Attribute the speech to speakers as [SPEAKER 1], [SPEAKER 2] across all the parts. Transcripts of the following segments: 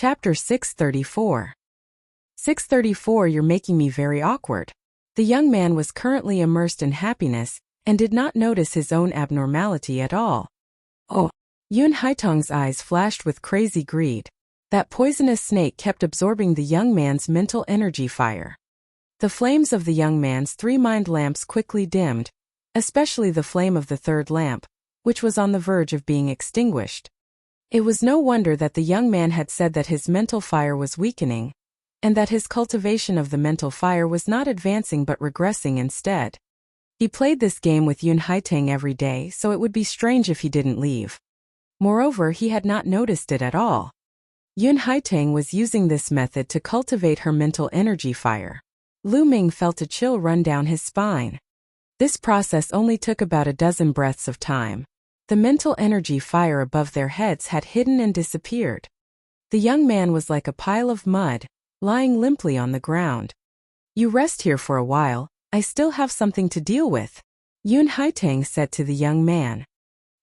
[SPEAKER 1] Chapter 634. 634. You're making me very awkward. The young man was currently immersed in happiness, and did not notice his own abnormality at all. Oh! Yun Haitong's eyes flashed with crazy greed. That poisonous snake kept absorbing the young man's mental energy fire. The flames of the young man's 3 mind lamps quickly dimmed, especially the flame of the 3rd lamp, which was on the verge of being extinguished. It was no wonder that the young man had said that his mental fire was weakening, and that his cultivation of the mental fire was not advancing but regressing instead. He played this game with Yun Haitong every day, so it would be strange if he didn't leave. Moreover, he had not noticed it at all. Yun Haitong was using this method to cultivate her mental energy fire. Lu Ming felt a chill run down his spine. This process only took about a dozen breaths of time. The mental energy fire above their heads had hidden and disappeared. The young man was like a pile of mud, lying limply on the ground. You rest here for a while, I still have something to deal with, Yun Haitong said to the young man.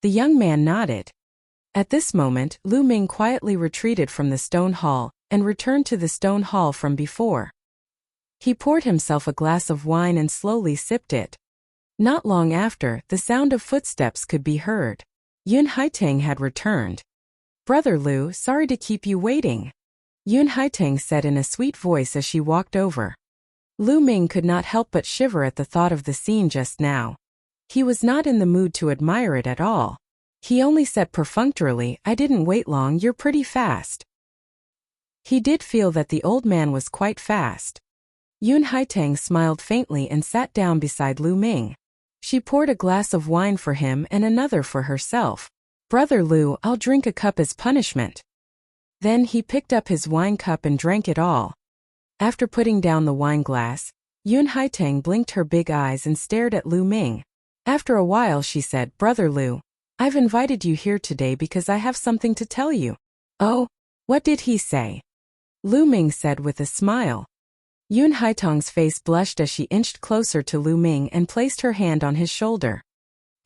[SPEAKER 1] The young man nodded. At this moment, Lu Ming quietly retreated from the stone hall, and returned to the stone hall from before. He poured himself a glass of wine and slowly sipped it. Not long after, the sound of footsteps could be heard. Yun Haitong had returned. Brother Lu, sorry to keep you waiting, Yun Haitong said in a sweet voice as she walked over. Lu Ming could not help but shiver at the thought of the scene just now. He was not in the mood to admire it at all. He only said perfunctorily, I didn't wait long, you're pretty fast. He did feel that the old man was quite fast. Yun Haitong smiled faintly and sat down beside Lu Ming. She poured a glass of wine for him and another for herself. Brother Lu, I'll drink a cup as punishment. Then he picked up his wine cup and drank it all. After putting down the wine glass, Yun Haitong blinked her big eyes and stared at Lu Ming. After a while she said, Brother Lu, I've invited you here today because I have something to tell you. Oh? What did he say? Lu Ming said with a smile. Yun Haitong's face blushed as she inched closer to Lu Ming and placed her hand on his shoulder.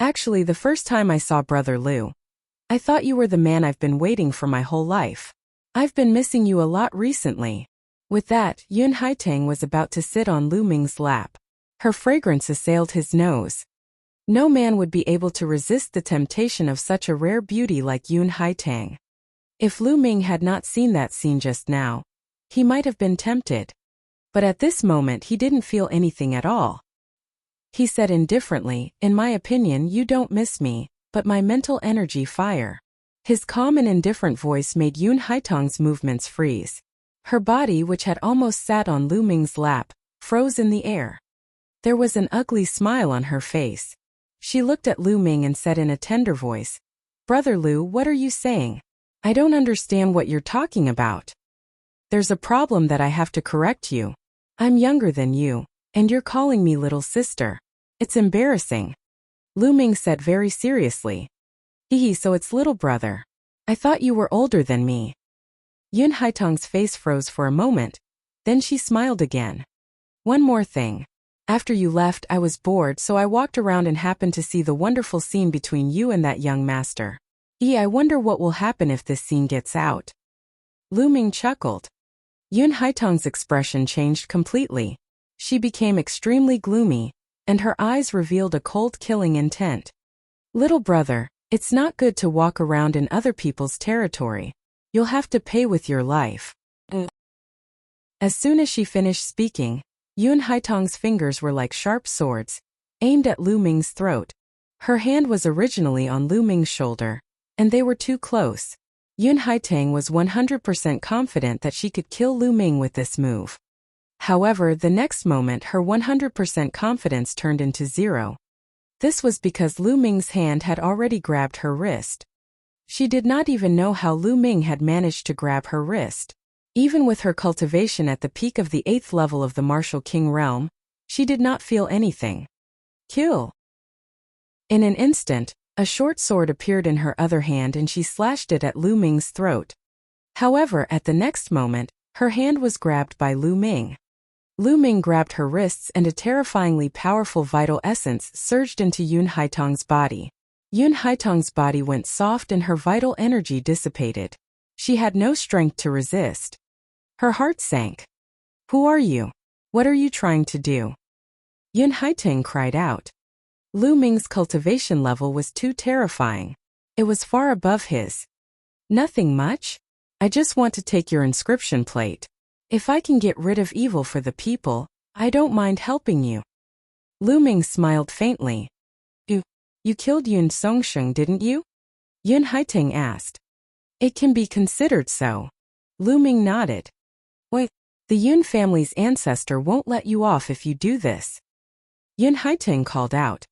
[SPEAKER 1] Actually, the first time I saw Brother Lu, I thought you were the man I've been waiting for my whole life. I've been missing you a lot recently. With that, Yun Haitong was about to sit on Lu Ming's lap. Her fragrance assailed his nose. No man would be able to resist the temptation of such a rare beauty like Yun Haitong. If Lu Ming had not seen that scene just now, he might have been tempted. But at this moment he didn't feel anything at all. He said indifferently, in my opinion you don't miss me, but my mental energy fire. His calm and indifferent voice made Yun Haitong's movements freeze. Her body, which had almost sat on Lu Ming's lap, froze in the air. There was an ugly smile on her face. She looked at Lu Ming and said in a tender voice, Brother Lu, what are you saying? I don't understand what you're talking about. There's a problem that I have to correct you. I'm younger than you, and you're calling me little sister. It's embarrassing. Lu Ming said very seriously. Hee, so it's little brother. I thought you were older than me. Yun Haitong's face froze for a moment, then she smiled again. One more thing. After you left, I was bored, so I walked around and happened to see the wonderful scene between you and that young master. I wonder what will happen if this scene gets out. Lu Ming chuckled. Yun Haitong's expression changed completely. She became extremely gloomy, and her eyes revealed a cold killing intent. Little brother, it's not good to walk around in other people's territory. You'll have to pay with your life. As soon as she finished speaking, Yun Haitong's fingers were like sharp swords, aimed at Lu Ming's throat. Her hand was originally on Lu Ming's shoulder, and they were too close. Yun Haitong was 100% confident that she could kill Lu Ming with this move. However, the next moment her 100% confidence turned into zero. This was because Lu Ming's hand had already grabbed her wrist. She did not even know how Lu Ming had managed to grab her wrist. Even with her cultivation at the peak of the 8th level of the Martial King realm, she did not feel anything. Kill. In an instant, a short sword appeared in her other hand and she slashed it at Lu Ming's throat. However, at the next moment, her hand was grabbed by Lu Ming. Lu Ming grabbed her wrists and a terrifyingly powerful vital essence surged into Yun Haitong's body. Yun Haitong's body went soft and her vital energy dissipated. She had no strength to resist. Her heart sank. Who are you? What are you trying to do? Yun Haiteng cried out. Lu Ming's cultivation level was too terrifying. It was far above his. Nothing much. I just want to take your inscription plate. If I can get rid of evil for the people, I don't mind helping you. Lu Ming smiled faintly. You killed Yun Songsheng, didn't you? Yun Haiteng asked. It can be considered so. Lu Ming nodded. Wait, the Yun family's ancestor won't let you off if you do this. Yun Haiteng called out.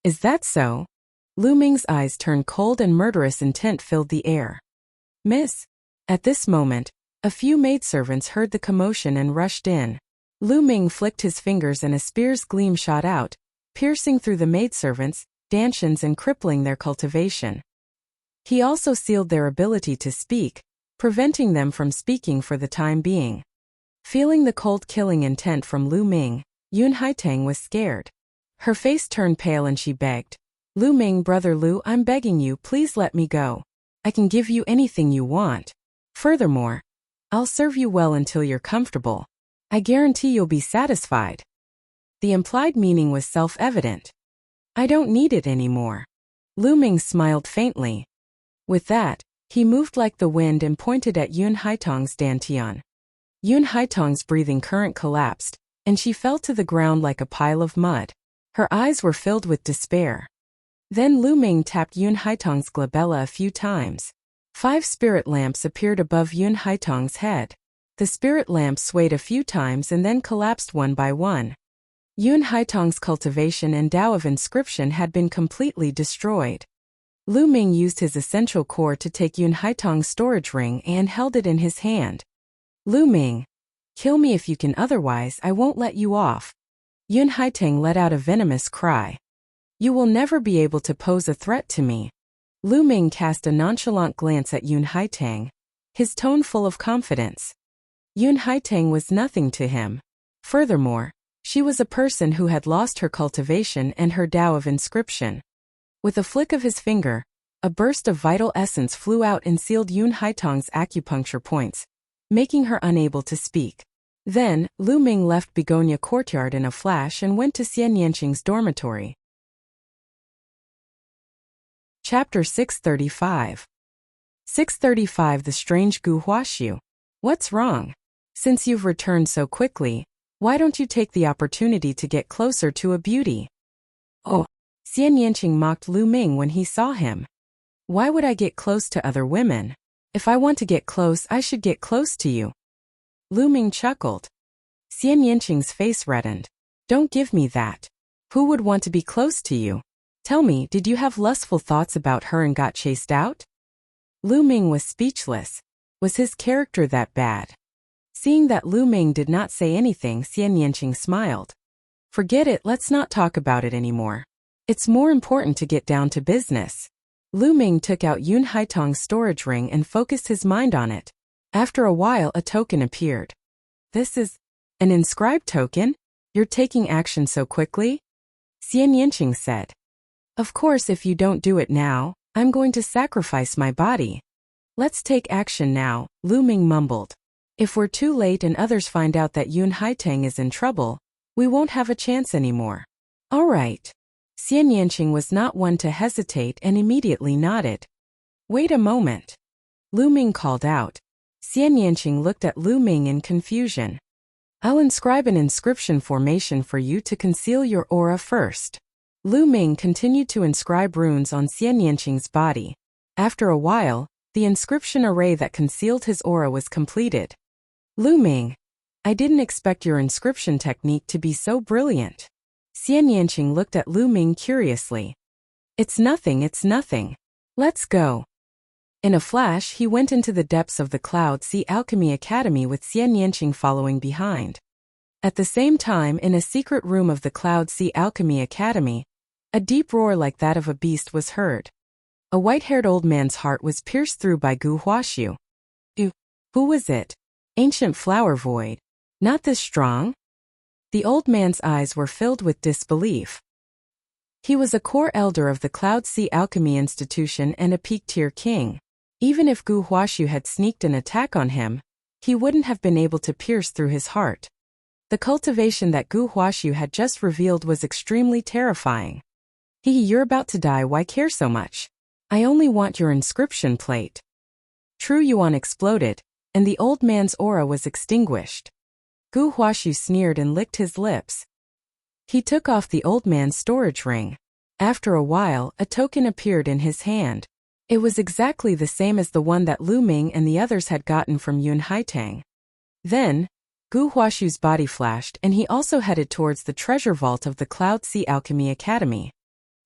[SPEAKER 1] Is that so? Lu Ming's eyes turned cold and murderous intent filled the air. Miss. At this moment, a few maidservants heard the commotion and rushed in. Lu Ming flicked his fingers and a spear's gleam shot out, piercing through the maidservants, dantians and crippling their cultivation. He also sealed their ability to speak, preventing them from speaking for the time being. Feeling the cold killing intent from Lu Ming, Yun Haiteng was scared. Her face turned pale and she begged. Lu Ming, brother Lu, I'm begging you, please let me go. I can give you anything you want. Furthermore, I'll serve you well until you're comfortable. I guarantee you'll be satisfied. The implied meaning was self-evident. I don't need it anymore. Lu Ming smiled faintly. With that, he moved like the wind and pointed at Yun Haiteng's dantian. Yun Haiteng's breathing current collapsed, and she fell to the ground like a pile of mud. Her eyes were filled with despair. Then Lu Ming tapped Yun Haiteng's glabella a few times. 5 spirit lamps appeared above Yun Haiteng's head. The spirit lamps swayed a few times and then collapsed one by one. Yun Haiteng's cultivation and Tao of inscription had been completely destroyed. Lu Ming used his essential core to take Yun Haiteng's storage ring and held it in his hand. Lu Ming, kill me if you can, otherwise I won't let you off. Yun Haiteng let out a venomous cry. You will never be able to pose a threat to me. Lu Ming cast a nonchalant glance at Yun Haiteng, his tone full of confidence. Yun Haiteng was nothing to him. Furthermore, she was a person who had lost her cultivation and her Tao of inscription. With a flick of his finger, a burst of vital essence flew out and sealed Yun Haiteng's acupuncture points, making her unable to speak. Then, Lu Ming left Begonia Courtyard in a flash and went to Xian Yanqing's dormitory. Chapter 635. 635 The Strange Gu Huaxiu. What's wrong? Since you've returned so quickly, why don't you take the opportunity to get closer to a beauty? Oh, Xian Yanqing mocked Lu Ming when he saw him. Why would I get close to other women? If I want to get close, I should get close to you. Lu Ming chuckled. Xian Yanqing's face reddened. Don't give me that. Who would want to be close to you? Tell me, did you have lustful thoughts about her and got chased out? Lu Ming was speechless. Was his character that bad? Seeing that Lu Ming did not say anything, Xian Yanqing smiled. Forget it, let's not talk about it anymore. It's more important to get down to business. Lu Ming took out Yun Haiteng's storage ring and focused his mind on it. After a while, a token appeared. This is an inscribed token? You're taking action so quickly? Xian Yanqing said. Of course, if you don't do it now, I'm going to sacrifice my body. Let's take action now, Lu Ming mumbled. If we're too late and others find out that Yun Haiteng is in trouble, we won't have a chance anymore. All right. Xian Yanqing was not one to hesitate and immediately nodded. Wait a moment. Lu Ming called out. Xian Yanqing looked at Lu Ming in confusion. I'll inscribe an inscription formation for you to conceal your aura first. Lu Ming continued to inscribe runes on Xian Yanqing's body. After a while, the inscription array that concealed his aura was completed. Lu Ming, I didn't expect your inscription technique to be so brilliant. Xian Yanqing looked at Lu Ming curiously. It's nothing. Let's go. In a flash, he went into the depths of the Cloud Sea Alchemy Academy with Xian Yanqing following behind. At the same time, in a secret room of the Cloud Sea Alchemy Academy, a deep roar like that of a beast was heard. A white-haired old man's heart was pierced through by Gu Huaxiu. Who was it? Ancient flower void. Not this strong? The old man's eyes were filled with disbelief. He was a core elder of the Cloud Sea Alchemy Institution and a peak-tier king. Even if Gu Huaxu had sneaked an attack on him, he wouldn't have been able to pierce through his heart. The cultivation that Gu Huaxu had just revealed was extremely terrifying. You're about to die, why care so much? I only want your inscription plate. True Yuan exploded, and the old man's aura was extinguished. Gu Huaxu sneered and licked his lips. He took off the old man's storage ring. After a while, a token appeared in his hand. It was exactly the same as the one that Lu Ming and the others had gotten from Yun Haitang. Then, Gu Huaxu's body flashed and he also headed towards the treasure vault of the Cloud Sea Alchemy Academy.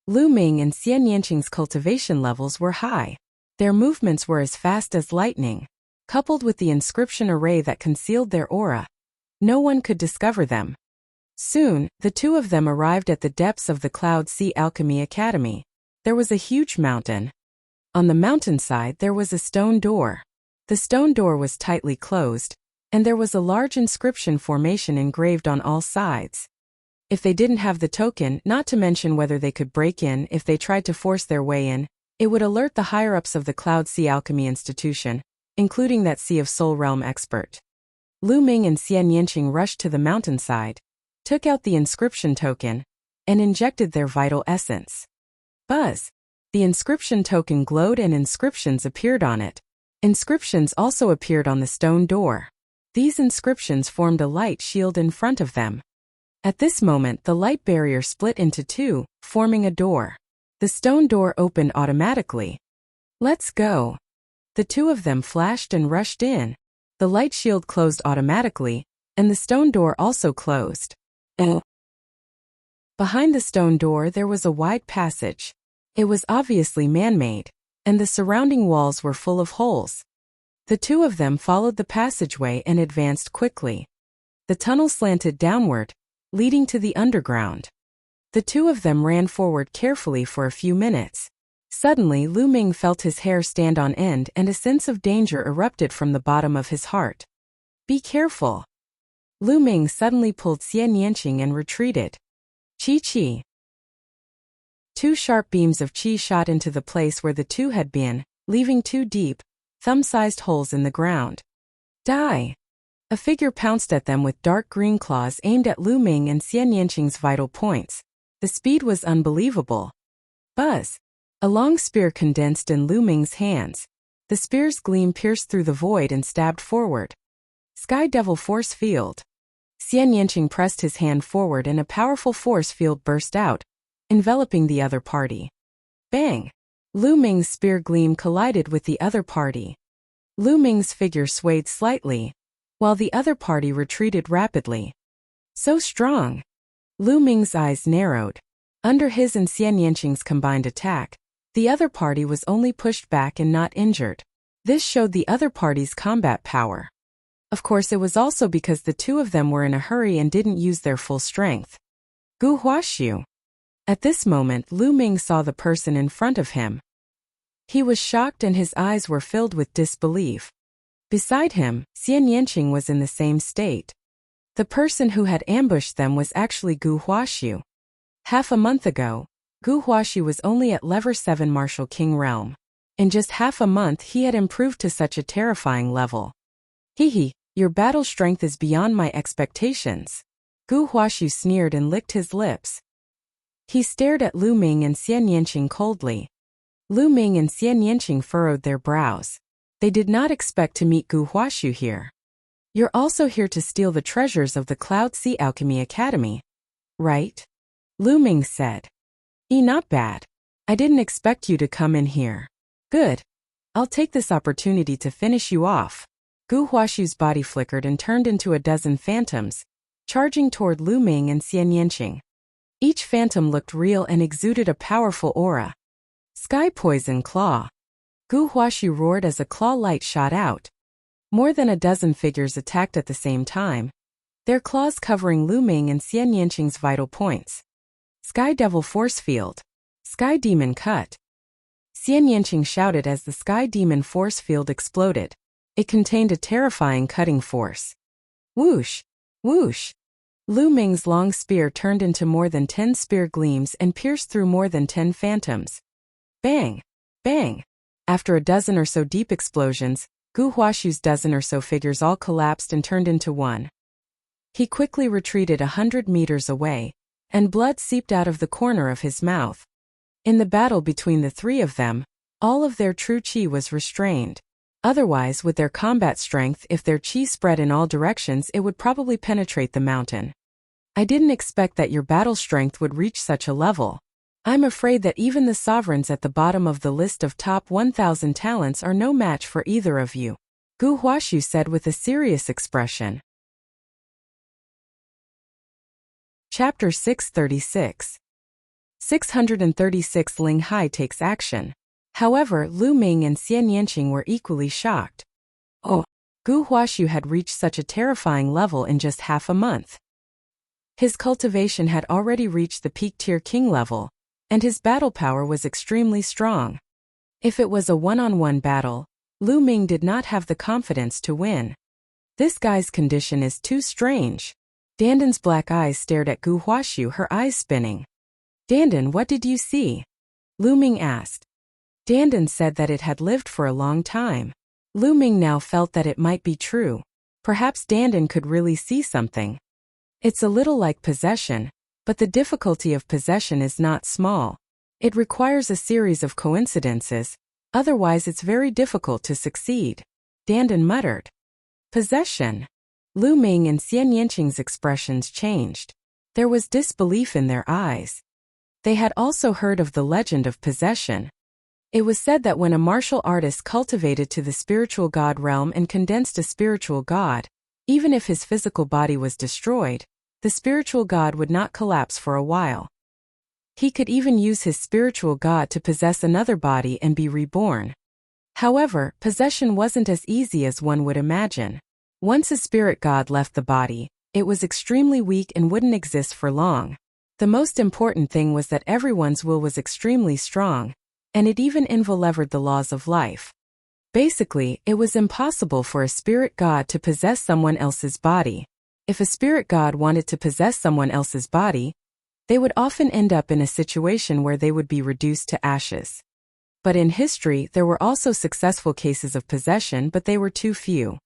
[SPEAKER 1] Lu Ming and Xian Yanqing's cultivation levels were high. Their movements were as fast as lightning. Coupled with the inscription array that concealed their aura, no one could discover them. Soon, the two of them arrived at the depths of the Cloud Sea Alchemy Academy. There was a huge mountain. On the mountainside there was a stone door. The stone door was tightly closed, and there was a large inscription formation engraved on all sides. If they didn't have the token, not to mention whether they could break in if they tried to force their way in, it would alert the higher-ups of the Cloud Sea Alchemy Institution, including that Sea of Soul Realm expert. Lu Ming and Xian Yanqing rushed to the mountainside, took out the inscription token, and injected their vital essence. Buzz! The inscription token glowed and inscriptions appeared on it. Inscriptions also appeared on the stone door. These inscriptions formed a light shield in front of them. At this moment, the light barrier split into two, forming a door. The stone door opened automatically. Let's go. The two of them flashed and rushed in. The light shield closed automatically, and the stone door also closed. Behind the stone door there was a wide passage. It was obviously man-made, and the surrounding walls were full of holes. The two of them followed the passageway and advanced quickly. The tunnel slanted downward, leading to the underground. The two of them ran forward carefully for a few minutes. Suddenly Lu Ming felt his hair stand on end and a sense of danger erupted from the bottom of his heart. Be careful. Lu Ming suddenly pulled Xian Yanqing and retreated. Chi. Two sharp beams of qi shot into the place where the two had been, leaving two deep, thumb-sized holes in the ground. Die! A figure pounced at them with dark green claws aimed at Lu Ming and Xian Yanqing's vital points. The speed was unbelievable. Buzz! A long spear condensed in Lu Ming's hands. The spear's gleam pierced through the void and stabbed forward. Sky Devil Force Field. Xian Yanqing pressed his hand forward and a powerful force field burst out, enveloping the other party. Bang! Lu Ming's spear gleam collided with the other party. Lu Ming's figure swayed slightly, while the other party retreated rapidly. So strong! Lu Ming's eyes narrowed. Under his and Xian Yanqing's combined attack, the other party was only pushed back and not injured. This showed the other party's combat power. Of course, it was also because the two of them were in a hurry and didn't use their full strength. Gu Huaxu. At this moment, Lu Ming saw the person in front of him. He was shocked and his eyes were filled with disbelief. Beside him, Xian Yanqing was in the same state. The person who had ambushed them was actually Gu Huaxu. Half a month ago, Gu Huaxu was only at level 7 Martial King Realm. In just half a month he had improved to such a terrifying level. Your battle strength is beyond my expectations. Gu Huaxu sneered and licked his lips. He stared at Lu Ming and Xian Yanqing coldly. Lu Ming and Xian Yanqing furrowed their brows. They did not expect to meet Gu Huaxu here. You're also here to steal the treasures of the Cloud Sea Alchemy Academy, right? Lu Ming said. Not bad. I didn't expect you to come in here. Good. I'll take this opportunity to finish you off. Gu Huaxu's body flickered and turned into a dozen phantoms, charging toward Lu Ming and Xian Yanqing. Each phantom looked real and exuded a powerful aura. Sky Poison Claw. Gu Huaxu roared as a claw light shot out. More than a dozen figures attacked at the same time, their claws covering Lu Ming and Xian Yanqing's vital points. Sky Devil Force Field. Sky Demon Cut. Xian Yanqing shouted as the Sky Demon Force Field exploded. It contained a terrifying cutting force. Whoosh! Whoosh! Lu Ming's long spear turned into more than 10 spear gleams and pierced through more than 10 phantoms. Bang! Bang! After a dozen or so deep explosions, Gu Huashu's dozen or so figures all collapsed and turned into one. He quickly retreated 100 meters away, and blood seeped out of the corner of his mouth. In the battle between the three of them, all of their true chi was restrained. Otherwise, with their combat strength, if their chi spread in all directions, it would probably penetrate the mountain. I didn't expect that your battle strength would reach such a level. I'm afraid that even the sovereigns at the bottom of the list of top 1,000 talents are no match for either of you, Gu Huashu said with a serious expression. Chapter 636. 636 Ling Hai takes action. However, Lu Ming and Xian Yanqing were equally shocked. Oh, Gu Huashu had reached such a terrifying level in just half a month. His cultivation had already reached the peak tier king level, and his battle power was extremely strong. If it was a one-on-one battle, Lu Ming did not have the confidence to win. This guy's condition is too strange. Dandan's black eyes stared at Gu Huashu, her eyes spinning. Dandan, what did you see? Lu Ming asked. Dandan said that it had lived for a long time. Lu Ming now felt that it might be true. Perhaps Dandan could really see something. It's a little like possession, but the difficulty of possession is not small. It requires a series of coincidences, otherwise it's very difficult to succeed. Dandan muttered. Possession. Lu Ming and Xian Yanqing's expressions changed. There was disbelief in their eyes. They had also heard of the legend of possession. It was said that when a martial artist cultivated to the spiritual god realm and condensed a spiritual god, even if his physical body was destroyed, the spiritual god would not collapse for a while. He could even use his spiritual god to possess another body and be reborn. However, possession wasn't as easy as one would imagine. Once a spirit god left the body, it was extremely weak and wouldn't exist for long. The most important thing was that everyone's will was extremely strong, and it even involved the laws of life. Basically, it was impossible for a spirit god to possess someone else's body. If a spirit god wanted to possess someone else's body, they would often end up in a situation where they would be reduced to ashes. But in history, there were also successful cases of possession, but they were too few.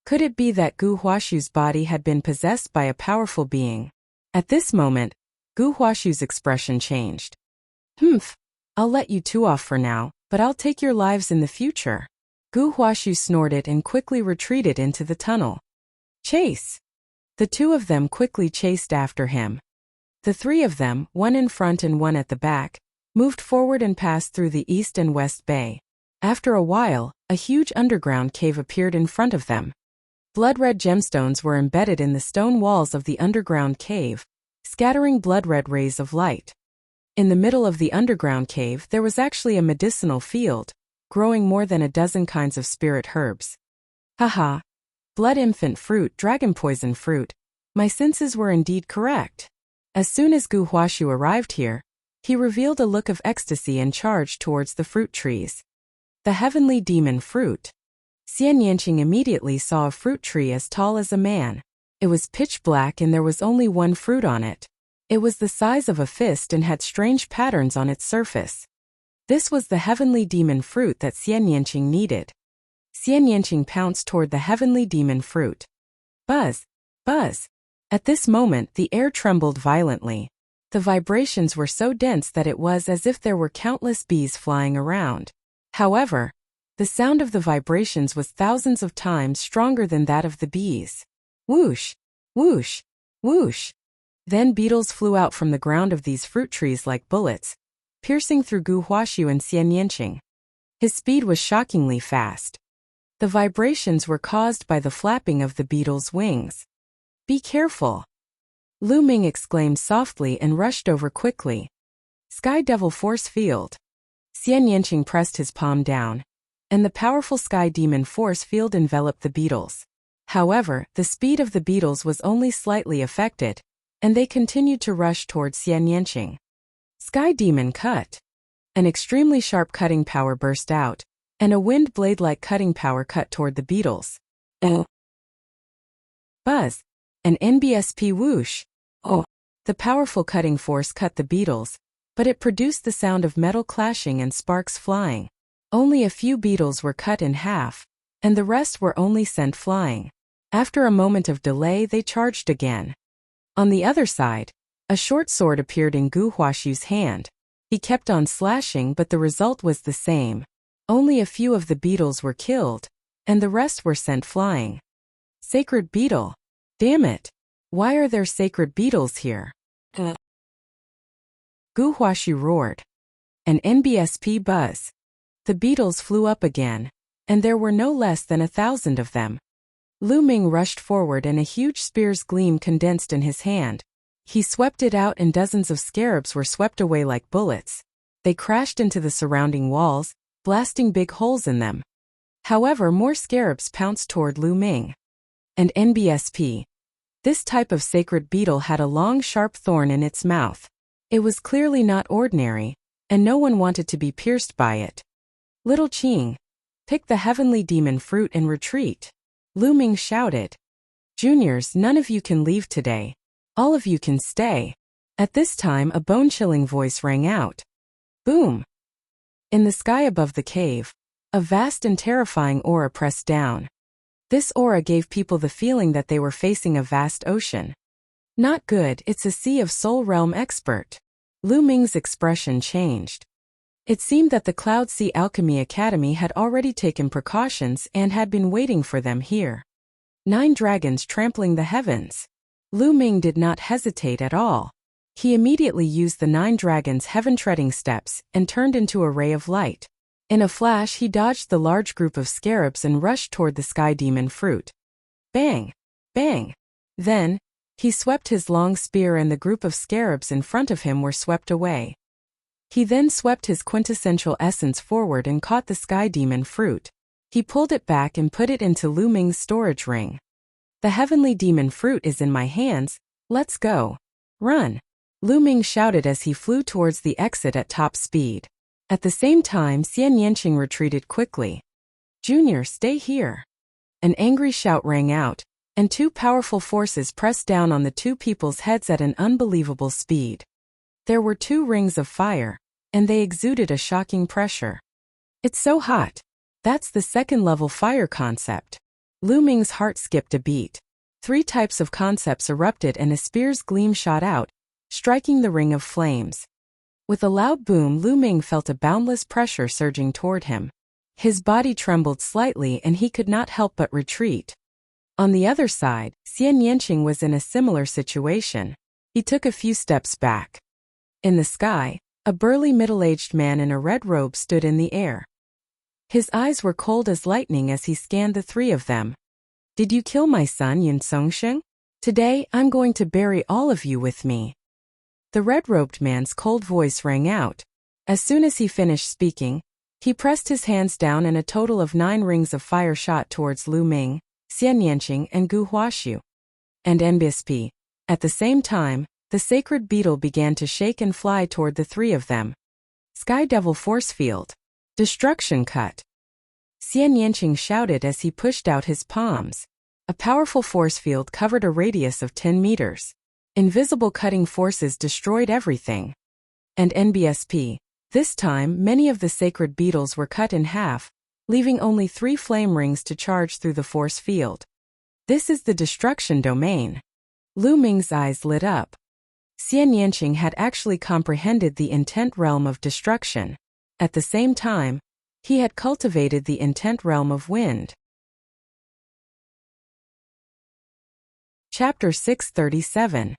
[SPEAKER 1] Could it be that Gu Huashu's body had been possessed by a powerful being? At this moment, Gu Huashu's expression changed. I'll let you two off for now, but I'll take your lives in the future. Gu Huashu snorted and quickly retreated into the tunnel. Chase! The two of them quickly chased after him. The three of them, one in front and one at the back, moved forward and passed through the east and west bay. After a while, a huge underground cave appeared in front of them. Blood-red gemstones were embedded in the stone walls of the underground cave, scattering blood-red rays of light. In the middle of the underground cave there was actually a medicinal field, growing more than a dozen kinds of spirit herbs. Haha! Blood infant fruit, dragon poison fruit. My senses were indeed correct. As soon as Gu Huashu arrived here, he revealed a look of ecstasy and charged towards the fruit trees. The heavenly demon fruit. Xian Yanqing immediately saw a fruit tree as tall as a man. It was pitch black and there was only one fruit on it. It was the size of a fist and had strange patterns on its surface. This was the heavenly demon fruit that Xian Yanqing needed. Xian Yanqing pounced toward the heavenly demon fruit. Buzz! Buzz! At this moment the air trembled violently. The vibrations were so dense that it was as if there were countless bees flying around. However, the sound of the vibrations was thousands of times stronger than that of the bees. Whoosh! Whoosh! Whoosh! Then beetles flew out from the ground of these fruit trees like bullets, piercing through Gu Huashu and Xian Yanqing. His speed was shockingly fast. The vibrations were caused by the flapping of the beetles' wings. Be careful! Lu Ming exclaimed softly and rushed over quickly. Sky Devil Force Field. Xian Yanqing pressed his palm down, and the powerful Sky Demon Force Field enveloped the beetles. However, the speed of the beetles was only slightly affected, and they continued to rush towards Xian Yanqing. Sky Demon Cut. An extremely sharp cutting power burst out, and a wind blade-like cutting power cut toward the beetles. Oh! Buzz! An NBSP whoosh! Oh! The powerful cutting force cut the beetles, but it produced the sound of metal clashing and sparks flying. Only a few beetles were cut in half, and the rest were only sent flying. After a moment of delay, they charged again. On the other side, a short sword appeared in Gu Huaxu's hand. He kept on slashing, but the result was the same. Only a few of the beetles were killed, and the rest were sent flying. Sacred beetle! Damn it! Why are there sacred beetles here? Gu Huaxu roared. An NBSP buzz. The beetles flew up again, and there were no less than 1,000 of them. Lu Ming rushed forward and a huge spear's gleam condensed in his hand. He swept it out and dozens of scarabs were swept away like bullets. They crashed into the surrounding walls, blasting big holes in them. However, more scarabs pounced toward Lu Ming. And NBSP. This type of sacred beetle had a long sharp thorn in its mouth. It was clearly not ordinary, and no one wanted to be pierced by it. Little Qing, pick the heavenly demon fruit and retreat. Lu Ming shouted. Juniors, none of you can leave today. All of you can stay. At this time, a bone-chilling voice rang out. Boom! In the sky above the cave, a vast and terrifying aura pressed down. This aura gave people the feeling that they were facing a vast ocean. Not good, it's a sea of soul realm expert. Lu Ming's expression changed. It seemed that the Cloud Sea Alchemy Academy had already taken precautions and had been waiting for them here. 9 dragons trampling the heavens. Lu Ming did not hesitate at all. He immediately used the 9 dragons' heaven-treading steps and turned into a ray of light. In a flash, he dodged the large group of scarabs and rushed toward the sky demon fruit. Bang! Bang! Then, he swept his long spear and the group of scarabs in front of him were swept away. He then swept his quintessential essence forward and caught the sky demon fruit. He pulled it back and put it into Lu Ming's storage ring. The heavenly demon fruit is in my hands, let's go. Run! Lu Ming shouted as he flew towards the exit at top speed. At the same time, Xian Yanqing retreated quickly. Junior, stay here. An angry shout rang out, and 2 powerful forces pressed down on the 2 people's heads at an unbelievable speed. There were 2 rings of fire, and they exuded a shocking pressure. It's so hot. That's the 2nd-level fire concept. Lu Ming's heart skipped a beat. 3 types of concepts erupted and a spear's gleam shot out, striking the ring of flames. With a loud boom, Lu Ming felt a boundless pressure surging toward him. His body trembled slightly and he could not help but retreat. On the other side, Xian Yanqing was in a similar situation. He took a few steps back. In the sky, a burly middle-aged man in a red robe stood in the air. His eyes were cold as lightning as he scanned the 3 of them. Did you kill my son Yin Songsheng? Today, I'm going to bury all of you with me. The red-robed man's cold voice rang out. As soon as he finished speaking, he pressed his hands down and a total of 9 rings of fire shot towards Lu Ming, Xian Yanqing and Gu Huaxu. And NBSP. At the same time, the sacred beetle began to shake and fly toward the 3 of them. Sky Devil Force Field. Destruction Cut. Xian Yanqing shouted as he pushed out his palms. A powerful force field covered a radius of 10 meters. Invisible cutting forces destroyed everything. And NBSP. This time, many of the sacred beetles were cut in half, leaving only 3 flame rings to charge through the force field. This is the destruction domain. Lu Ming's eyes lit up. Xian Yanqing had actually comprehended the intent realm of destruction. At the same time, he had cultivated the intent realm of wind. Chapter 637.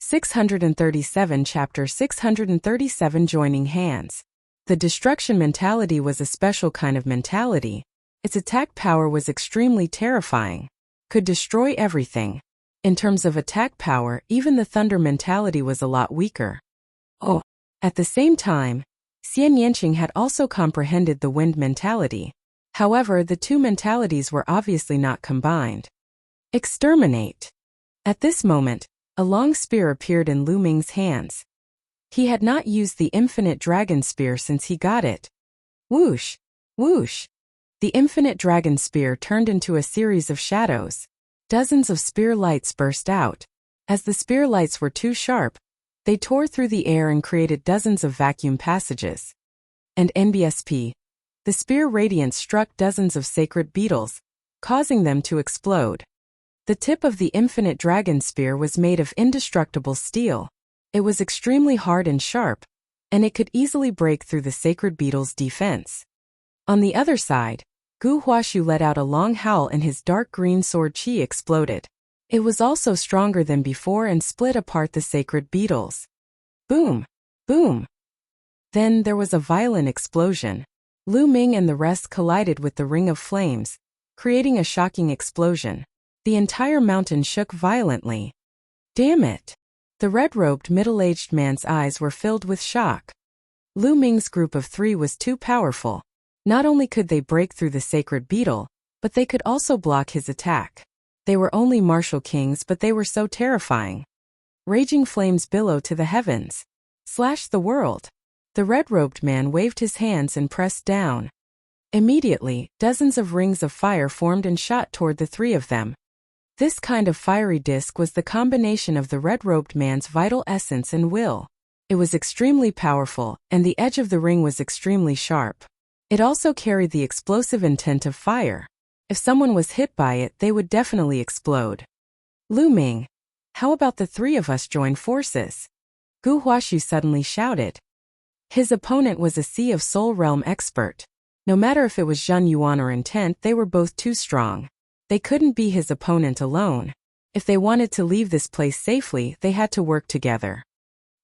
[SPEAKER 1] 637 Chapter 637 Joining Hands. The destruction mentality was a special kind of mentality. Its attack power was extremely terrifying. Could destroy everything. In terms of attack power, even the thunder mentality was a lot weaker. Oh! At the same time, Xian Yanqing had also comprehended the wind mentality. However, the 2 mentalities were obviously not combined. Exterminate! At this moment, a long spear appeared in Lu Ming's hands. He had not used the infinite dragon spear since he got it. Whoosh! Whoosh! The infinite dragon spear turned into a series of shadows. Dozens of spear lights burst out. As the spear lights were too sharp, they tore through the air and created dozens of vacuum passages. And NBSP. The spear radiance struck dozens of sacred beetles, causing them to explode. The tip of the infinite dragon spear was made of indestructible steel. It was extremely hard and sharp, and it could easily break through the sacred beetle's defense. On the other side, Gu Huashu let out a long howl and his dark green sword qi exploded. It was also stronger than before and split apart the sacred beetles. Boom! Boom! Then there was a violent explosion. Lu Ming and the rest collided with the ring of flames, creating a shocking explosion. The entire mountain shook violently. Damn it! The red-robed middle-aged man's eyes were filled with shock. Lu Ming's group of 3 was too powerful. Not only could they break through the sacred beetle, but they could also block his attack. They were only martial kings, but they were so terrifying. Raging flames billowed to the heavens. Slash the world. The red-robed man waved his hands and pressed down. Immediately, dozens of rings of fire formed and shot toward the 3 of them. This kind of fiery disc was the combination of the red-robed man's vital essence and will. It was extremely powerful, and the edge of the ring was extremely sharp. It also carried the explosive intent of fire. If someone was hit by it, they would definitely explode. Lu Ming, how about the 3 of us join forces? Gu Huashu suddenly shouted. His opponent was a Sea of Soul Realm expert. No matter if it was Zhen Yuan or intent, they were both too strong. They couldn't be his opponent alone. If they wanted to leave this place safely, they had to work together.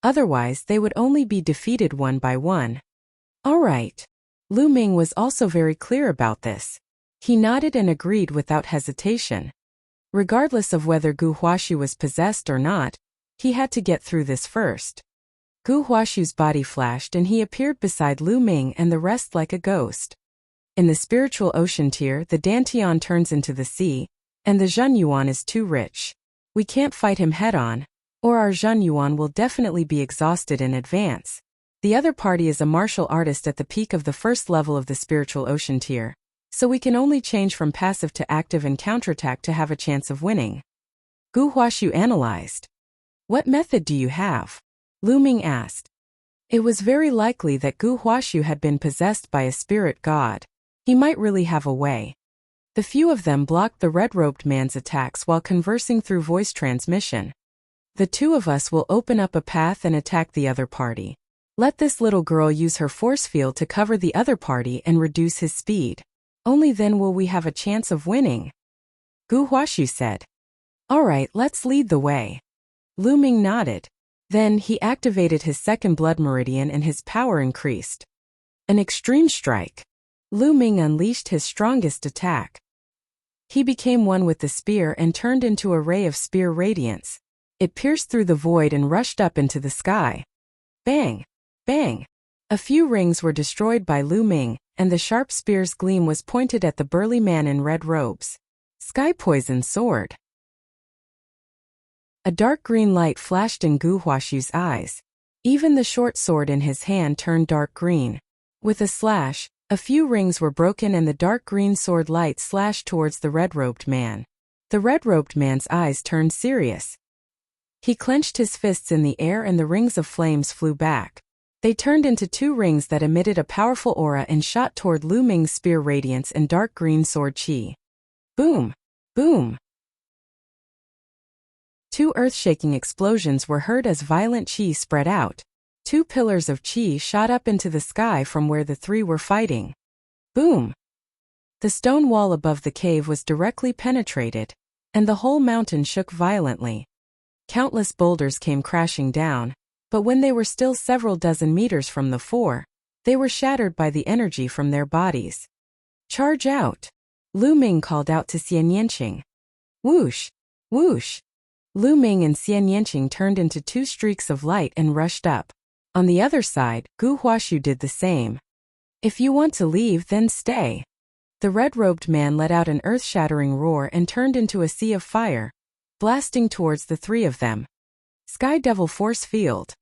[SPEAKER 1] Otherwise, they would only be defeated one by one. All right. Lu Ming was also very clear about this. He nodded and agreed without hesitation. Regardless of whether Gu Huashu was possessed or not, he had to get through this first. Gu Huashu's body flashed and he appeared beside Lu Ming and the rest like a ghost. In the spiritual ocean tier, the Dantian turns into the sea, and the Zhen Yuan is too rich. We can't fight him head-on, or our Zhen Yuan will definitely be exhausted in advance. The other party is a martial artist at the peak of the first level of the spiritual ocean tier, so we can only change from passive to active and counterattack to have a chance of winning. Gu Huashu analyzed. What method do you have? Lu Ming asked. It was very likely that Gu Huashu had been possessed by a spirit god. He might really have a way. The few of them blocked the red-robed man's attacks while conversing through voice transmission. The 2 of us will open up a path and attack the other party. Let this little girl use her force field to cover the other party and reduce his speed. Only then will we have a chance of winning. Gu Huashu said. All right, let's lead the way. Lu Ming nodded. Then he activated his second blood meridian and his power increased. An extreme strike. Lu Ming unleashed his strongest attack. He became one with the spear and turned into a ray of spear radiance. It pierced through the void and rushed up into the sky. Bang! Bang! A few rings were destroyed by Lu Ming, and the sharp spear's gleam was pointed at the burly man in red robes. Sky Poison Sword. A dark green light flashed in Gu Huashu's eyes. Even the short sword in his hand turned dark green. With a slash, a few rings were broken and the dark green sword light slashed towards the red-robed man. The red-robed man's eyes turned serious. He clenched his fists in the air and the rings of flames flew back. They turned into 2 rings that emitted a powerful aura and shot toward Lu Ming's spear radiance and dark green sword qi. Boom! Boom! 2 earth-shaking explosions were heard as violent qi spread out. 2 pillars of qi shot up into the sky from where the 3 were fighting. Boom! The stone wall above the cave was directly penetrated, and the whole mountain shook violently. Countless boulders came crashing down, but when they were still several dozen meters from the 4, they were shattered by the energy from their bodies. Charge out! Lu Ming called out to Xian Yanqing. Whoosh! Whoosh! Lu Ming and Xian Yanqing turned into 2 streaks of light and rushed up. On the other side, Gu Huashu did the same. If you want to leave, then stay. The red-robed man let out an earth-shattering roar and turned into a sea of fire, blasting towards the 3 of them. Sky Devil Force Field.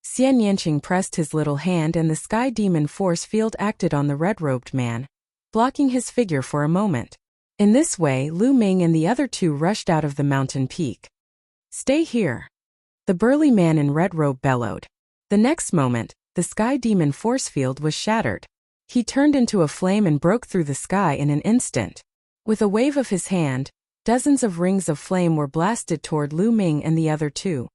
[SPEAKER 1] Xian Yanqing pressed his little hand and the Sky Demon Force Field acted on the red-robed man, blocking his figure for a moment. In this way, Lu Ming and the other 2 rushed out of the mountain peak. Stay here. The burly man in red robe bellowed. The next moment, the Sky Demon Force Field was shattered. He turned into a flame and broke through the sky in an instant. With a wave of his hand, dozens of rings of flame were blasted toward Lu Ming and the other two.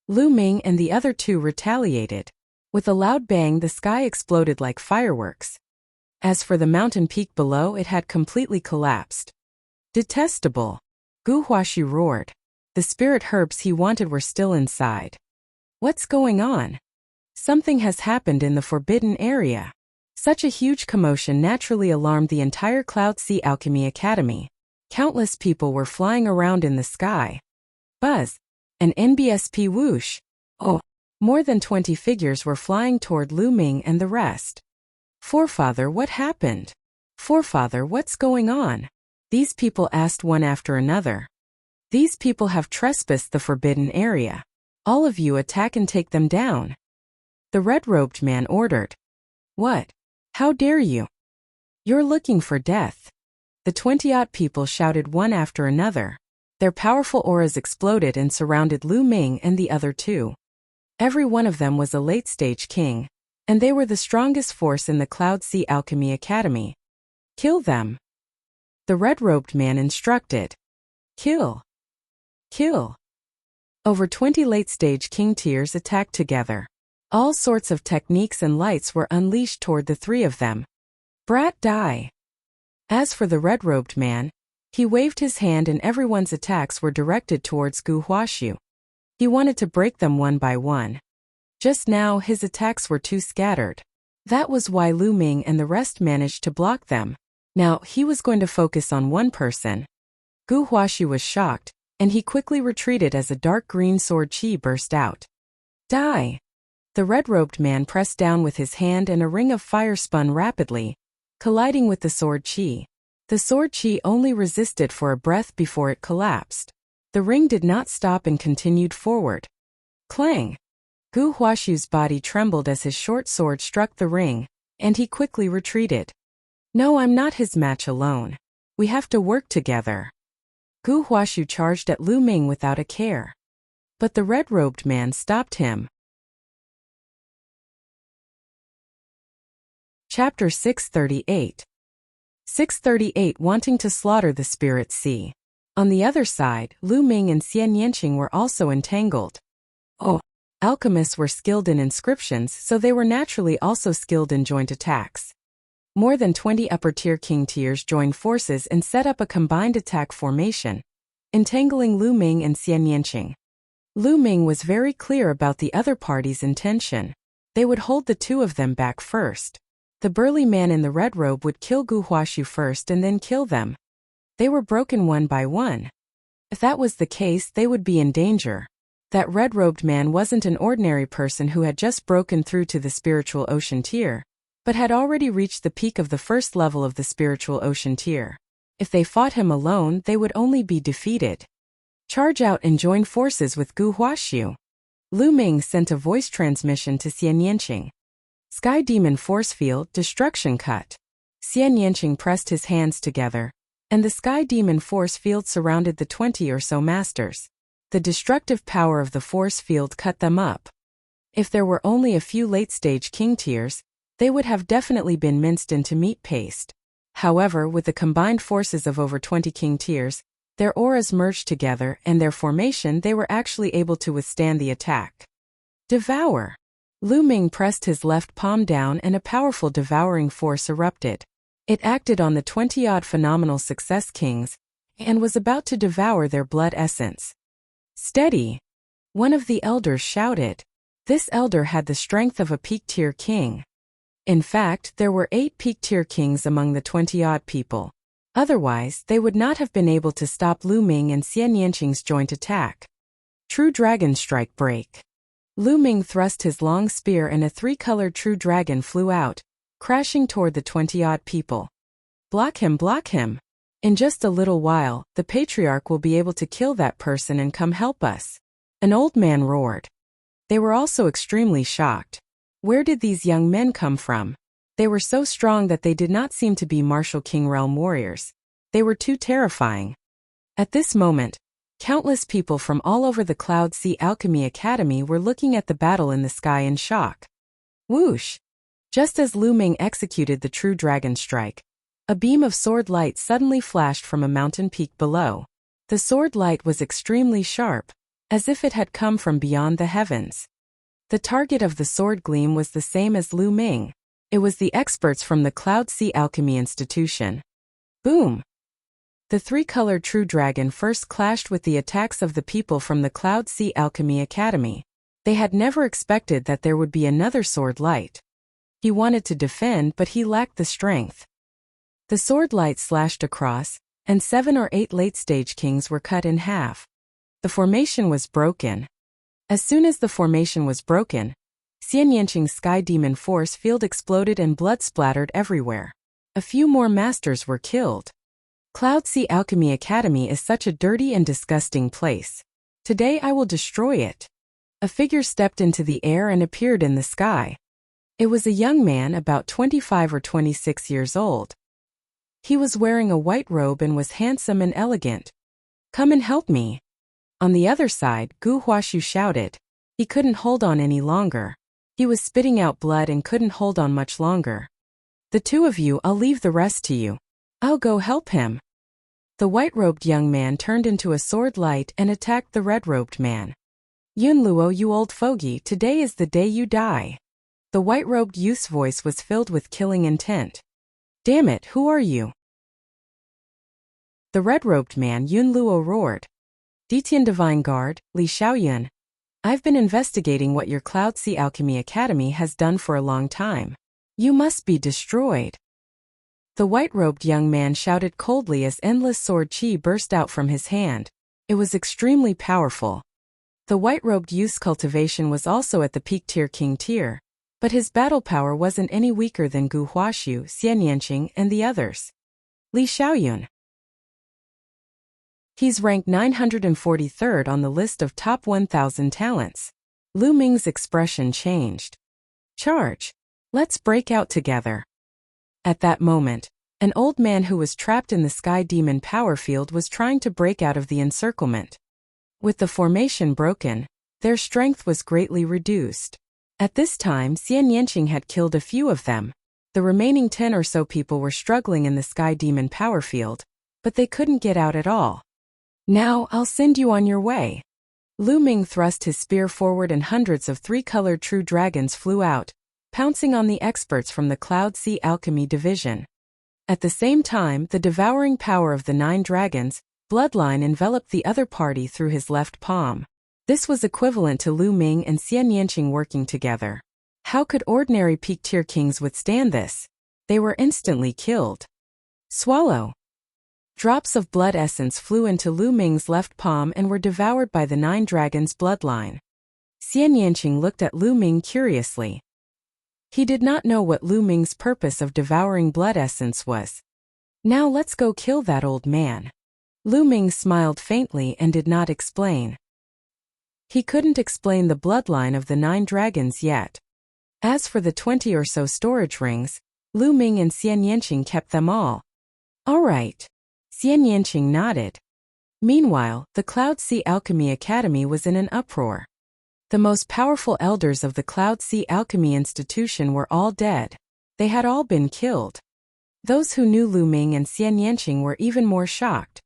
[SPEAKER 1] Lu Ming and the other two retaliated. With a loud bang, the sky exploded like fireworks. As for the mountain peak below, it had completely collapsed. Detestable! Gu Huaxu roared. The spirit herbs he wanted were still inside. What's going on? Something has happened in the forbidden area. Such a huge commotion naturally alarmed the entire Cloud Sea Alchemy Academy. Countless people were flying around in the sky. Buzz! An NBSP whoosh! Oh! More than 20 figures were flying toward Lu Ming and the rest. Forefather, what happened? Forefather, what's going on? These people asked one after another. These people have trespassed the forbidden area. All of you attack and take them down. The red-robed man ordered. What? How dare you? You're looking for death. The 20-odd people shouted one after another. Their powerful auras exploded and surrounded Lu Ming and the other two. Every one of them was a late-stage king, and they were the strongest force in the Cloud Sea Alchemy Academy. Kill them. The red-robed man instructed. Kill. Kill. Over 20 late-stage king tiers attacked together. All sorts of techniques and lights were unleashed toward the three of them. Brat, die. As for the red-robed man, he waved his hand and everyone's attacks were directed towards Gu Huaxu. He wanted to break them one by one. Just now his attacks were too scattered. That was why Lu Ming and the rest managed to block them. Now he was going to focus on one person. Gu Huaxu was shocked, and he quickly retreated as a dark green sword chi burst out. Die! The red-robed man pressed down with his hand and a ring of fire spun rapidly, colliding with the sword chi. The sword chi only resisted for a breath before it collapsed. The ring did not stop and continued forward. Clang! Gu Huaxu's body trembled as his short sword struck the ring, and he quickly retreated. No, I'm not his match alone. We have to work together. Gu Huaxu charged at Lu Ming without a care. But the red-robed man stopped him. Chapter 638. 638 Wanting to slaughter the Spirit Sea. On the other side, Lu Ming and Xian Yanqing were also entangled. Oh! Alchemists were skilled in inscriptions, so they were naturally also skilled in joint attacks. More than 20 upper-tier king tiers joined forces and set up a combined attack formation, entangling Lu Ming and Xian Yanqing. Lu Ming was very clear about the other party's intention. They would hold the two of them back first. The burly man in the red robe would kill Gu Huaxu first and then kill them. They were broken one by one. If that was the case, they would be in danger. That red-robed man wasn't an ordinary person who had just broken through to the spiritual ocean tier, but had already reached the peak of the first level of the spiritual ocean tier. If they fought him alone, they would only be defeated. Charge out and join forces with Gu Huaxu. Lu Ming sent a voice transmission to Xian Yanqing. Sky Demon Force Field, Destruction Cut. Xian Yanqing pressed his hands together, and the Sky Demon Force Field surrounded the 20 or so masters. The destructive power of the force field cut them up. If there were only a few late-stage king tiers, they would have definitely been minced into meat paste. However, with the combined forces of over 20 king tiers, their auras merged together and their formation, they were actually able to withstand the attack. Devour! Lu Ming pressed his left palm down and a powerful devouring force erupted. It acted on the 20-odd phenomenal success kings, and was about to devour their blood essence. Steady! One of the elders shouted. This elder had the strength of a peak-tier king. In fact, there were 8 peak-tier kings among the 20-odd people. Otherwise, they would not have been able to stop Lu Ming and Xian Yanqing's joint attack. True Dragon Strike Break. Lu Ming thrust his long spear and a 3-colored true dragon flew out, crashing toward the 20-odd people. Block him, block him! In just a little while, the patriarch will be able to kill that person and come help us. An old man roared. They were also extremely shocked. Where did these young men come from? They were so strong that they did not seem to be martial king realm warriors. They were too terrifying. At this moment, countless people from all over the Cloud Sea Alchemy Academy were looking at the battle in the sky in shock. Whoosh! Just as Lu Ming executed the true dragon strike, a beam of sword light suddenly flashed from a mountain peak below. The sword light was extremely sharp, as if it had come from beyond the heavens. The target of the sword gleam was the same as Lu Ming. It was the experts from the Cloud Sea Alchemy Institution. Boom! The three-colored true dragon first clashed with the attacks of the people from the Cloud Sea Alchemy Academy. They had never expected that there would be another sword light. He wanted to defend, but he lacked the strength. The sword light slashed across, and 7 or 8 late-stage kings were cut in half. The formation was broken. As soon as the formation was broken, Xian Yanqing's Sky Demon force field exploded and blood splattered everywhere. A few more masters were killed. Cloud Sea Alchemy Academy is such a dirty and disgusting place. Today I will destroy it. A figure stepped into the air and appeared in the sky. It was a young man about 25 or 26 years old. He was wearing a white robe and was handsome and elegant. Come and help me. On the other side, Gu Huashu shouted. He couldn't hold on any longer. He was spitting out blood and couldn't hold on much longer. The two of you, I'll leave the rest to you. I'll go help him. The white-robed young man turned into a sword light and attacked the red-robed man. Yun Luo, you old fogey, today is the day you die. The white-robed youth's voice was filled with killing intent. Damn it, who are you? The red-robed man Yun Luo roared. Detian Divine Guard, Li Xiaoyun. I've been investigating what your Cloud Sea Alchemy Academy has done for a long time. You must be destroyed. The white-robed young man shouted coldly as endless sword chi burst out from his hand. It was extremely powerful. The white-robed youth's cultivation was also at the peak tier king tier, but his battle power wasn't any weaker than Gu Huashu, Xian Yanqing, and the others. Li Xiaoyun. He's ranked 943rd on the list of top 1,000 talents. Lu Ming's expression changed. Charge! Let's break out together. At that moment, an old man who was trapped in the Sky Demon power field was trying to break out of the encirclement. With the formation broken, their strength was greatly reduced. At this time, Xian Yanqing had killed a few of them. The remaining 10 or so people were struggling in the Sky Demon power field, but they couldn't get out at all. Now, I'll send you on your way. Lu Ming thrust his spear forward and hundreds of three-colored true dragons flew out, pouncing on the experts from the Cloud Sea Alchemy Division. At the same time, the devouring power of the 9 dragons' bloodline enveloped the other party through his left palm. This was equivalent to Lu Ming and Xian Yanqing working together. How could ordinary peak-tier kings withstand this? They were instantly killed. Swallow. Drops of blood essence flew into Lu Ming's left palm and were devoured by the 9 dragons' bloodline. Xian Yanqing looked at Lu Ming curiously. He did not know what Lu Ming's purpose of devouring blood essence was. Now let's go kill that old man. Lu Ming smiled faintly and did not explain. He couldn't explain the bloodline of the 9 dragons yet. As for the 20 or so storage rings, Lu Ming and Xian Yanqing kept them all. All right. Xian Yanqing nodded. Meanwhile, the Cloud Sea Alchemy Academy was in an uproar. The most powerful elders of the Cloud Sea Alchemy Institution were all dead. They had all been killed. Those who knew Lu Ming and Xian Yanqing were even more shocked.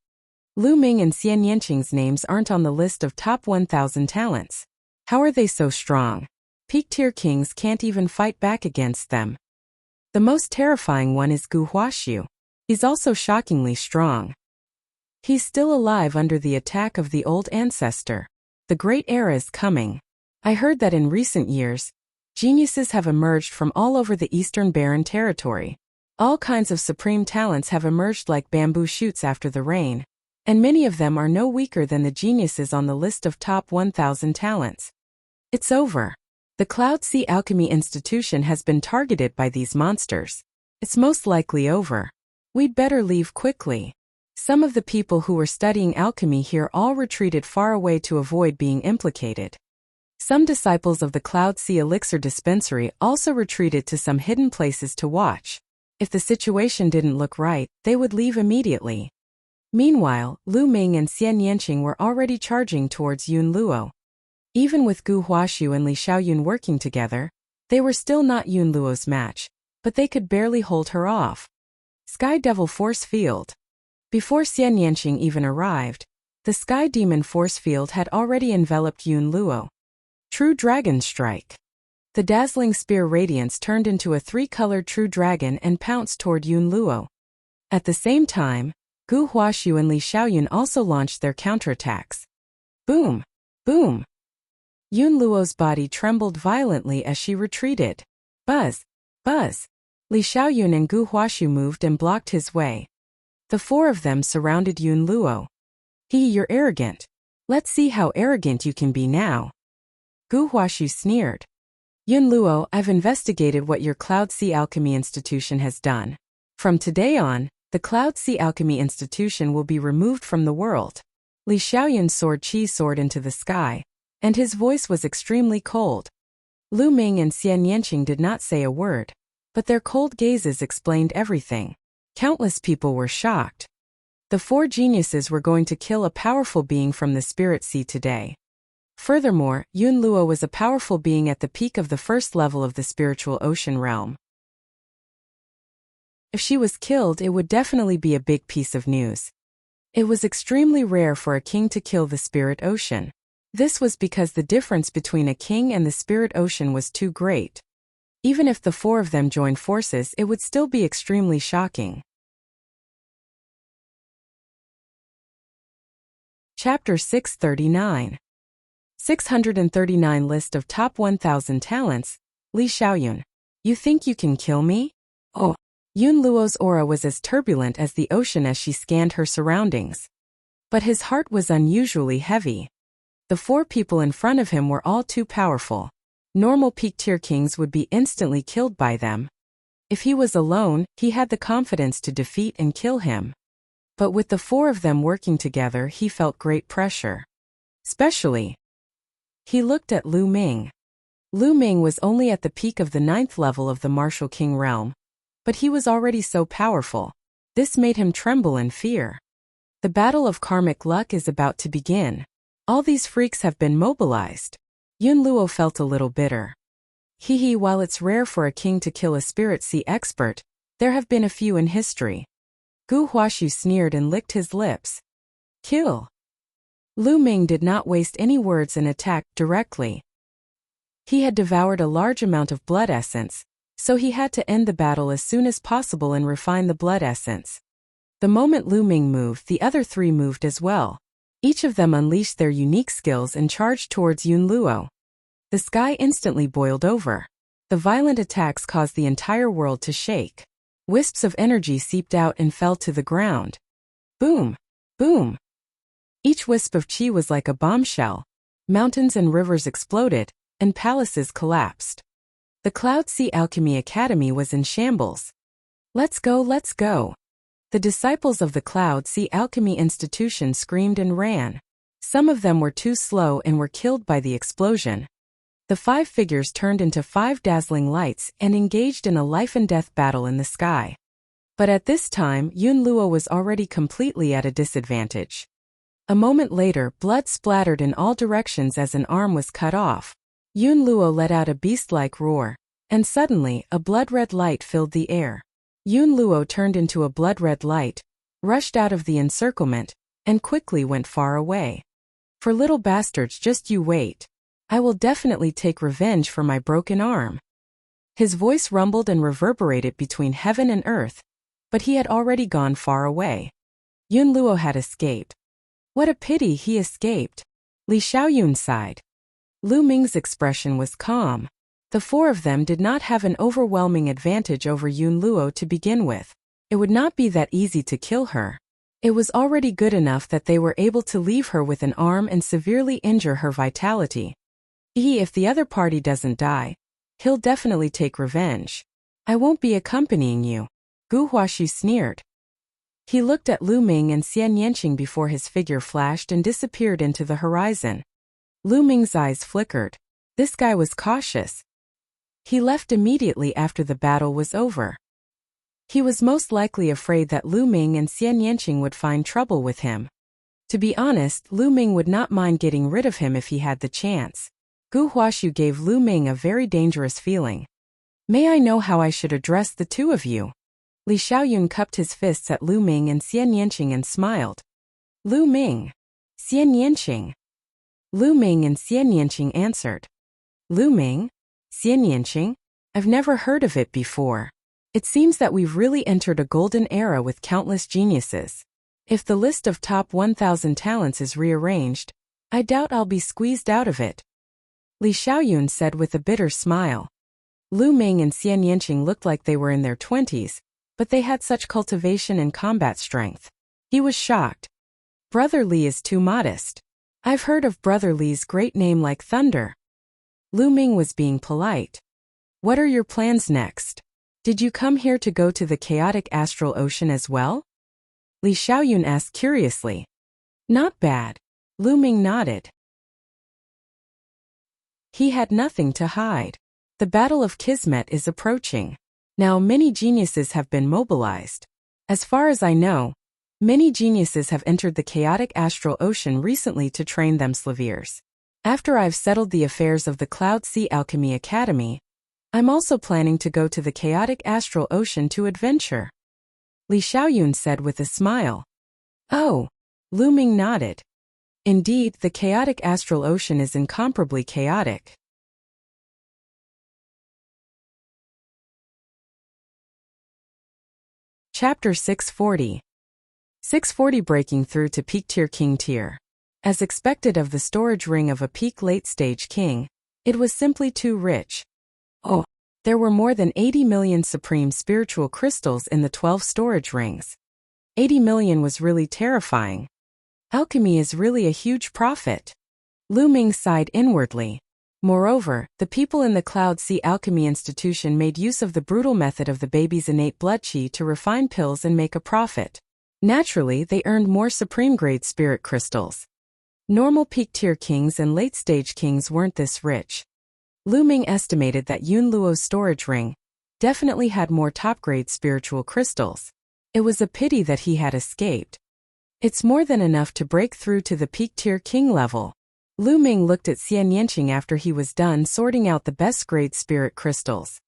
[SPEAKER 1] Lu Ming and Xian Yanqing's names aren't on the list of top 1,000 talents. How are they so strong? Peak-tier kings can't even fight back against them. The most terrifying one is Gu Huashu. He's also shockingly strong. He's still alive under the attack of the old ancestor. The great era is coming. I heard that in recent years, geniuses have emerged from all over the Eastern Barren territory. All kinds of supreme talents have emerged like bamboo shoots after the rain, and many of them are no weaker than the geniuses on the list of top 1,000 talents. It's over. The Cloud Sea Alchemy Institution has been targeted by these monsters. It's most likely over. We'd better leave quickly. Some of the people who were studying alchemy here all retreated far away to avoid being implicated. Some disciples of the Cloud Sea Elixir Dispensary also retreated to some hidden places to watch. If the situation didn't look right, they would leave immediately. Meanwhile, Lu Ming and Xian Yanqing were already charging towards Yun Luo. Even with Gu Huashu and Li Xiaoyun working together, They were still not Yunluo's match, but they could barely hold her off. Sky Devil Force Field. Before Xian Yanqing even arrived, the Sky Demon Force Field had already enveloped Yunluo. True Dragon Strike. The dazzling spear radiance turned into a three-colored True Dragon and pounced toward Yunluo. At the same time, Gu Huaxiu and Li Xiaoyun also launched their counterattacks. Boom! Boom! Yunluo's body trembled violently as she retreated. Buzz! Buzz! Li Xiaoyun and Gu Huaxiu moved and blocked his way. The four of them surrounded Yunluo. You're arrogant. Let's see how arrogant you can be now. Gu Huaxiu sneered. Yunluo, I've investigated what your Cloud Sea Alchemy Institution has done. From today on, the Cloud Sea Alchemy Institution will be removed from the world. Li Xiaoyun soared Qi sword into the sky, and his voice was extremely cold. Lu Ming and Xian Yanqing did not say a word, but their cold gazes explained everything. Countless people were shocked. The four geniuses were going to kill a powerful being from the Spirit Sea today. Furthermore, Yunluo was a powerful being at the peak of the first level of the spiritual ocean realm. If she was killed, it would definitely be a big piece of news. It was extremely rare for a king to kill the spirit ocean. This was because the difference between a king and the spirit ocean was too great. Even if the four of them joined forces, it would still be extremely shocking. Chapter 639. 639 List of Top 1000 Talents. Li Xiaoyun. You think you can kill me? Oh. Yunluo's aura was as turbulent as the ocean as she scanned her surroundings. But his heart was unusually heavy. The four people in front of him were all too powerful. Normal peak-tier kings would be instantly killed by them. If he was alone, he had the confidence to defeat and kill him. But with the four of them working together, he felt great pressure. Especially, he looked at Lu Ming. Lu Ming was only at the peak of the 9th level of the Martial King realm, but he was already so powerful. This made him tremble in fear. The battle of karmic luck is about to begin. All these freaks have been mobilized. Yunluo felt a little bitter. While it's rare for a king to kill a Spirit Sea expert, there have been a few in history. Gu Huaxiu sneered and licked his lips. Kill. Lu Ming did not waste any words and attacked directly. He had devoured a large amount of blood essence, so he had to end the battle as soon as possible and refine the blood essence. The moment Lu Ming moved, the other three moved as well. Each of them unleashed their unique skills and charged towards Yunluo. The sky instantly boiled over. The violent attacks caused the entire world to shake. Wisps of energy seeped out and fell to the ground. Boom! Boom! Each wisp of qi was like a bombshell. Mountains and rivers exploded, and palaces collapsed. The Cloud Sea Alchemy Academy was in shambles. Let's go, let's go! The disciples of the Cloud Sea Alchemy Institution screamed and ran. Some of them were too slow and were killed by the explosion. The 5 figures turned into 5 dazzling lights and engaged in a life-and-death battle in the sky. But at this time, Yunluo was already completely at a disadvantage. A moment later, blood splattered in all directions as an arm was cut off. Yunluo let out a beast-like roar, and suddenly, a blood-red light filled the air. Yunluo turned into a blood-red light, rushed out of the encirclement, and quickly went far away. For little bastards, just you wait. I will definitely take revenge for my broken arm. His voice rumbled and reverberated between heaven and earth, but he had already gone far away. Yunluo had escaped. What a pity he escaped. Li Xiaoyun sighed. Lu Ming's expression was calm. The 4 of them did not have an overwhelming advantage over Yunluo to begin with. It would not be that easy to kill her. It was already good enough that they were able to leave her with an arm and severely injure her vitality. If the other party doesn't die, he'll definitely take revenge. I won't be accompanying you. Gu Huaxiu sneered. He looked at Lu Ming and Xian Yanqing before his figure flashed and disappeared into the horizon. Lu Ming's eyes flickered. This guy was cautious. He left immediately after the battle was over. He was most likely afraid that Lu Ming and Xian Yanqing would find trouble with him. To be honest, Lu Ming would not mind getting rid of him if he had the chance. Gu Huaxu gave Lu Ming a very dangerous feeling. May I know how I should address the two of you? Li Xiaoyun cupped his fists at Lu Ming and Xian Yanqing and smiled. Lu Ming. Xian Yanqing. Lu Ming and Xian Yanqing answered. Lu Ming? Xian Yanqing? I've never heard of it before. It seems that we've really entered a golden era with countless geniuses. If the list of top 1,000 talents is rearranged, I doubt I'll be squeezed out of it. Li Xiaoyun said with a bitter smile. Lu Ming and Xian Yanqing looked like they were in their 20s, but they had such cultivation and combat strength. He was shocked. Brother Li is too modest. I've heard of Brother Li's great name like thunder. Lu Ming was being polite. What are your plans next? Did you come here to go to the chaotic astral ocean as well? Li Xiaoyun asked curiously. Not bad. Lu Ming nodded. He had nothing to hide. The Battle of Kismet is approaching. Now many geniuses have been mobilized. As far as I know, many geniuses have entered the chaotic astral ocean recently to train them slaviers. After I've settled the affairs of the Cloud Sea Alchemy Academy, I'm also planning to go to the chaotic astral ocean to adventure. Li Xiaoyun said with a smile. Oh. Lu Ming nodded. Indeed, the chaotic astral ocean is incomparably chaotic. Chapter 640. 640 Breaking through to Peak Tier King Tier. As expected of the storage ring of a peak late-stage king, it was simply too rich. Oh, there were more than 80 million supreme spiritual crystals in the 12 storage rings. 80 million was really terrifying. Alchemy is really a huge profit. Lu Ming sighed inwardly. Moreover, the people in the Cloud Sea Alchemy Institution made use of the brutal method of the baby's innate blood qi to refine pills and make a profit. Naturally, they earned more supreme-grade spirit crystals. Normal peak-tier kings and late-stage kings weren't this rich. Lu Ming estimated that Yun Luo's storage ring definitely had more top-grade spiritual crystals. It was a pity that he had escaped. It's more than enough to break through to the peak-tier king level. Lu Ming looked at Xian Yanqing after he was done sorting out the best-grade spirit crystals.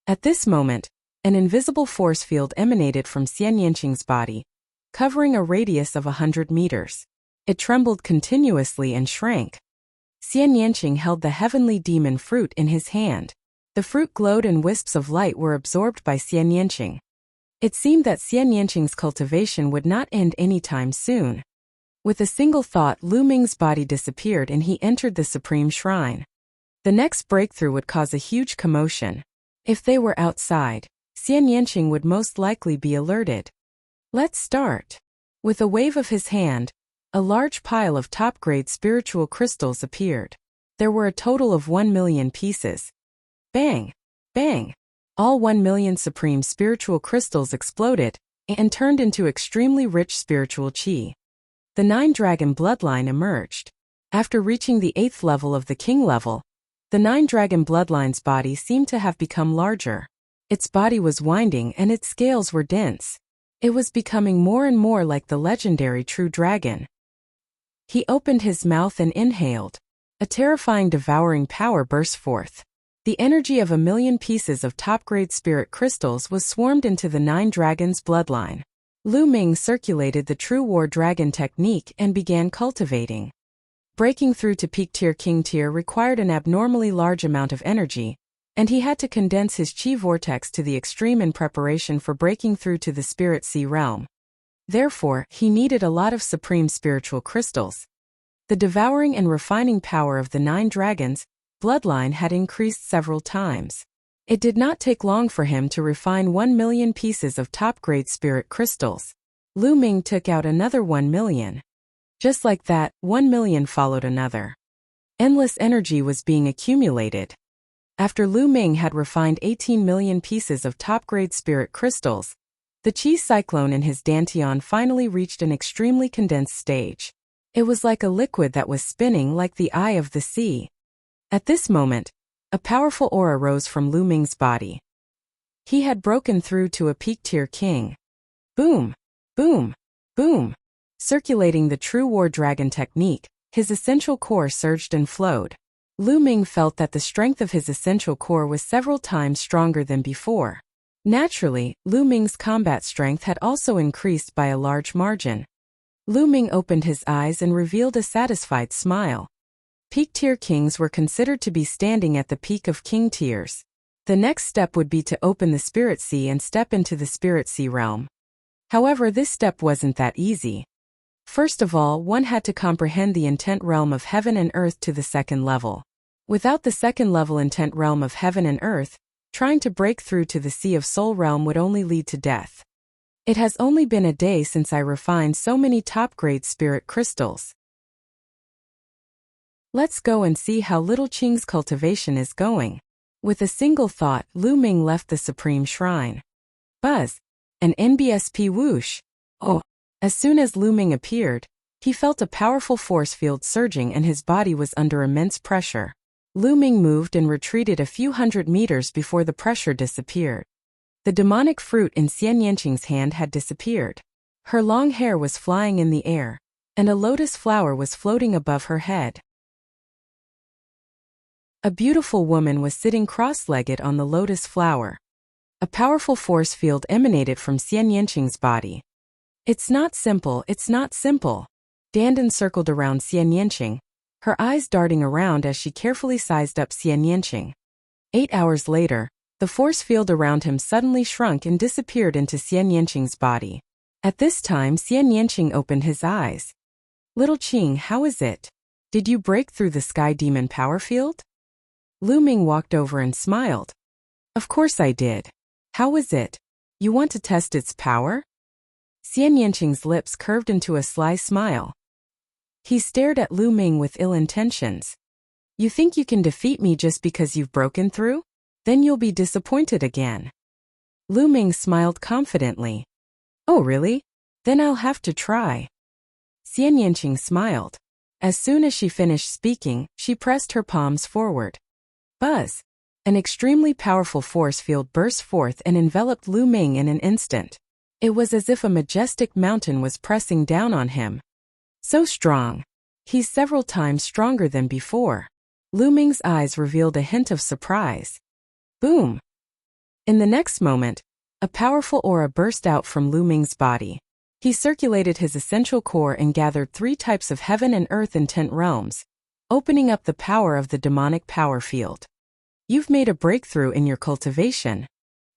[SPEAKER 1] At this moment, an invisible force field emanated from Xian Yanqing's body, covering a radius of 100 meters. It trembled continuously and shrank. Xian Yanqing held the heavenly demon fruit in his hand. The fruit glowed and wisps of light were absorbed by Xian Yanqing. It seemed that Xian Yanqing's cultivation would not end anytime soon. With a single thought, Lu Ming's body disappeared and he entered the Supreme Shrine. The next breakthrough would cause a huge commotion. If they were outside, Xian Yanqing would most likely be alerted. Let's start. With a wave of his hand, a large pile of top-grade spiritual crystals appeared. There were a total of 1 million pieces. Bang! Bang! All 1 million supreme spiritual crystals exploded and turned into extremely rich spiritual qi. The 9-dragon bloodline emerged. After reaching the 8th level of the king level, the 9-dragon bloodline's body seemed to have become larger. Its body was winding and its scales were dense. It was becoming more and more like the legendary true dragon. He opened his mouth and inhaled. A terrifying devouring power burst forth. The energy of 1 million pieces of top-grade spirit crystals was swarmed into the 9 dragons' bloodline. Lu Ming circulated the True War Dragon technique and began cultivating. Breaking through to Peak Tier King Tier required an abnormally large amount of energy, and he had to condense his chi vortex to the extreme in preparation for breaking through to the Spirit Sea realm. Therefore, he needed a lot of supreme spiritual crystals. The devouring and refining power of the 9 dragons' bloodline had increased several times. It did not take long for him to refine 1 million pieces of top-grade spirit crystals. Lu Ming took out another 1 million. Just like that, 1 million followed another. Endless energy was being accumulated. After Lu Ming had refined 18 million pieces of top-grade spirit crystals, the qi cyclone in his dantian finally reached an extremely condensed stage. It was like a liquid that was spinning like the eye of the sea. At this moment, a powerful aura rose from Lu Ming's body. He had broken through to a peak-tier king. Boom! Boom! Boom! Circulating the True War Dragon technique, his essential core surged and flowed. Lu Ming felt that the strength of his essential core was several times stronger than before. Naturally, Lu Ming's combat strength had also increased by a large margin. Lu Ming opened his eyes and revealed a satisfied smile. Peak-tier kings were considered to be standing at the peak of king tiers. The next step would be to open the Spirit Sea and step into the Spirit Sea realm. However, this step wasn't that easy. First of all, one had to comprehend the intent realm of heaven and earth to the second level. Without the second level intent realm of heaven and earth, trying to break through to the Sea of Soul realm would only lead to death. It has only been a day since I refined so many top-grade spirit crystals. Let's go and see how little Qing's cultivation is going. With a single thought, Lu Ming left the Supreme Shrine. Buzz. An NBSP whoosh. Oh. As soon as Lu Ming appeared, he felt a powerful force field surging and his body was under immense pressure. Lu Ming moved and retreated a few hundred meters before the pressure disappeared. The demonic fruit in Xian Yanqing's hand had disappeared. Her long hair was flying in the air, and a lotus flower was floating above her head. A beautiful woman was sitting cross-legged on the lotus flower. A powerful force field emanated from Xian Yanqing's body. It's not simple, it's not simple. Dandan circled around Xian Yanqing, her eyes darting around as she carefully sized up Xian Yanqing. 8 hours later, the force field around him suddenly shrunk and disappeared into Xian Yanqing's body. At this time, Xian Yanqing opened his eyes. Little Qing, how is it? Did you break through the sky demon power field? Lu Ming walked over and smiled. Of course I did. How was it? You want to test its power? Xian Yanqing's lips curved into a sly smile. He stared at Lu Ming with ill intentions. You think you can defeat me just because you've broken through? Then you'll be disappointed again. Lu Ming smiled confidently. Oh really? Then I'll have to try. Xian Yanqing smiled. As soon as she finished speaking, she pressed her palms forward. Buzz. An extremely powerful force field burst forth and enveloped Lu Ming in an instant. It was as if a majestic mountain was pressing down on him. So strong. He's several times stronger than before. Lu Ming's eyes revealed a hint of surprise. Boom. In the next moment, a powerful aura burst out from Lu Ming's body. He circulated his essential core and gathered 3 types of heaven and earth intent realms, opening up the power of the demonic power field. You've made a breakthrough in your cultivation.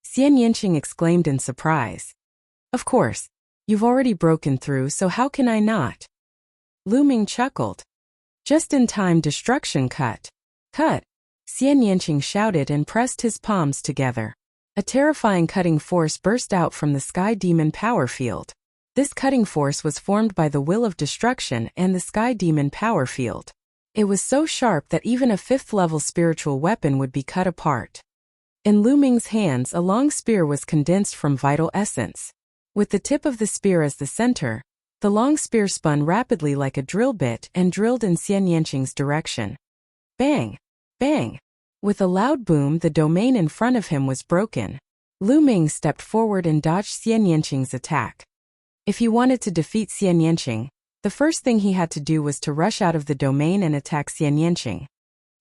[SPEAKER 1] Xian Yanqing exclaimed in surprise. Of course. You've already broken through, so how can I not? Lu Ming chuckled. Just in time, destruction cut. Cut. Xian Yanqing shouted and pressed his palms together. A terrifying cutting force burst out from the sky demon power field. This cutting force was formed by the will of destruction and the sky demon power field. It was so sharp that even a 5th-level spiritual weapon would be cut apart. In Lu Ming's hands, a long spear was condensed from vital essence. With the tip of the spear as the center, the long spear spun rapidly like a drill bit and drilled in Xian Yanqing's direction. Bang! Bang! With a loud boom, the domain in front of him was broken. Lu Ming stepped forward and dodged Xian Yanqing's attack. If he wanted to defeat Xian Yanqing, the first thing he had to do was to rush out of the domain and attack Xian Yanqing.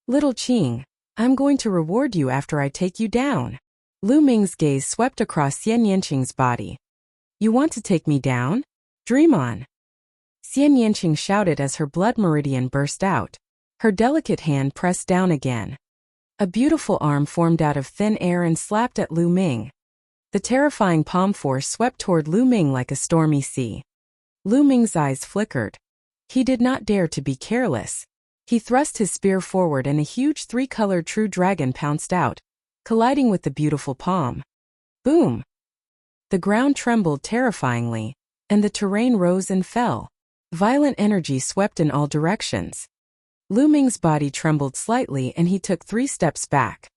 [SPEAKER 1] Little Qing, I'm going to reward you after I take you down. Lu Ming's gaze swept across Xian Yanqing's body. You want to take me down? Dream on. Xian Yanqing shouted as her blood meridian burst out. Her delicate hand pressed down again. A beautiful arm formed out of thin air and slapped at Lu Ming. The terrifying palm force swept toward Lu Ming like a stormy sea. Lu Ming's eyes flickered. He did not dare to be careless. He thrust his spear forward and a huge 3-colored true dragon pounced out, colliding with the beautiful palm. Boom! The ground trembled terrifyingly, and the terrain rose and fell. Violent energy swept in all directions. Lu Ming's body trembled slightly and he took 3 steps back.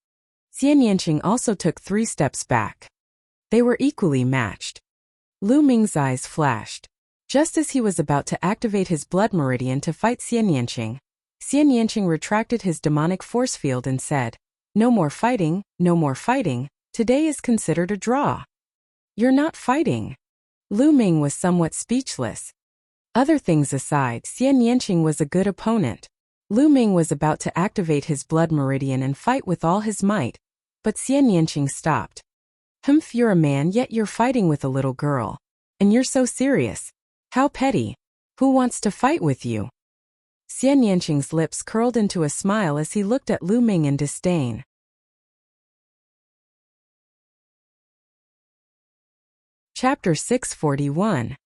[SPEAKER 1] Xian Yanqing also took 3 steps back. They were equally matched. Lu Ming's eyes flashed. Just as he was about to activate his blood meridian to fight Xian Yanqing retracted his demonic force field and said, No more fighting, no more fighting, today is considered a draw. You're not fighting. Lu Ming was somewhat speechless. Other things aside, Xian Yanqing was a good opponent. Lu Ming was about to activate his blood meridian and fight with all his might, but Xian Yanqing stopped. Humph, you're a man yet you're fighting with a little girl. And you're so serious. How petty. Who wants to fight with you? Xian Yanqing's lips curled into a smile as he looked at Lu Ming in disdain. Chapter 641.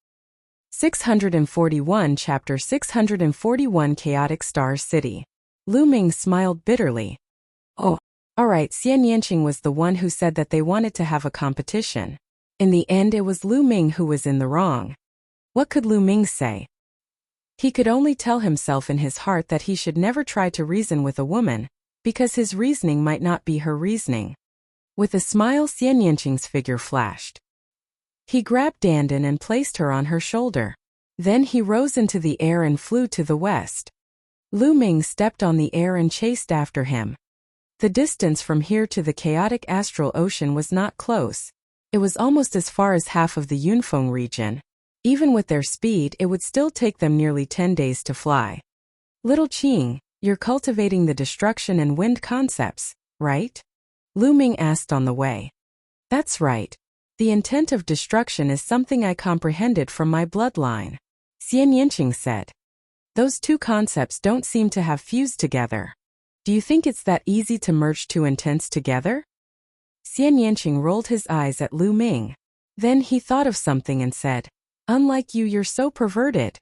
[SPEAKER 1] 641 Chapter 641 Chaotic Star City. Lu Ming smiled bitterly. Oh, alright, Xian Yanqing was the one who said that they wanted to have a competition. In the end, it was Lu Ming who was in the wrong. What could Lu Ming say? He could only tell himself in his heart that he should never try to reason with a woman, because his reasoning might not be her reasoning. With a smile, Xian Yanqing's figure flashed. He grabbed Dandan and placed her on her shoulder. Then he rose into the air and flew to the west. Lu Ming stepped on the air and chased after him. The distance from here to the chaotic astral ocean was not close. It was almost as far as half of the Yunfeng region. Even with their speed, it would still take them nearly 10 days to fly. Little Qing, you're cultivating the destruction and wind concepts, right? Lu Ming asked on the way. That's right. The intent of destruction is something I comprehended from my bloodline, Xian Yanqing said. Those two concepts don't seem to have fused together. Do you think it's that easy to merge two intents together? Xian Yanqing rolled his eyes at Lu Ming. Then he thought of something and said, unlike you, you're so perverted.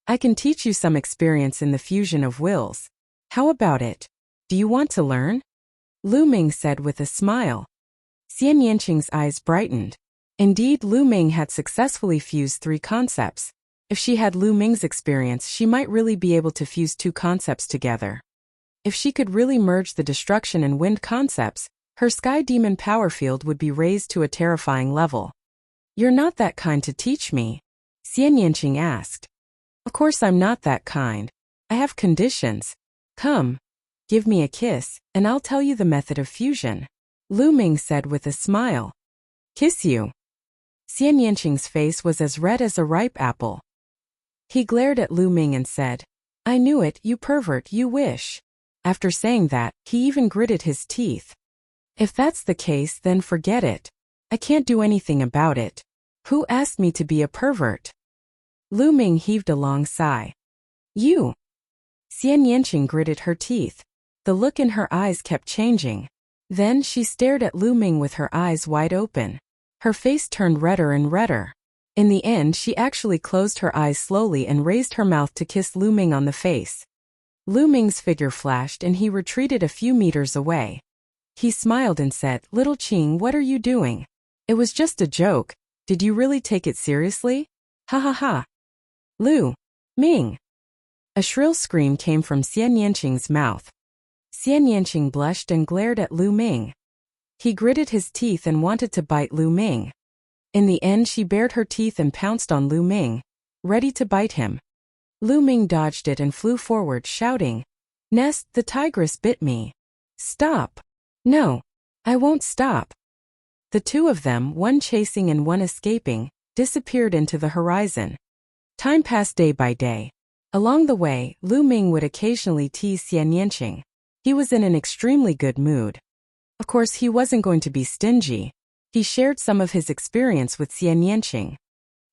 [SPEAKER 1] I can teach you some experience in the fusion of wills. How about it? Do you want to learn? Lu Ming said with a smile. Xian Yanqing's eyes brightened. Indeed, Lu Ming had successfully fused 3 concepts. If she had Lu Ming's experience, she might really be able to fuse 2 concepts together. If she could really merge the destruction and wind concepts, her sky demon power field would be raised to a terrifying level. You're not that kind to teach me? Xian Yanqing asked. Of course I'm not that kind. I have conditions. Come, give me a kiss, and I'll tell you the method of fusion. Lu Ming said with a smile. Kiss you? Xian Yanqing's face was as red as a ripe apple. He glared at Lu Ming and said, I knew it, you pervert, you wish. After saying that, he even gritted his teeth. If that's the case, then forget it. I can't do anything about it. Who asked me to be a pervert? Lu Ming heaved a long sigh. You. Xian Yanqing gritted her teeth. The look in her eyes kept changing. Then she stared at Lu Ming with her eyes wide open. Her face turned redder and redder. In the end, she actually closed her eyes slowly and raised her mouth to kiss Lu Ming on the face. Lu Ming's figure flashed and he retreated a few meters away. He smiled and said, Little Qing, what are you doing? It was just a joke. Did you really take it seriously? Ha ha ha. Lu Ming. A shrill scream came from Xian Yanqing's mouth. Xian Yanqing blushed and glared at Lu Ming. He gritted his teeth and wanted to bite Lu Ming. In the end, she bared her teeth and pounced on Lu Ming, ready to bite him. Lu Ming dodged it and flew forward, shouting, Nest, the tigress bit me. Stop. No, I won't stop. The two of them, one chasing and one escaping, disappeared into the horizon. Time passed day by day. Along the way, Lu Ming would occasionally tease Xian Yanqing. He was in an extremely good mood. Of course, he wasn't going to be stingy. He shared some of his experience with Xian Yanqing.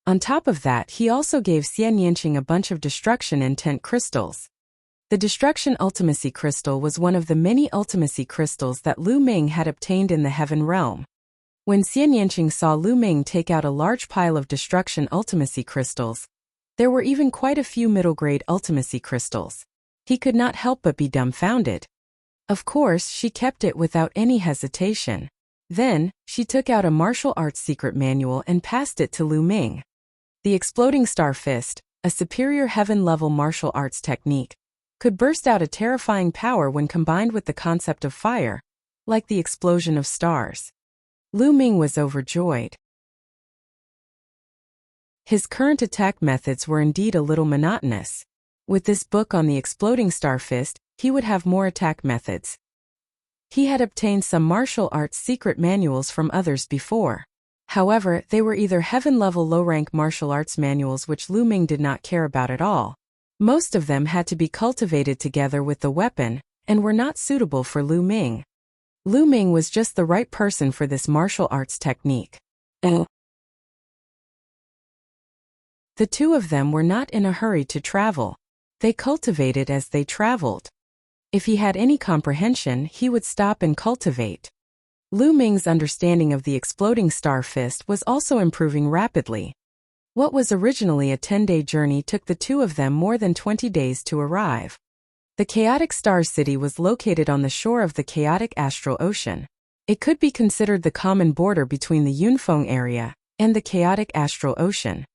[SPEAKER 1] On top of that, he also gave Xian Yanqing a bunch of destruction intent crystals. The destruction ultimacy crystal was one of the many ultimacy crystals that Lu Ming had obtained in the heaven realm. When Xian Yanqing saw Lu Ming take out a large pile of destruction ultimacy crystals, there were even quite a few middle-grade ultimacy crystals. He could not help but be dumbfounded. Of course, she kept it without any hesitation. Then, she took out a martial arts secret manual and passed it to Lu Ming. The exploding star fist, a superior heaven-level martial arts technique, could burst out a terrifying power when combined with the concept of fire, like the explosion of stars. Lu Ming was overjoyed. His current attack methods were indeed a little monotonous. With this book on the exploding star fist, he would have more attack methods. He had obtained some martial arts secret manuals from others before. However, they were either heaven-level low-rank martial arts manuals which Lu Ming did not care about at all, Most of them had to be cultivated together with the weapon, and were not suitable for Lu Ming. Lu Ming was just the right person for this martial arts technique. The two of them were not in a hurry to travel. They cultivated as they traveled. If he had any comprehension, he would stop and cultivate. Lu Ming's understanding of the exploding star fist was also improving rapidly. What was originally a 10-day journey took the two of them more than 20 days to arrive. The chaotic star city was located on the shore of the chaotic astral ocean. It could be considered the common border between the Yunfeng area and the chaotic astral ocean.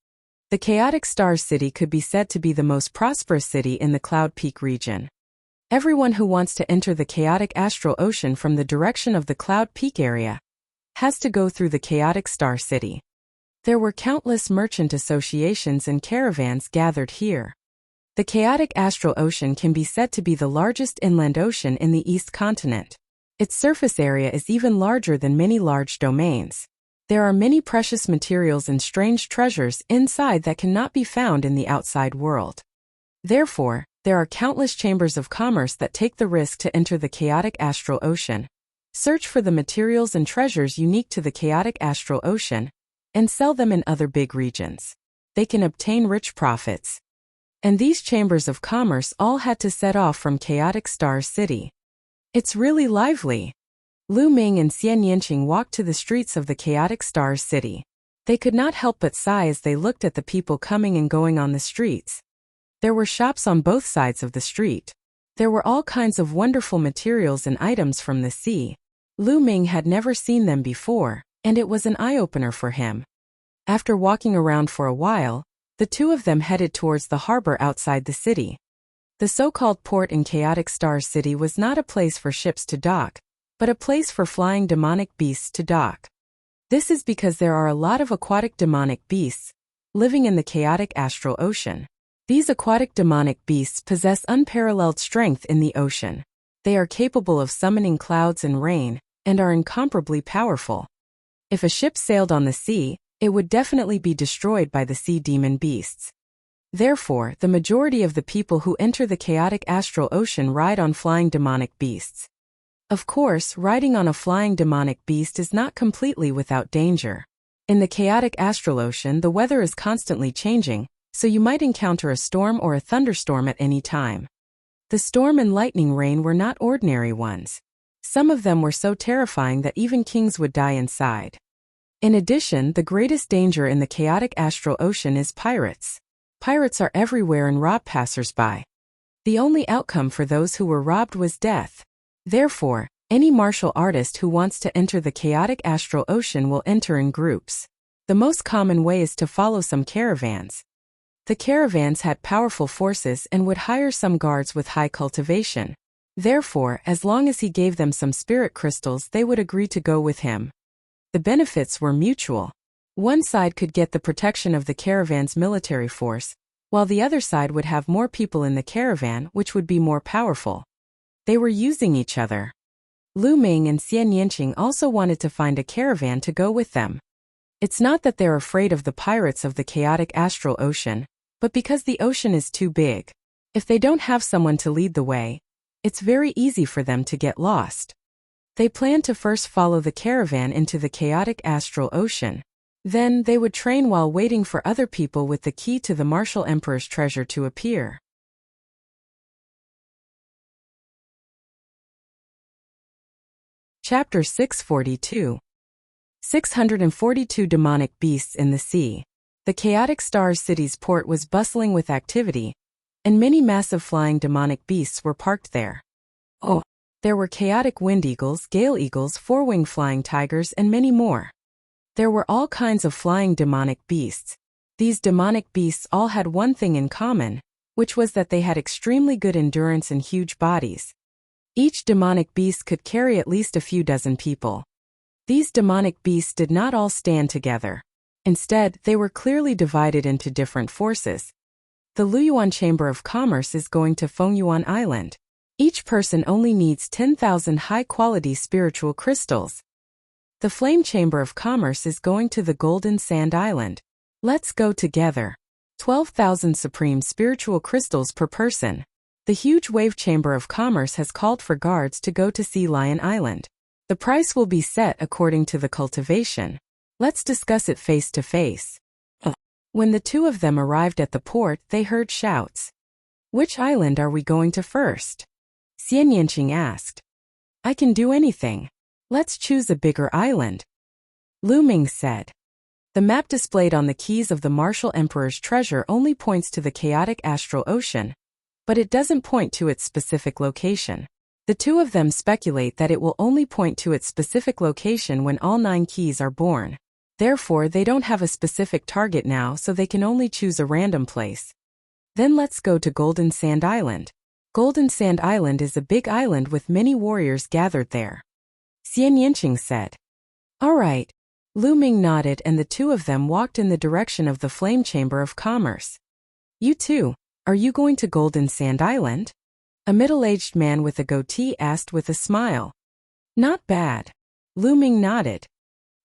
[SPEAKER 1] The chaotic star city could be said to be the most prosperous city in the Cloud Peak region. Everyone who wants to enter the chaotic astral ocean from the direction of the Cloud Peak area has to go through the chaotic star city. There were countless merchant associations and caravans gathered here. The chaotic astral ocean can be said to be the largest inland ocean in the East continent. Its surface area is even larger than many large domains. There are many precious materials and strange treasures inside that cannot be found in the outside world. Therefore, there are countless chambers of commerce that take the risk to enter the chaotic astral ocean, search for the materials and treasures unique to the chaotic astral ocean, and sell them in other big regions. They can obtain rich profits. And these chambers of commerce all had to set off from chaotic star city. It's really lively. Lu Ming and Xian Yanqing walked to the streets of the chaotic star city. They could not help but sigh as they looked at the people coming and going on the streets. There were shops on both sides of the street. There were all kinds of wonderful materials and items from the sea. Lu Ming had never seen them before, and it was an eye-opener for him. After walking around for a while, the two of them headed towards the harbor outside the city. The so-called port in Chaotic Star City was not a place for ships to dock, but a place for flying demonic beasts to dock. This is because there are a lot of aquatic demonic beasts living in the chaotic astral ocean. These aquatic demonic beasts possess unparalleled strength in the ocean. They are capable of summoning clouds and rain, and are incomparably powerful. If a ship sailed on the sea, it would definitely be destroyed by the sea demon beasts. Therefore, the majority of the people who enter the chaotic astral ocean ride on flying demonic beasts. Of course, riding on a flying demonic beast is not completely without danger. In the chaotic astral ocean, the weather is constantly changing, so you might encounter a storm or a thunderstorm at any time. The storm and lightning rain were not ordinary ones. Some of them were so terrifying that even kings would die inside. In addition, the greatest danger in the chaotic astral ocean is pirates. Pirates are everywhere and rob passers-by. The only outcome for those who were robbed was death. Therefore, any martial artist who wants to enter the chaotic astral ocean will enter in groups. The most common way is to follow some caravans. The caravans had powerful forces and would hire some guards with high cultivation. Therefore, as long as he gave them some spirit crystals, they would agree to go with him. The benefits were mutual. One side could get the protection of the caravan's military force, while the other side would have more people in the caravan, which would be more powerful. They were using each other. Lu Ming and Xian Yanqing also wanted to find a caravan to go with them. It's not that they're afraid of the pirates of the chaotic astral ocean, but because the ocean is too big. If they don't have someone to lead the way, it's very easy for them to get lost. They planned to first follow the caravan into the chaotic astral ocean. Then, they would train while waiting for other people with the key to the martial emperor's treasure to appear. Chapter 642. 642 Demonic Beasts in the Sea. The chaotic Stars City's port was bustling with activity, and many massive flying demonic beasts were parked there. There were chaotic wind eagles, gale eagles, four-winged flying tigers, and many more. There were all kinds of flying demonic beasts. These demonic beasts all had one thing in common, which was that they had extremely good endurance and huge bodies. Each demonic beast could carry at least a few dozen people. These demonic beasts did not all stand together. Instead, they were clearly divided into different forces. The Luyuan Chamber of Commerce is going to Fengyuan Island. Each person only needs 10,000 high-quality spiritual crystals. The Flame Chamber of Commerce is going to the Golden Sand Island. Let's go together. 12,000 supreme spiritual crystals per person. The huge wave chamber of commerce has called for guards to go to Sea Lion Island. The price will be set according to the cultivation. Let's discuss it face to face. When the two of them arrived at the port, they heard shouts. Which island are we going to first? Xian Yanqing asked. I can do anything. Let's choose a bigger island. Lu Ming said. The map displayed on the keys of the Martial Emperor's treasure only points to the chaotic astral ocean, but it doesn't point to its specific location. The two of them speculate that it will only point to its specific location when all 9 keys are born. Therefore, they don't have a specific target now, so they can only choose a random place. Then let's go to Golden Sand Island. Golden Sand Island is a big island with many warriors gathered there. Xian Yanqing said. All right. Lu Ming nodded and the two of them walked in the direction of the Flame Chamber of Commerce. You too, are you going to Golden Sand Island? A middle-aged man with a goatee asked with a smile. Not bad. Lu Ming nodded.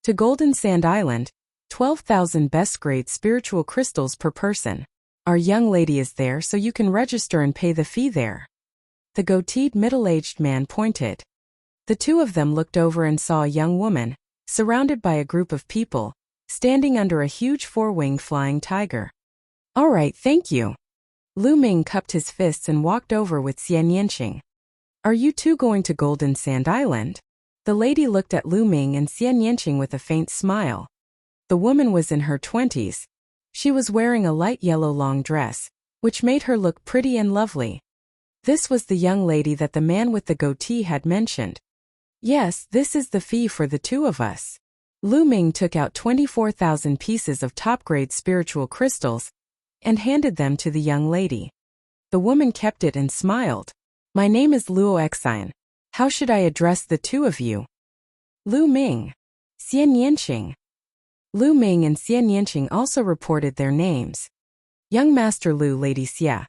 [SPEAKER 1] To Golden Sand Island, 12,000 best-grade spiritual crystals per person. Our young lady is there, so you can register and pay the fee there. The goateed middle-aged man pointed. The two of them looked over and saw a young woman, surrounded by a group of people, standing under a huge 4-winged flying tiger. All right, thank you. Lu Ming cupped his fists and walked over with Xian Yanqing. Are you two going to Golden Sand Island? The lady looked at Lu Ming and Xian Yanqing with a faint smile. The woman was in her 20s. She was wearing a light yellow long dress, which made her look pretty and lovely. This was the young lady that the man with the goatee had mentioned. Yes, this is the fee for the two of us. Lu Ming took out 24,000 pieces of top-grade spiritual crystals and handed them to the young lady. The woman kept it and smiled. My name is Luo Xian. How should I address the two of you? Lu Ming. Xian Yanqing. Lu Ming and Xian Yanqing also reported their names. Young Master Lu, Lady Xia.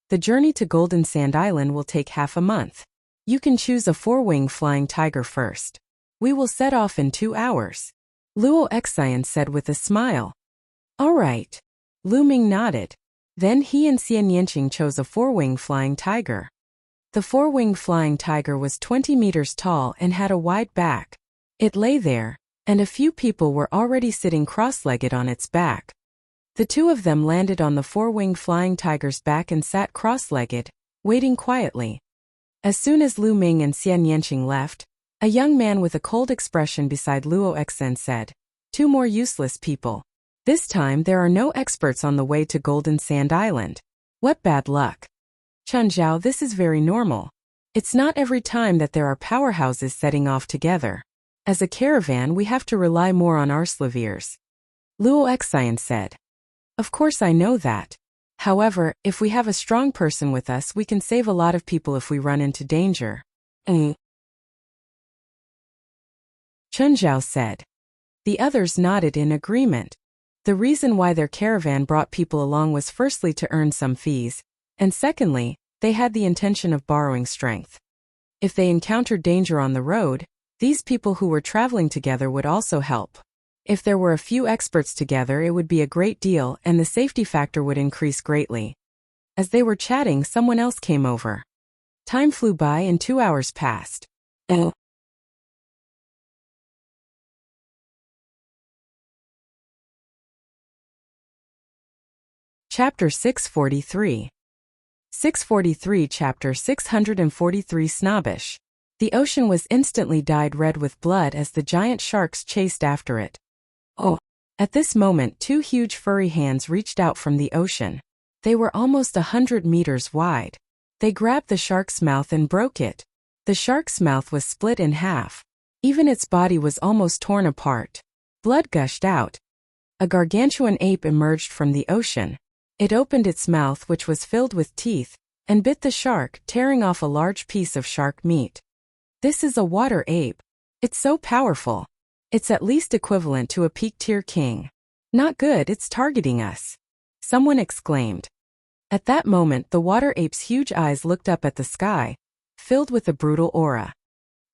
[SPEAKER 1] The journey to Golden Sand Island will take half a month. You can choose a 4-winged flying tiger first. We will set off in 2 hours. Luo Xian said with a smile. All right. Lu Ming nodded. Then he and Xian Yanqing chose a 4-winged flying tiger. The 4-winged flying tiger was 20 meters tall and had a wide back. It lay there, and a few people were already sitting cross-legged on its back. The two of them landed on the 4-winged flying tiger's back and sat cross-legged, waiting quietly. As soon as Lu Ming and Xian Yanqing left, a young man with a cold expression beside Luo Xian said, 2 more useless people. This time there are no experts on the way to Golden Sand Island. What bad luck. Chun Zhao, this is very normal. It's not every time that there are powerhouses setting off together. As a caravan, we have to rely more on our slaviers. Luo Xian said. Of course I know that. However, if we have a strong person with us, we can save a lot of people if we run into danger. Chun Zhao said. The others nodded in agreement. The reason why their caravan brought people along was firstly to earn some fees, and secondly, they had the intention of borrowing strength. If they encountered danger on the road, these people who were traveling together would also help. If there were a few experts together, it would be a great deal and the safety factor would increase greatly. As they were chatting, someone else came over. Time flew by and 2 hours passed. Chapter 643. 643 Chapter 643 Snobbish. The ocean was instantly dyed red with blood as the giant sharks chased after it. At this moment 2 huge furry hands reached out from the ocean. They were almost 100 meters wide. They grabbed the shark's mouth and broke it. The shark's mouth was split in half. Even its body was almost torn apart. Blood gushed out. A gargantuan ape emerged from the ocean. It opened its mouth, which was filled with teeth, and bit the shark, tearing off a large piece of shark meat. This is a water ape. It's so powerful. It's at least equivalent to a peak-tier king. Not good, it's targeting us. Someone exclaimed. At that moment, the water ape's huge eyes looked up at the sky, filled with a brutal aura.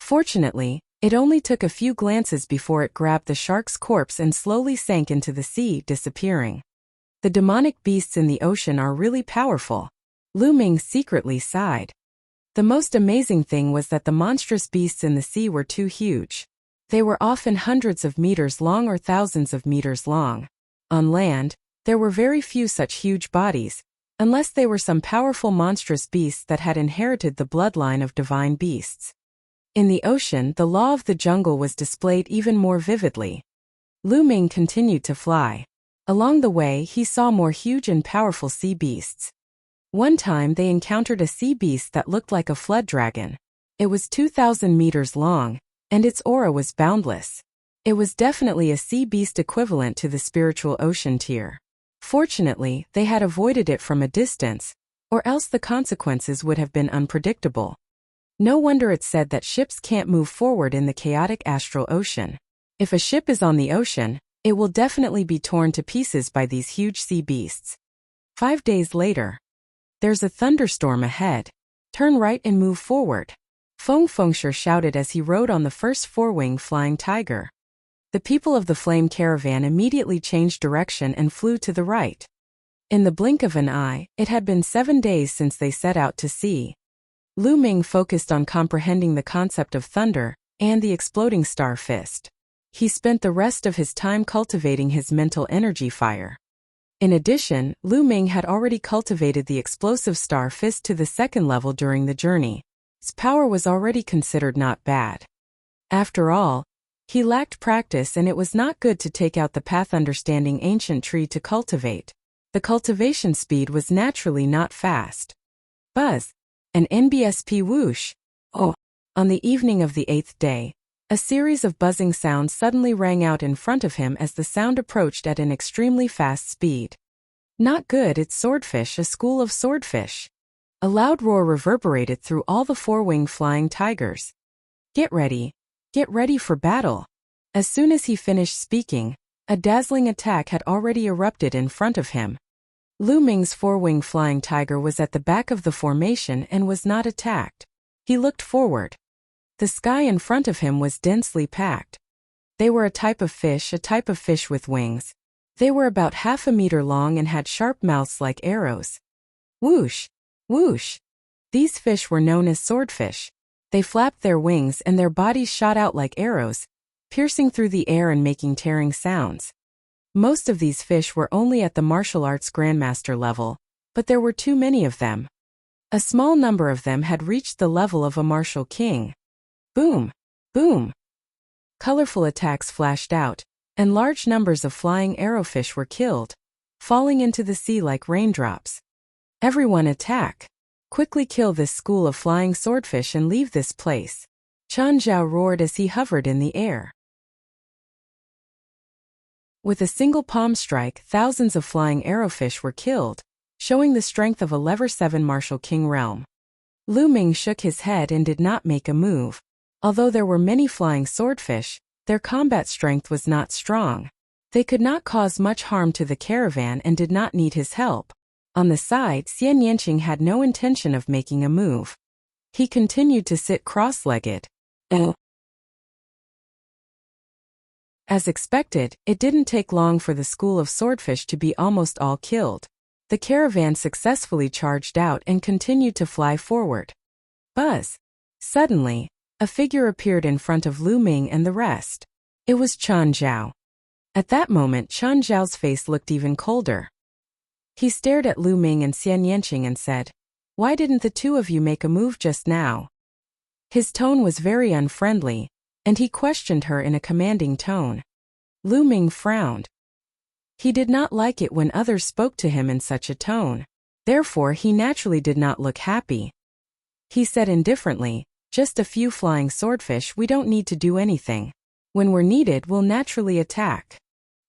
[SPEAKER 1] Fortunately, it only took a few glances before it grabbed the shark's corpse and slowly sank into the sea, disappearing. The demonic beasts in the ocean are really powerful. Lu Ming secretly sighed. The most amazing thing was that the monstrous beasts in the sea were too huge. They were often hundreds of meters long or thousands of meters long. On land, there were very few such huge bodies, unless they were some powerful monstrous beasts that had inherited the bloodline of divine beasts. In the ocean, the law of the jungle was displayed even more vividly. Lu Ming continued to fly. Along the way, he saw more huge and powerful sea beasts. One time they encountered a sea beast that looked like a flood dragon. It was 2,000 meters long, and its aura was boundless. It was definitely a sea beast equivalent to the spiritual ocean tier. Fortunately, they had avoided it from a distance, or else the consequences would have been unpredictable. No wonder it's said that ships can't move forward in the chaotic astral ocean. If a ship is on the ocean, it will definitely be torn to pieces by these huge sea beasts. 5 days later. There's a thunderstorm ahead. Turn right and move forward. Feng Fengshe shouted as he rode on the first four-wing flying tiger. The people of the flame caravan immediately changed direction and flew to the right. In the blink of an eye, it had been 7 days since they set out to sea. Lu Ming focused on comprehending the concept of thunder and the exploding star fist. He spent the rest of his time cultivating his mental energy fire. In addition, Lu Ming had already cultivated the explosive star fist to the second level during the journey. Its power was already considered not bad. After all, he lacked practice and it was not good to take out the path understanding ancient tree to cultivate. The cultivation speed was naturally not fast. Buzz. An NBSP whoosh. Oh. On the evening of the 8th day, a series of buzzing sounds suddenly rang out in front of him as the sound approached at an extremely fast speed. Not good, it's swordfish, a school of swordfish. A loud roar reverberated through all the four-winged flying tigers. Get ready for battle. As soon as he finished speaking, a dazzling attack had already erupted in front of him. Lu Ming's four-winged flying tiger was at the back of the formation and was not attacked. He looked forward. The sky in front of him was densely packed. They were a type of fish with wings. They were about half a meter long and had sharp mouths like arrows. Whoosh! Whoosh! These fish were known as swordfish. They flapped their wings and their bodies shot out like arrows, piercing through the air and making tearing sounds. Most of these fish were only at the martial arts grandmaster level, but there were too many of them. A small number of them had reached the level of a martial king. Boom! Boom! Colorful attacks flashed out, and large numbers of flying arrowfish were killed, falling into the sea like raindrops. Everyone attack! Quickly kill this school of flying swordfish and leave this place. Chen Zhao roared as he hovered in the air. With a single palm strike, thousands of flying arrowfish were killed, showing the strength of a level 7 martial king realm. Lu Ming shook his head and did not make a move. Although there were many flying swordfish, their combat strength was not strong. They could not cause much harm to the caravan and did not need his help. On the side, Xian Yanqing had no intention of making a move. He continued to sit cross-legged. As expected, it didn't take long for the school of swordfish to be almost all killed. The caravan successfully charged out and continued to fly forward. Buzz! Suddenly, a figure appeared in front of Lu Ming and the rest. It was Chen Zhao. At that moment, Chen Zhao's face looked even colder. He stared at Lu Ming and Xian Yanqing and said, "Why didn't the two of you make a move just now?" His tone was very unfriendly, and he questioned her in a commanding tone. Lu Ming frowned. He did not like it when others spoke to him in such a tone. Therefore, he naturally did not look happy. He said indifferently, "Just a few flying swordfish, we don't need to do anything. When we're needed, we'll naturally attack."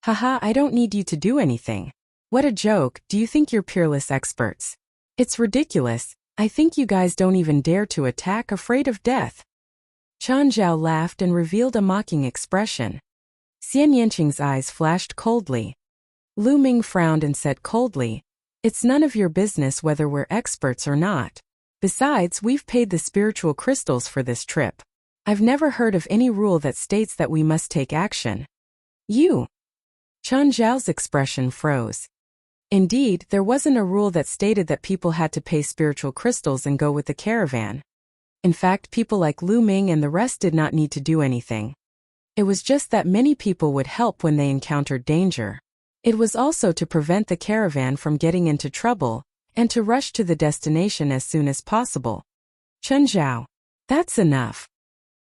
[SPEAKER 1] Haha, I don't need you to do anything. What a joke, do you think you're peerless experts? It's ridiculous, I think you guys don't even dare to attack, afraid of death. Chen Zhao laughed and revealed a mocking expression. Xian Yanqing's eyes flashed coldly. Lu Ming frowned and said coldly, "It's none of your business whether we're experts or not. Besides, we've paid the spiritual crystals for this trip. I've never heard of any rule that states that we must take action." You! Chen Zhao's expression froze. Indeed, there wasn't a rule that stated that people had to pay spiritual crystals and go with the caravan. In fact, people like Lu Ming and the rest did not need to do anything. It was just that many people would help when they encountered danger. It was also to prevent the caravan from getting into trouble, and to rush to the destination as soon as possible. Chen Zhao. That's enough.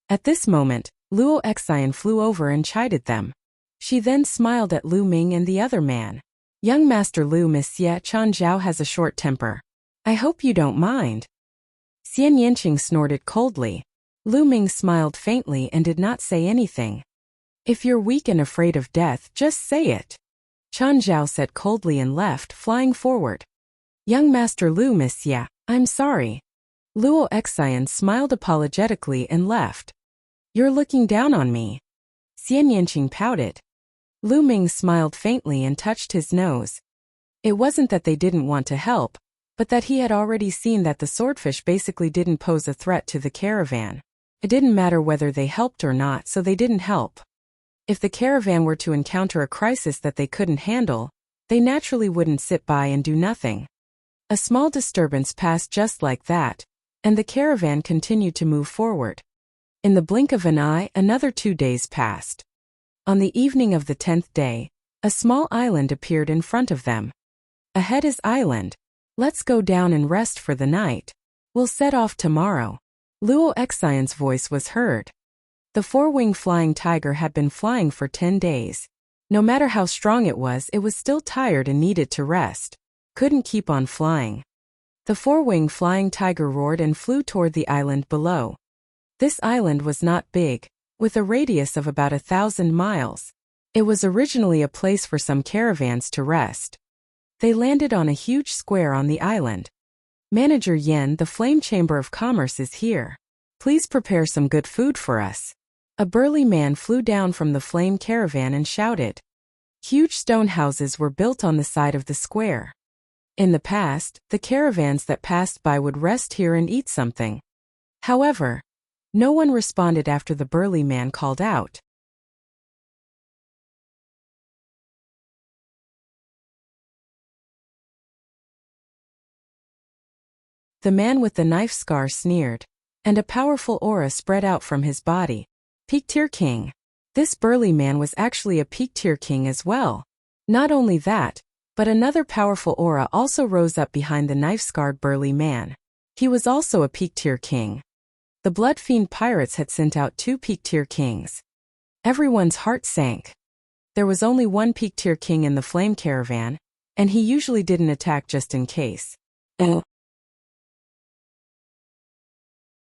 [SPEAKER 1] At this moment, Luo Excian flew over and chided them. She then smiled at Lu Ming and the other man. Young Master Lu, Monsieur Chen Zhao has a short temper. I hope you don't mind. Xian Yanqing snorted coldly. Lu Ming smiled faintly and did not say anything. If you're weak and afraid of death, just say it. Chen Zhao said coldly and left, flying forward. Young Master Lu, Monsieur, I'm sorry. Luo Excian smiled apologetically and left. You're looking down on me. Xian Yanqing pouted. Lu Ming smiled faintly and touched his nose. It wasn't that they didn't want to help, but that he had already seen that the swordfish basically didn't pose a threat to the caravan. It didn't matter whether they helped or not, so they didn't help. If the caravan were to encounter a crisis that they couldn't handle, they naturally wouldn't sit by and do nothing. A small disturbance passed just like that, and the caravan continued to move forward. In the blink of an eye, another 2 days passed. On the evening of the 10th day, a small island appeared in front of them. Ahead is island. Let's go down and rest for the night. We'll set off tomorrow. Luo Excian's voice was heard. The four-winged flying tiger had been flying for 10 days. No matter how strong it was still tired and needed to rest. Couldn't keep on flying. The four-winged flying tiger roared and flew toward the island below. This island was not big, with a radius of about 1,000 miles. It was originally a place for some caravans to rest. They landed on a huge square on the island. Manager Yen, the Flame Chamber of Commerce is here. Please prepare some good food for us. A burly man flew down from the flame caravan and shouted. Huge stone houses were built on the side of the square. In the past, the caravans that passed by would rest here and eat something. However, no one responded after the burly man called out. The man with the knife scar sneered, and a powerful aura spread out from his body. Peak-tier king. This burly man was actually a peak-tier king as well. Not only that, but another powerful aura also rose up behind the knife-scarred burly man. He was also a peak-tier king. The Blood Fiend pirates had sent out 2 peak-tier kings. Everyone's heart sank. There was only one peak-tier king in the flame caravan, and he usually didn't attack just in case.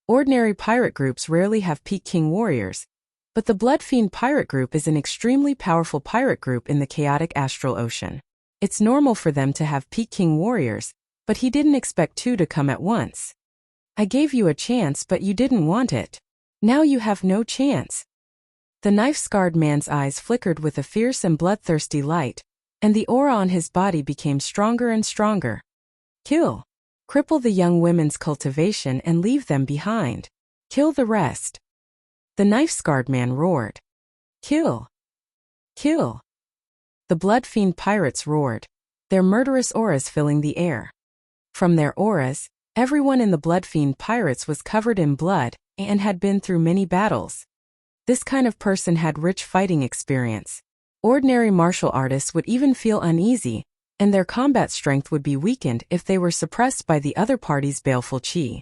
[SPEAKER 1] Ordinary pirate groups rarely have peak king warriors, but the Blood Fiend pirate group is an extremely powerful pirate group in the chaotic astral ocean. It's normal for them to have peak king warriors, but he didn't expect 2 to come at once. I gave you a chance, but you didn't want it. Now you have no chance. The knife-scarred man's eyes flickered with a fierce and bloodthirsty light, and the aura on his body became stronger and stronger. Kill. Cripple the young women's cultivation and leave them behind. Kill the rest. The knife-scarred man roared. Kill. Kill. The Blood Fiend pirates roared, their murderous auras filling the air. From their auras, everyone in the Blood Fiend pirates was covered in blood and had been through many battles. This kind of person had rich fighting experience. Ordinary martial artists would even feel uneasy, and their combat strength would be weakened if they were suppressed by the other party's baleful chi.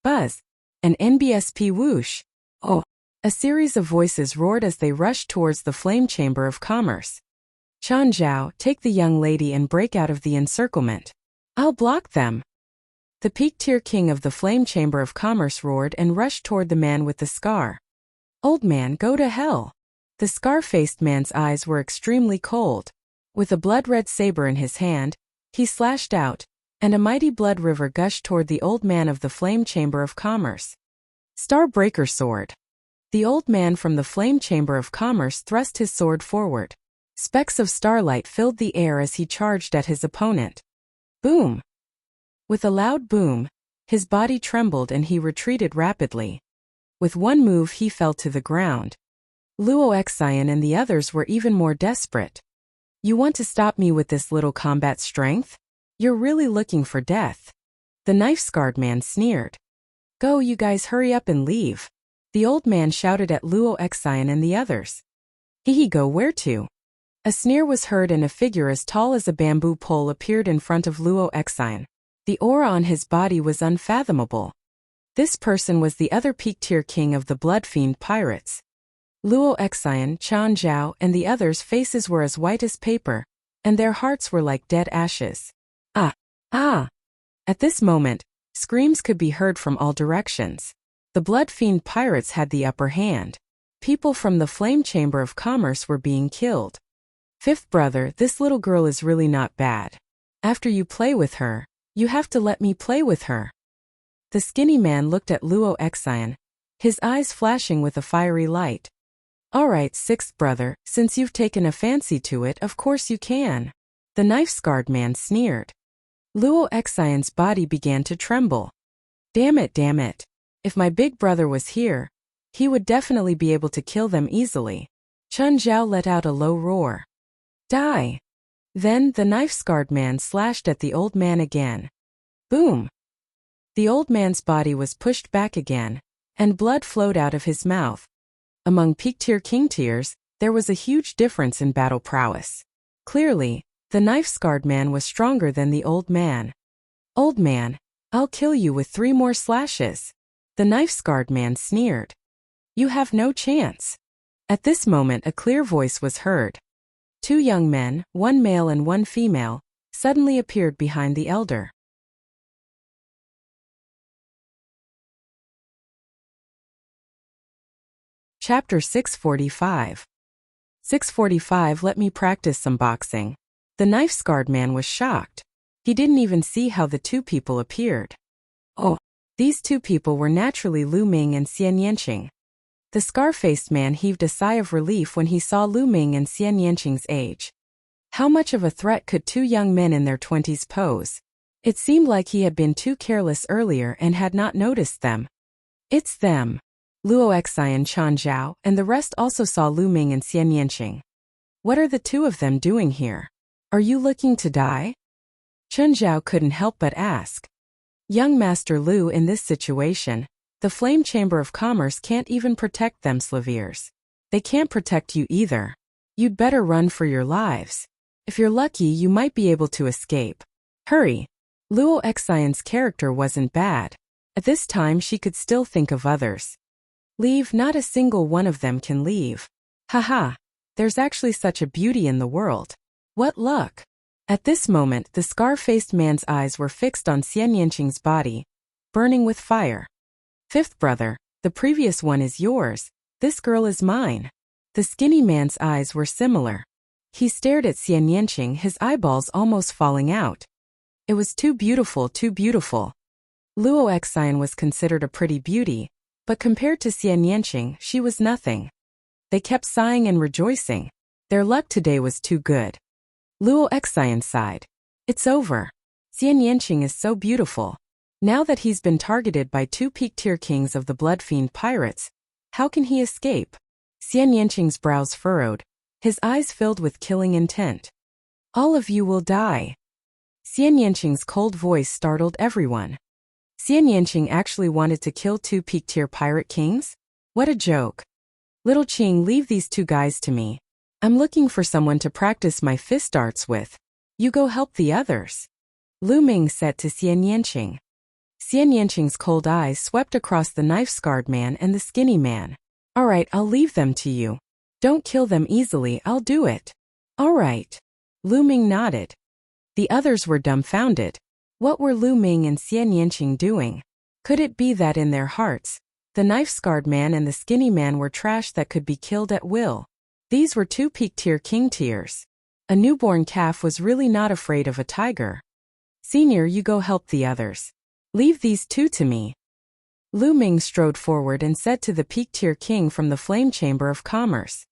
[SPEAKER 1] Buzz. An NBSP whoosh. Oh. A series of voices roared as they rushed towards the Flame Chamber of Commerce. Chen Zhao, take the young lady and break out of the encirclement. I'll block them. The peak-tier king of the Flame Chamber of Commerce roared and rushed toward the man with the scar. Old man, go to hell. The scar-faced man's eyes were extremely cold. With a blood-red saber in his hand, he slashed out, and a mighty blood river gushed toward the old man of the Flame Chamber of Commerce. Starbreaker sword. The old man from the Flame Chamber of Commerce thrust his sword forward. Specks of starlight filled the air as he charged at his opponent. Boom! With a loud boom, his body trembled and he retreated rapidly. With one move he fell to the ground. Luo Excian and the others were even more desperate. You want to stop me with this little combat strength? You're really looking for death. The knife-scarred man sneered. Go, you guys, hurry up and leave. The old man shouted at Luo Exine and the others. He go where to? A sneer was heard and a figure as tall as a bamboo pole appeared in front of Luo Exine. The aura on his body was unfathomable. This person was the other peak-tier king of the Blood Fiend pirates. Luo Exine, Chan Zhao, and the others' faces were as white as paper, and their hearts were like dead ashes. Ah! Ah! At this moment, screams could be heard from all directions. The Blood Fiend pirates had the upper hand. People from the Flame Chamber of Commerce were being killed. Fifth brother, this little girl is really not bad. After you play with her, you have to let me play with her. The skinny man looked at Luo Exine, his eyes flashing with a fiery light. All right, sixth brother, since you've taken a fancy to it, of course you can. The knife-scarred man sneered. Luo Exine's body began to tremble. Damn it, damn it. If my big brother was here, he would definitely be able to kill them easily. Chun Zhao let out a low roar. Die! Then the knife-scarred man slashed at the old man again. Boom! The old man's body was pushed back again, and blood flowed out of his mouth. Among peak-tier king tiers, there was a huge difference in battle prowess. Clearly, the knife-scarred man was stronger than the old man. Old man, I'll kill you with 3 more slashes. The knife-scarred man sneered. You have no chance. At this moment a clear voice was heard. 2 young men, 1 male and 1 female, suddenly appeared behind the elder. Chapter 645. 645. Let me practice some boxing. The knife-scarred man was shocked. He didn't even see how the 2 people appeared. Oh, these 2 people were naturally Lu Ming and Xian Yanqing. The scar-faced man heaved a sigh of relief when he saw Lu Ming and Xian Yanqing's age. How much of a threat could 2 young men in their 20s pose? It seemed like he had been too careless earlier and had not noticed them. It's them. Luo Exai and Chan Zhao, and the rest also saw Lu Ming and Xian Yanqing. What are the 2 of them doing here? Are you looking to die? Chun Zhao couldn't help but ask. Young Master Lu, in this situation, the Flame Chamber of Commerce can't even protect them Slaviers. They can't protect you either. You'd better run for your lives. If you're lucky, you might be able to escape. Hurry. Luo Exai's character wasn't bad. At this time she could still think of others. Leave, not a single one of them can leave. Haha, there's actually such a beauty in the world. What luck! At this moment the scar-faced man's eyes were fixed on Xian Yanqing's body, burning with fire. 5th brother, the previous one is yours, this girl is mine. The skinny man's eyes were similar. He stared at Xian Yanqing, his eyeballs almost falling out. It was too beautiful, too beautiful. Luo Exine was considered a pretty beauty, but compared to Xian Yanqing, she was nothing. They kept sighing and rejoicing. Their luck today was too good. Luo Exine sighed. It's over. Xian Yanqing is so beautiful. Now that he's been targeted by 2 peak-tier kings of the Blood Fiend pirates, how can he escape? Xian Yanqing's brows furrowed, his eyes filled with killing intent. All of you will die. Xian Yanqing's cold voice startled everyone. Xian Yanqing actually wanted to kill 2 peak-tier pirate kings? What a joke. Little Qing, leave these 2 guys to me. I'm looking for someone to practice my fist arts with. You go help the others. Lu Ming said to Xian Yanqing. Xian Yanqing's cold eyes swept across the knife-scarred man and the skinny man. All right, I'll leave them to you. Don't kill them easily, I'll do it. All right. Lu Ming nodded. The others were dumbfounded. What were Lu Ming and Xian Yanqing doing? Could it be that in their hearts, the knife-scarred man and the skinny man were trash that could be killed at will? These were 2 peak-tier king tiers. A newborn calf was really not afraid of a tiger. Senior, you go help the others. Leave these 2 to me. Lu Ming strode forward and said to the peak-tier king from the Flame Chamber of Commerce.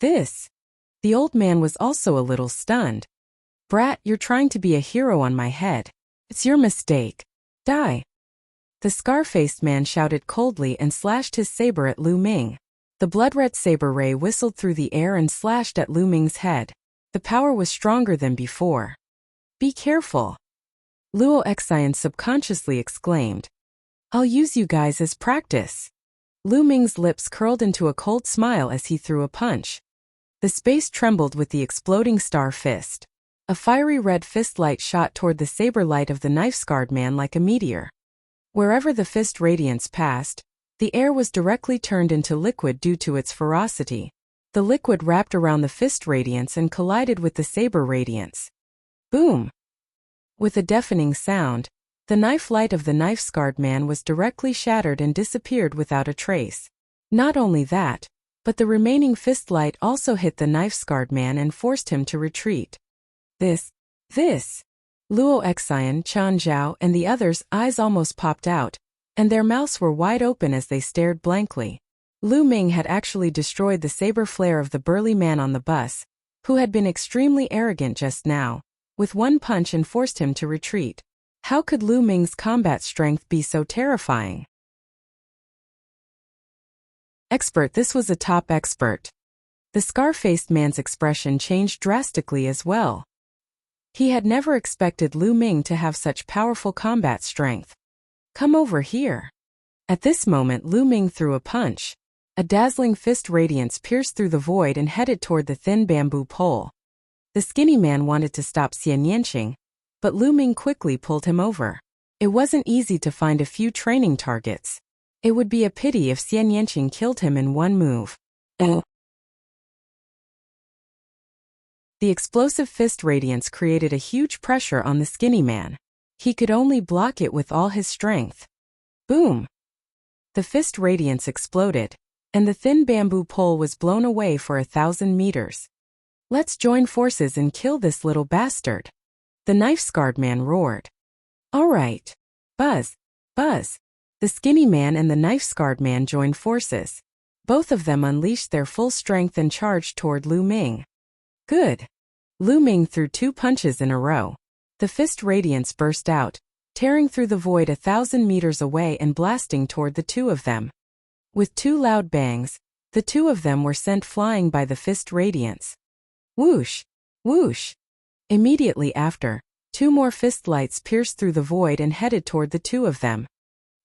[SPEAKER 1] This. The old man was also a little stunned. Brat, you're trying to be a hero on my head. It's your mistake. Die. The scar-faced man shouted coldly and slashed his saber at Lu Ming. The blood-red saber ray whistled through the air and slashed at Lu Ming's head. The power was stronger than before. Be careful. Luo Excian subconsciously exclaimed. I'll use you guys as practice. Lu Ming's lips curled into a cold smile as he threw a punch. The space trembled with the exploding star fist. A fiery red fist light shot toward the saber light of the knife-scarred man like a meteor. Wherever the fist radiance passed, the air was directly turned into liquid due to its ferocity. The liquid wrapped around the fist radiance and collided with the saber radiance. Boom! With a deafening sound, the knife light of the knife-scarred man was directly shattered and disappeared without a trace. Not only that, but the remaining fist light also hit the knife-scarred man and forced him to retreat. This. Luo Excian, Chan Zhao, and the others' eyes almost popped out, and their mouths were wide open as they stared blankly. Lu Ming had actually destroyed the saber flare of the burly man on the bus, who had been extremely arrogant just now, with one punch and forced him to retreat. How could Lu Ming's combat strength be so terrifying? Expert. This was a top expert. The scar-faced man's expression changed drastically as well. He had never expected Lu Ming to have such powerful combat strength. Come over here. At this moment Lu Ming threw a punch. A dazzling fist radiance pierced through the void and headed toward the thin bamboo pole. The skinny man wanted to stop Xian Yanqing, but Lu Ming quickly pulled him over. It wasn't easy to find a few training targets. It would be a pity if Xian Yanqing killed him in one move. The explosive fist radiance created a huge pressure on the skinny man. He could only block it with all his strength. Boom! The fist radiance exploded, and the thin bamboo pole was blown away for 1,000 meters. Let's join forces and kill this little bastard. The knife-scarred man roared. All right. Buzz. The skinny man and the knife-scarred man joined forces. Both of them unleashed their full strength and charged toward Lu Ming. Good. Lu Ming threw 2 punches in a row. The fist radiance burst out, tearing through the void 1,000 meters away and blasting toward the two of them. With 2 loud bangs, the two of them were sent flying by the fist radiance. Whoosh! Whoosh! Immediately after, 2 more fist lights pierced through the void and headed toward the two of them.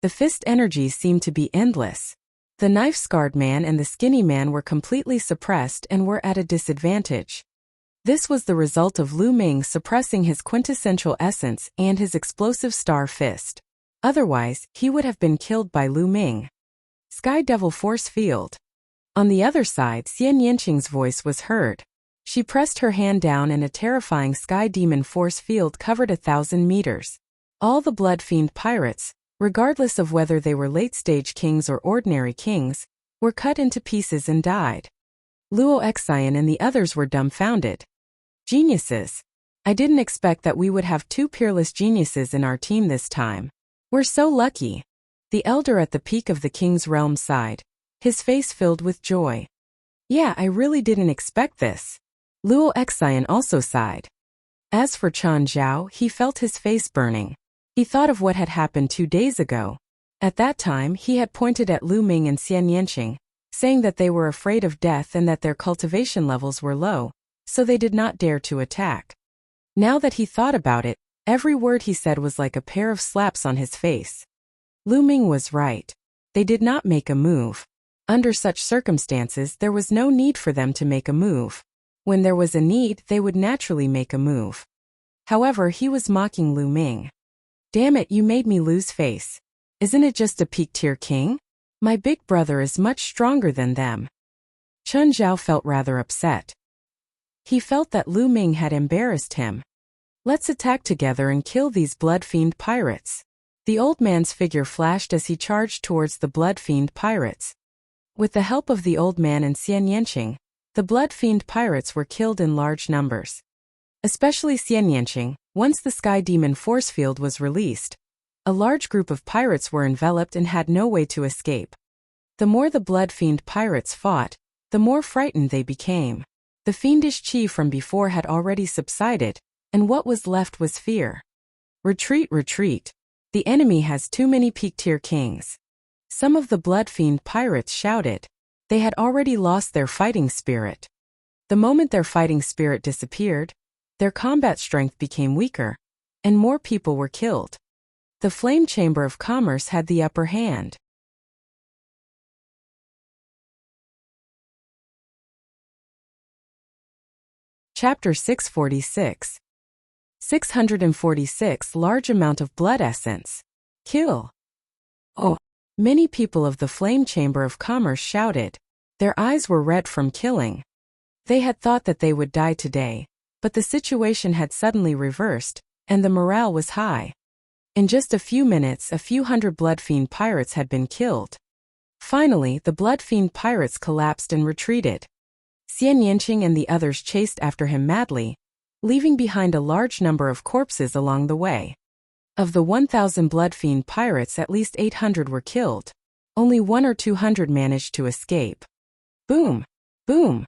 [SPEAKER 1] The fist energies seemed to be endless. The knife-scarred man and the skinny man were completely suppressed and were at a disadvantage. This was the result of Lu Ming suppressing his quintessential essence and his explosive star fist. Otherwise, he would have been killed by Lu Ming. Sky Devil Force Field. On the other side, Xian Yanqing's voice was heard. She pressed her hand down and a terrifying Sky Demon Force Field covered 1,000 meters. All the Blood Fiend pirates, regardless of whether they were late-stage kings or ordinary kings, were cut into pieces and died. Luo Excian and the others were dumbfounded. Geniuses. I didn't expect that we would have 2 peerless geniuses in our team this time. We're so lucky. The elder at the peak of the king's realm sighed, his face filled with joy. Yeah, I really didn't expect this. Luo Excian also sighed. As for Chan Zhao, he felt his face burning. He thought of what had happened 2 days ago. At that time, he had pointed at Lu Ming and Xian Yanqing, saying that they were afraid of death and that their cultivation levels were low, so they did not dare to attack. Now that he thought about it, every word he said was like a pair of slaps on his face. Lu Ming was right. They did not make a move. Under such circumstances, there was no need for them to make a move. When there was a need, they would naturally make a move. However, he was mocking Lu Ming. Damn it, you made me lose face. Isn't it just a peak-tier king? My big brother is much stronger than them. Chun Zhao felt rather upset. He felt that Lu Ming had embarrassed him. Let's attack together and kill these Blood Fiend pirates. The old man's figure flashed as he charged towards the Blood Fiend pirates. With the help of the old man and Xian Yanqing, the Blood Fiend pirates were killed in large numbers. Especially Xian Yanqing, once the Sky Demon force field was released. A large group of pirates were enveloped and had no way to escape. The more the Blood Fiend pirates fought, the more frightened they became. The fiendish chi from before had already subsided, and what was left was fear. Retreat, retreat. The enemy has too many peak-tier kings. Some of the Blood Fiend pirates shouted. They had already lost their fighting spirit. The moment their fighting spirit disappeared, their combat strength became weaker, and more people were killed. The Flame Chamber of Commerce had the upper hand. Chapter 646. 646 Large amount of blood essence. Kill. Oh! Many people of the Flame Chamber of Commerce shouted. Their eyes were red from killing. They had thought that they would die today, but the situation had suddenly reversed, and the morale was high. In just a few minutes, a few hundred Bloodfiend pirates had been killed. Finally, the Bloodfiend pirates collapsed and retreated. Xian Yanqing and the others chased after him madly, leaving behind a large number of corpses along the way. Of the 1,000 Bloodfiend pirates, at least 800 were killed. Only 100 or 200 managed to escape. Boom! Boom!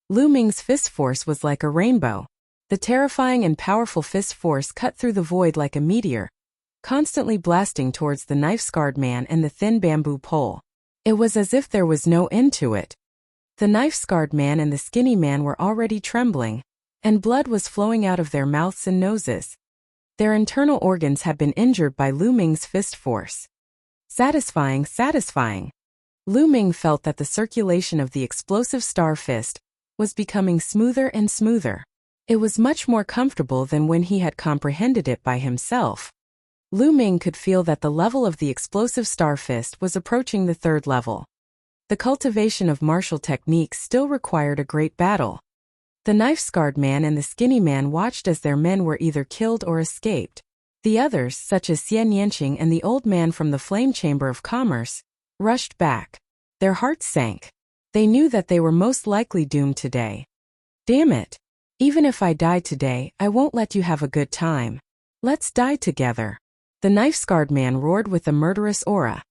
[SPEAKER 1] Lu Ming's fist force was like a rainbow. The terrifying and powerful fist force cut through the void like a meteor, constantly blasting towards the knife-scarred man and the thin bamboo pole. It was as if there was no end to it. The knife-scarred man and the skinny man were already trembling, and blood was flowing out of their mouths and noses. Their internal organs had been injured by Lu Ming's fist force. Satisfying, satisfying. Lu Ming felt that the circulation of the explosive star fist was becoming smoother and smoother. It was much more comfortable than when he had comprehended it by himself. Lu Ming could feel that the level of the explosive star fist was approaching the third level. The cultivation of martial techniques still required a great battle. The knife-scarred man and the skinny man watched as their men were either killed or escaped. The others, such as Xian Yanqing and the old man from the Flame Chamber of Commerce, rushed back. Their hearts sank. They knew that they were most likely doomed today. Damn it! Even if I die today, I won't let you have a good time. Let's die together. The knife-scarred man roared with a murderous aura.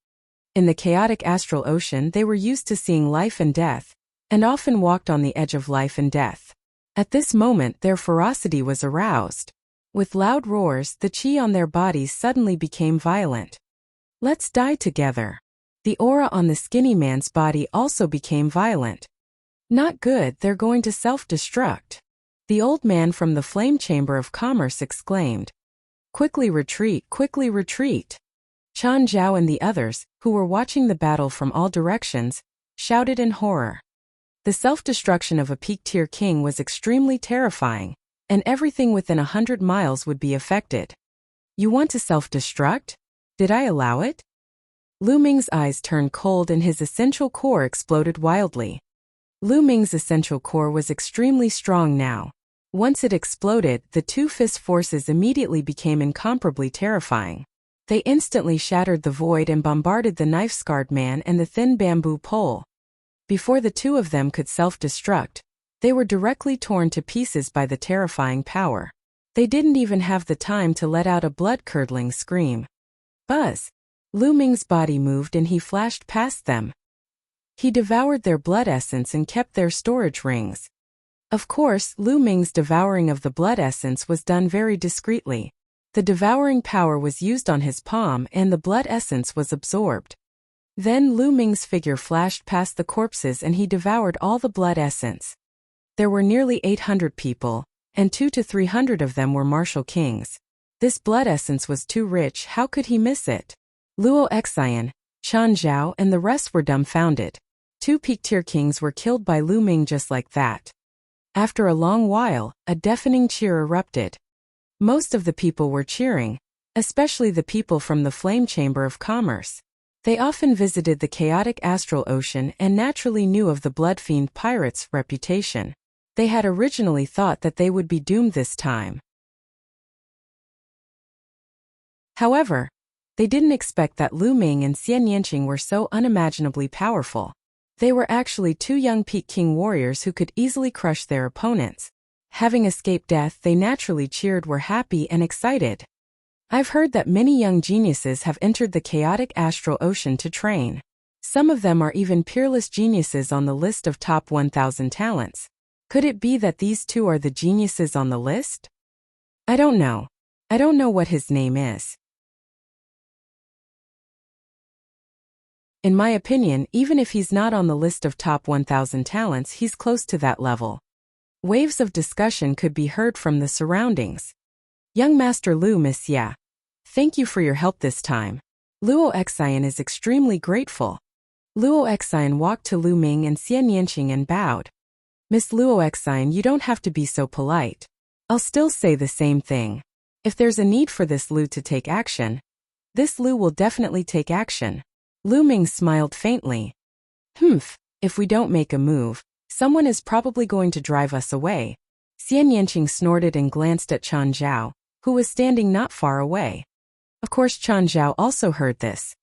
[SPEAKER 1] In the chaotic astral ocean, they were used to seeing life and death, and often walked on the edge of life and death. At this moment, their ferocity was aroused. With loud roars, the chi on their bodies suddenly became violent. Let's die together. The aura on the skinny man's body also became violent. Not good, they're going to self-destruct. The old man from the Flame Chamber of Commerce exclaimed. Quickly retreat, quickly retreat. Chan Zhao and the others, who were watching the battle from all directions, shouted in horror. The self-destruction of a peak-tier king was extremely terrifying, and everything within 100 miles would be affected. You want to self-destruct? Did I allow it? Lu Ming's eyes turned cold and his essential core exploded wildly. Lu Ming's essential core was extremely strong now. Once it exploded, the two fist forces immediately became incomparably terrifying. They instantly shattered the void and bombarded the knife-scarred man and the thin bamboo pole. Before the two of them could self-destruct, they were directly torn to pieces by the terrifying power. They didn't even have the time to let out a blood-curdling scream. Buzz! Lu Ming's body moved and he flashed past them. He devoured their blood essence and kept their storage rings. Of course, Lu Ming's devouring of the blood essence was done very discreetly. The devouring power was used on his palm and the blood essence was absorbed. Then Lu Ming's figure flashed past the corpses and he devoured all the blood essence. There were nearly 800 people, and 200 to 300 of them were martial kings. This blood essence was too rich, how could he miss it? Luo Xian, Chan Zhao and the rest were dumbfounded. 2 peak-tier kings were killed by Lu Ming just like that. After a long while, a deafening cheer erupted. Most of the people were cheering, especially the people from the Flame Chamber of Commerce. They often visited the chaotic astral ocean and naturally knew of the Bloodfiend pirates' reputation. They had originally thought that they would be doomed this time. However, they didn't expect that Lu Ming and Xian Yanqing were so unimaginably powerful. They were actually 2 young Peak King warriors who could easily crush their opponents. Having escaped death, they naturally cheered, were happy and excited. I've heard that many young geniuses have entered the chaotic astral ocean to train. Some of them are even peerless geniuses on the list of top 1,000 talents. Could it be that these 2 are the geniuses on the list? I don't know. I don't know what his name is. In my opinion, even if he's not on the list of top 1,000 talents, he's close to that level. Waves of discussion could be heard from the surroundings. Young Master Lu Myriad. Thank you for your help this time. Luo Xian is extremely grateful. Luo Xian walked to Lu Ming and Xian Yanqing and bowed. Miss Luo Xian, you don't have to be so polite. I'll still say the same thing. If there's a need for this Lu to take action, this Lu will definitely take action. Lu Ming smiled faintly. If we don't make a move, someone is probably going to drive us away. Xian Yanqing snorted and glanced at Chen Zhao, who was standing not far away. Of course Chen Zhao also heard this.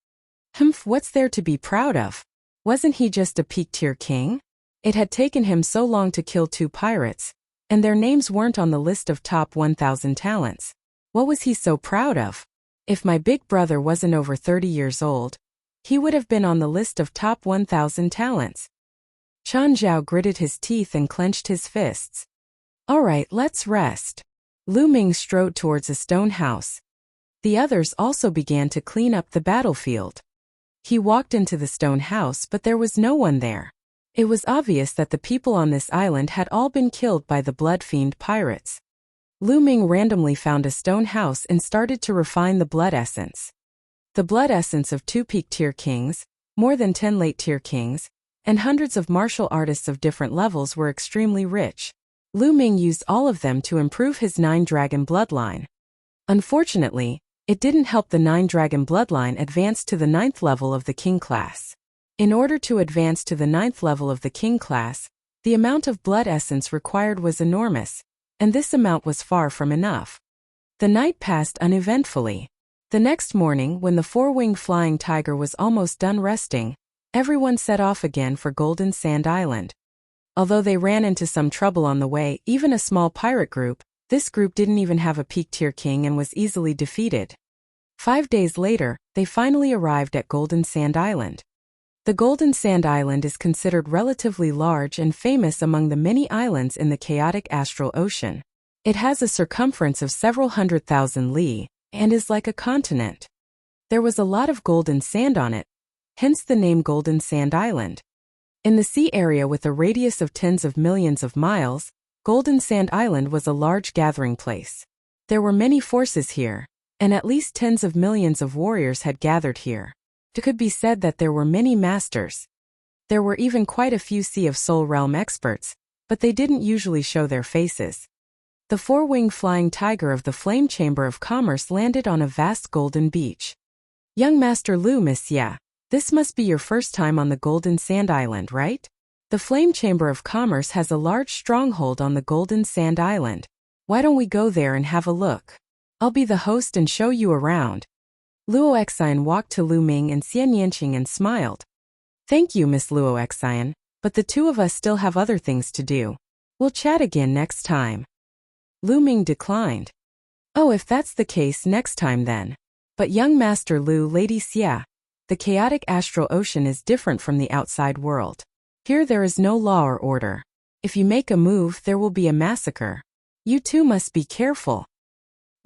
[SPEAKER 1] What's there to be proud of? Wasn't he just a peak-tier king? It had taken him so long to kill 2 pirates, and their names weren't on the list of top 1,000 talents. What was he so proud of? If my big brother wasn't over 30 years old, he would have been on the list of top 1,000 talents. Chen Zhao gritted his teeth and clenched his fists. All right, let's rest. Lu Ming strode towards a stone house. The others also began to clean up the battlefield. He walked into the stone house, but there was no one there. It was obvious that the people on this island had all been killed by the blood fiend pirates. Lu Ming randomly found a stone house and started to refine the blood essence. The blood essence of 2 peak-tier kings, more than 10 late-tier kings, and hundreds of martial artists of different levels were extremely rich. Lu Ming used all of them to improve his 9-dragon bloodline. Unfortunately, it didn't help the 9-dragon bloodline advance to the 9th level of the king class. In order to advance to the 9th level of the king class, the amount of blood essence required was enormous, and this amount was far from enough. The night passed uneventfully. The next morning, when the 4-winged flying tiger was almost done resting, everyone set off again for Golden Sand Island. Although they ran into some trouble on the way, even a small pirate group, this group didn't even have a peak-tier king and was easily defeated. 5 days later, they finally arrived at Golden Sand Island. The Golden Sand Island is considered relatively large and famous among the many islands in the chaotic astral ocean. It has a circumference of several 100,000 li, and is like a continent. There was a lot of golden sand on it, hence the name Golden Sand Island. In the sea area with a radius of tens of millions of miles, Golden Sand Island was a large gathering place. There were many forces here, and at least tens of millions of warriors had gathered here. It could be said that there were many masters. There were even quite a few Sea of Soul Realm experts, but they didn't usually show their faces. The 4-winged flying tiger of the Flame Chamber of Commerce landed on a vast golden beach. Young Master Lu Myriad, this must be your first time on the Golden Sand Island, right? The Flame Chamber of Commerce has a large stronghold on the Golden Sand Island. Why don't we go there and have a look? I'll be the host and show you around. Luo Xian walked to Lu Ming and Xian Yanqing and smiled. Thank you, Miss Luo Xian, but the 2 of us still have other things to do. We'll chat again next time. Lu Ming declined. Oh, if that's the case, next time then. But young Master Lu, Lady Xia, the chaotic astral ocean is different from the outside world. Here there is no law or order. If you make a move, there will be a massacre. You 2 must be careful.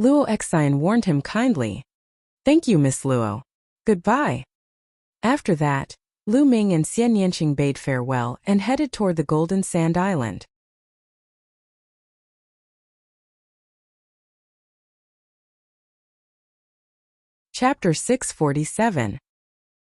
[SPEAKER 1] Luo Xian warned him kindly. Thank you, Miss Luo. Goodbye. After that, Lu Ming and Xian Yanqing bade farewell and headed toward the Golden Sand Island. Chapter 647.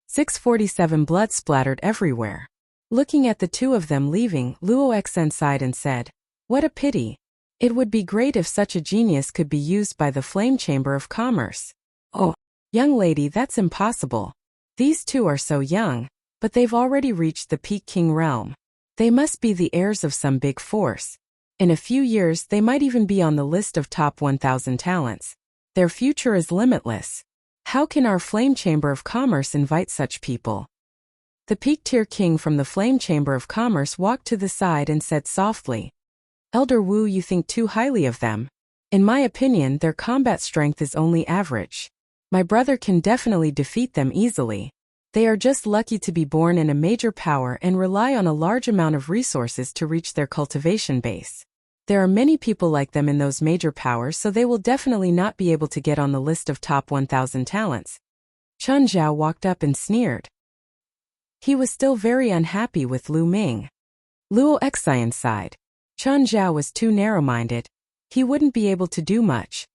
[SPEAKER 1] 647. Blood splattered everywhere. Looking at the 2 of them leaving, Luo Xian sighed and said, "What a pity. It would be great if such a genius could be used by the Flame Chamber of Commerce." Oh, young lady, that's impossible. These 2 are so young, but they've already reached the peak king realm. They must be the heirs of some big force. In a few years, they might even be on the list of top 1,000 talents. Their future is limitless. How can our Flame Chamber of Commerce invite such people? The peak-tier king from the Flame Chamber of Commerce walked to the side and said softly, "Elder Wu, you think too highly of them. In my opinion, their combat strength is only average. My brother can definitely defeat them easily. They are just lucky to be born in a major power and rely on a large amount of resources to reach their cultivation base. There are many people like them in those major powers, so they will definitely not be able to get on the list of top 1,000 talents." Chen Zhao walked up and sneered. He was still very unhappy with Lu Ming. Luo Xian sighed. Chen Zhao was too narrow-minded. He wouldn't be able to do much.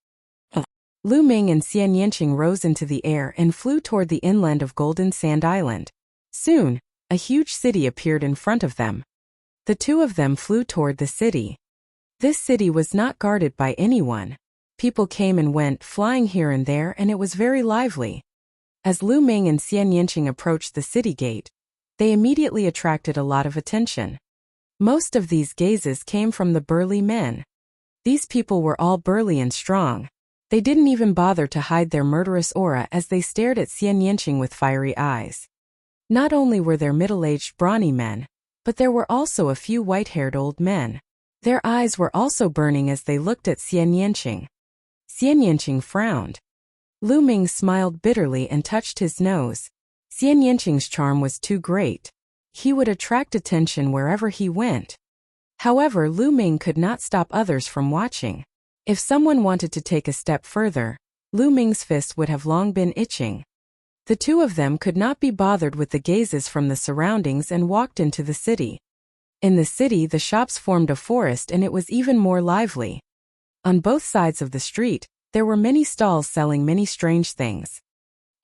[SPEAKER 1] Lu Ming and Xian Yanqing rose into the air and flew toward the inland of Golden Sand Island. Soon, a huge city appeared in front of them. The two of them flew toward the city. This city was not guarded by anyone. People came and went, flying here and there, and it was very lively. As Lu Ming and Xian Yanqing approached the city gate, they immediately attracted a lot of attention. Most of these gazes came from the burly men. These people were all burly and strong. They didn't even bother to hide their murderous aura as they stared at Xian Yanqing with fiery eyes. Not only were there middle-aged brawny men, but there were also a few white-haired old men. Their eyes were also burning as they looked at Xian Yanqing. Xian Yanqing frowned. Lu Ming smiled bitterly and touched his nose. Xian Yanqing's charm was too great. He would attract attention wherever he went. However, Lu Ming could not stop others from watching. If someone wanted to take a step further, Lu Ming's fist would have long been itching. The two of them could not be bothered with the gazes from the surroundings and walked into the city. In the city, the shops formed a forest and it was even more lively. On both sides of the street, there were many stalls selling many strange things.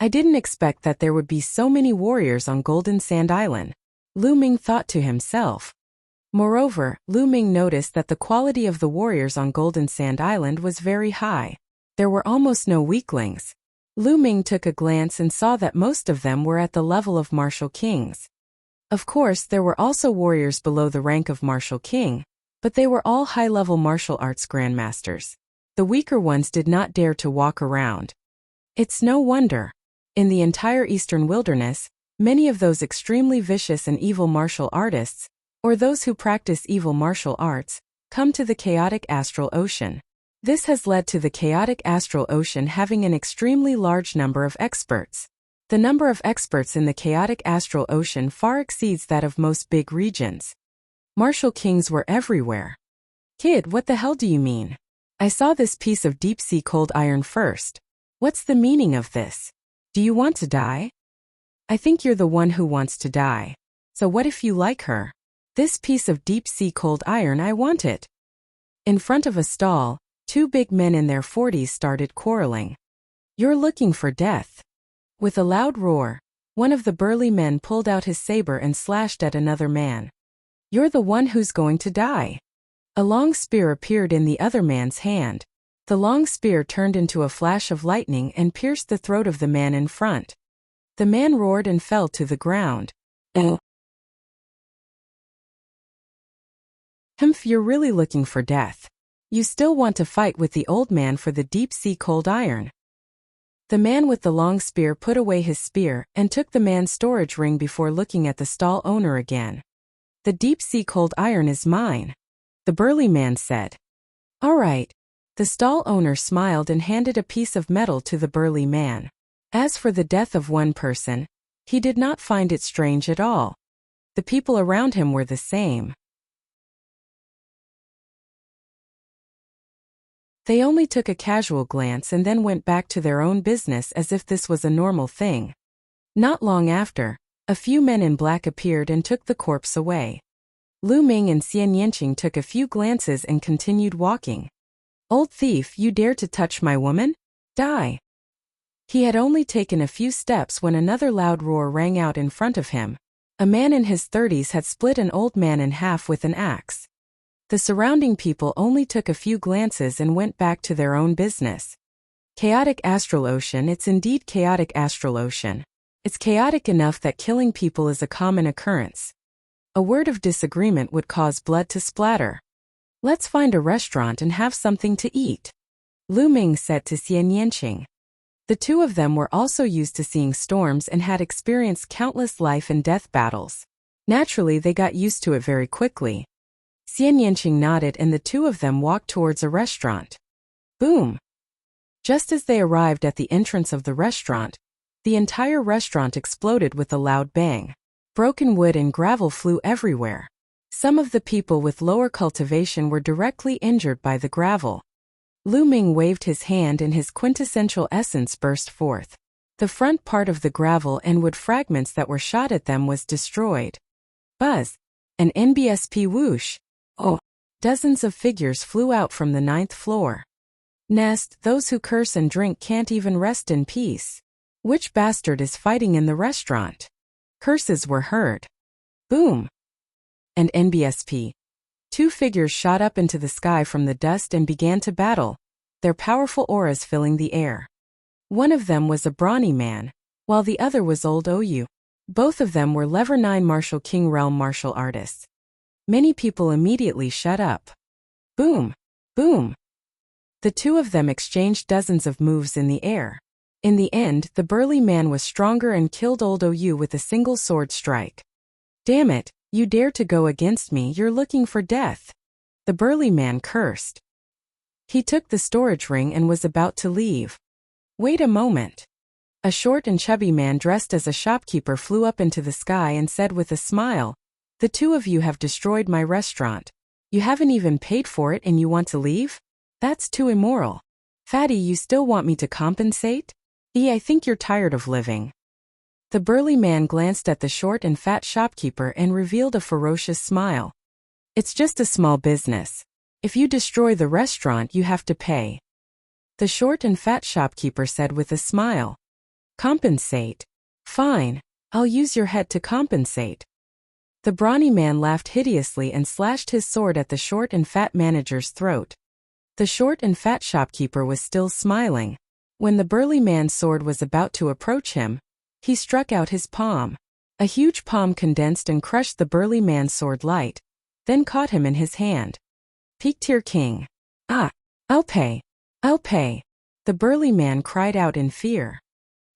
[SPEAKER 1] I didn't expect that there would be so many warriors on Golden Sand Island, Lu Ming thought to himself. Moreover, Lu Ming noticed that the quality of the warriors on Golden Sand Island was very high. There were almost no weaklings. Lu Ming took a glance and saw that most of them were at the level of martial kings. Of course, there were also warriors below the rank of martial king, but they were all high-level martial arts grandmasters. The weaker ones did not dare to walk around. It's no wonder. In the entire eastern wilderness, many of those extremely vicious and evil martial artists, or those who practice evil martial arts, come to the chaotic astral ocean. This has led to the chaotic astral ocean having an extremely large number of experts. The number of experts in the chaotic astral ocean far exceeds that of most big regions. Martial kings were everywhere. Kid, what the hell do you mean? I saw this piece of deep-sea cold iron first. What's the meaning of this? Do you want to die? I think you're the one who wants to die. So what if you like her? This piece of deep-sea cold iron, I want it. In front of a stall, two big men in their 40s started quarreling. You're looking for death. With a loud roar, one of the burly men pulled out his saber and slashed at another man. You're the one who's going to die. A long spear appeared in the other man's hand. The long spear turned into a flash of lightning and pierced the throat of the man in front. The man roared and fell to the ground. Humph, you're really looking for death. You still want to fight with the old man for the deep-sea cold iron. The man with the long spear put away his spear and took the man's storage ring before looking at the stall owner again. The deep-sea cold iron is mine, the burly man said. All right. The stall owner smiled and handed a piece of metal to the burly man. As for the death of one person, he did not find it strange at all. The people around him were the same. They only took a casual glance and then went back to their own business as if this was a normal thing. Not long after, a few men in black appeared and took the corpse away. Lu Ming and Xian Yanqing took a few glances and continued walking. Old thief, you dare to touch my woman? Die! He had only taken a few steps when another loud roar rang out in front of him. A man in his 30s had split an old man in half with an axe. The surrounding people only took a few glances and went back to their own business. Chaotic astral ocean, it's indeed chaotic astral ocean. It's chaotic enough that killing people is a common occurrence. A word of disagreement would cause blood to splatter. Let's find a restaurant and have something to eat, Lu Ming said to Xian Yanqing. The two of them were also used to seeing storms and had experienced countless life and death battles. Naturally, they got used to it very quickly. Xian Yanqing nodded and the two of them walked towards a restaurant. Boom! Just as they arrived at the entrance of the restaurant, the entire restaurant exploded with a loud bang. Broken wood and gravel flew everywhere. Some of the people with lower cultivation were directly injured by the gravel. Lu Ming waved his hand and his quintessential essence burst forth. The front part of the gravel and wood fragments that were shot at them was destroyed. Buzz! An NBSP whoosh! Oh! Dozens of figures flew out from the 9th floor. Nest, those who curse and drink can't even rest in peace. Which bastard is fighting in the restaurant? Curses were heard. Boom! And NBSP. 2 figures shot up into the sky from the dust and began to battle, their powerful auras filling the air. One of them was a brawny man, while the other was old OU. Both of them were Lever 9 Martial King Realm martial artists. Many people immediately shut up. Boom! Boom! The 2 of them exchanged dozens of moves in the air. In the end, the burly man was stronger and killed old OU with a single sword strike. Damn it, you dare to go against me, you're looking for death. The burly man cursed. He took the storage ring and was about to leave. Wait a moment. A short and chubby man dressed as a shopkeeper flew up into the sky and said with a smile, "The 2 of you have destroyed my restaurant. You haven't even paid for it and you want to leave? That's too immoral. Fatty, you still want me to compensate? I think you're tired of living." The burly man glanced at the short and fat shopkeeper and revealed a ferocious smile. "It's just a small business. If you destroy the restaurant, you have to pay." The short and fat shopkeeper said with a smile. "Compensate? Fine, I'll use your head to compensate." The brawny man laughed hideously and slashed his sword at the short and fat manager's throat. The short and fat shopkeeper was still smiling. When the burly man's sword was about to approach him, he struck out his palm. A huge palm condensed and crushed the burly man's sword light, then caught him in his hand. "Peak tier king. Ah, I'll pay. I'll pay," the burly man cried out in fear.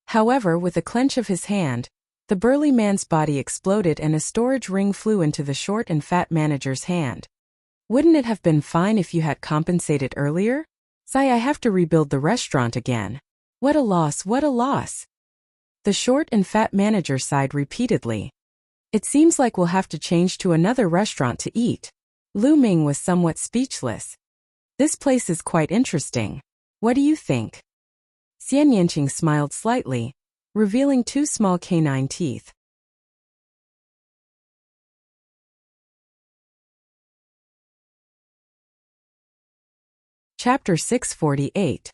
[SPEAKER 1] However, with a clench of his hand, the burly man's body exploded and a storage ring flew into the short and fat manager's hand. "Wouldn't it have been fine if you had compensated earlier? Sigh, I have to rebuild the restaurant again. What a loss, what a loss." The short and fat manager sighed repeatedly. "It seems like we'll have to change to another restaurant to eat." Lu Ming was somewhat speechless. "This place is quite interesting. What do you think?" Xian Yanqing smiled slightly, revealing 2 small canine teeth. Chapter 648.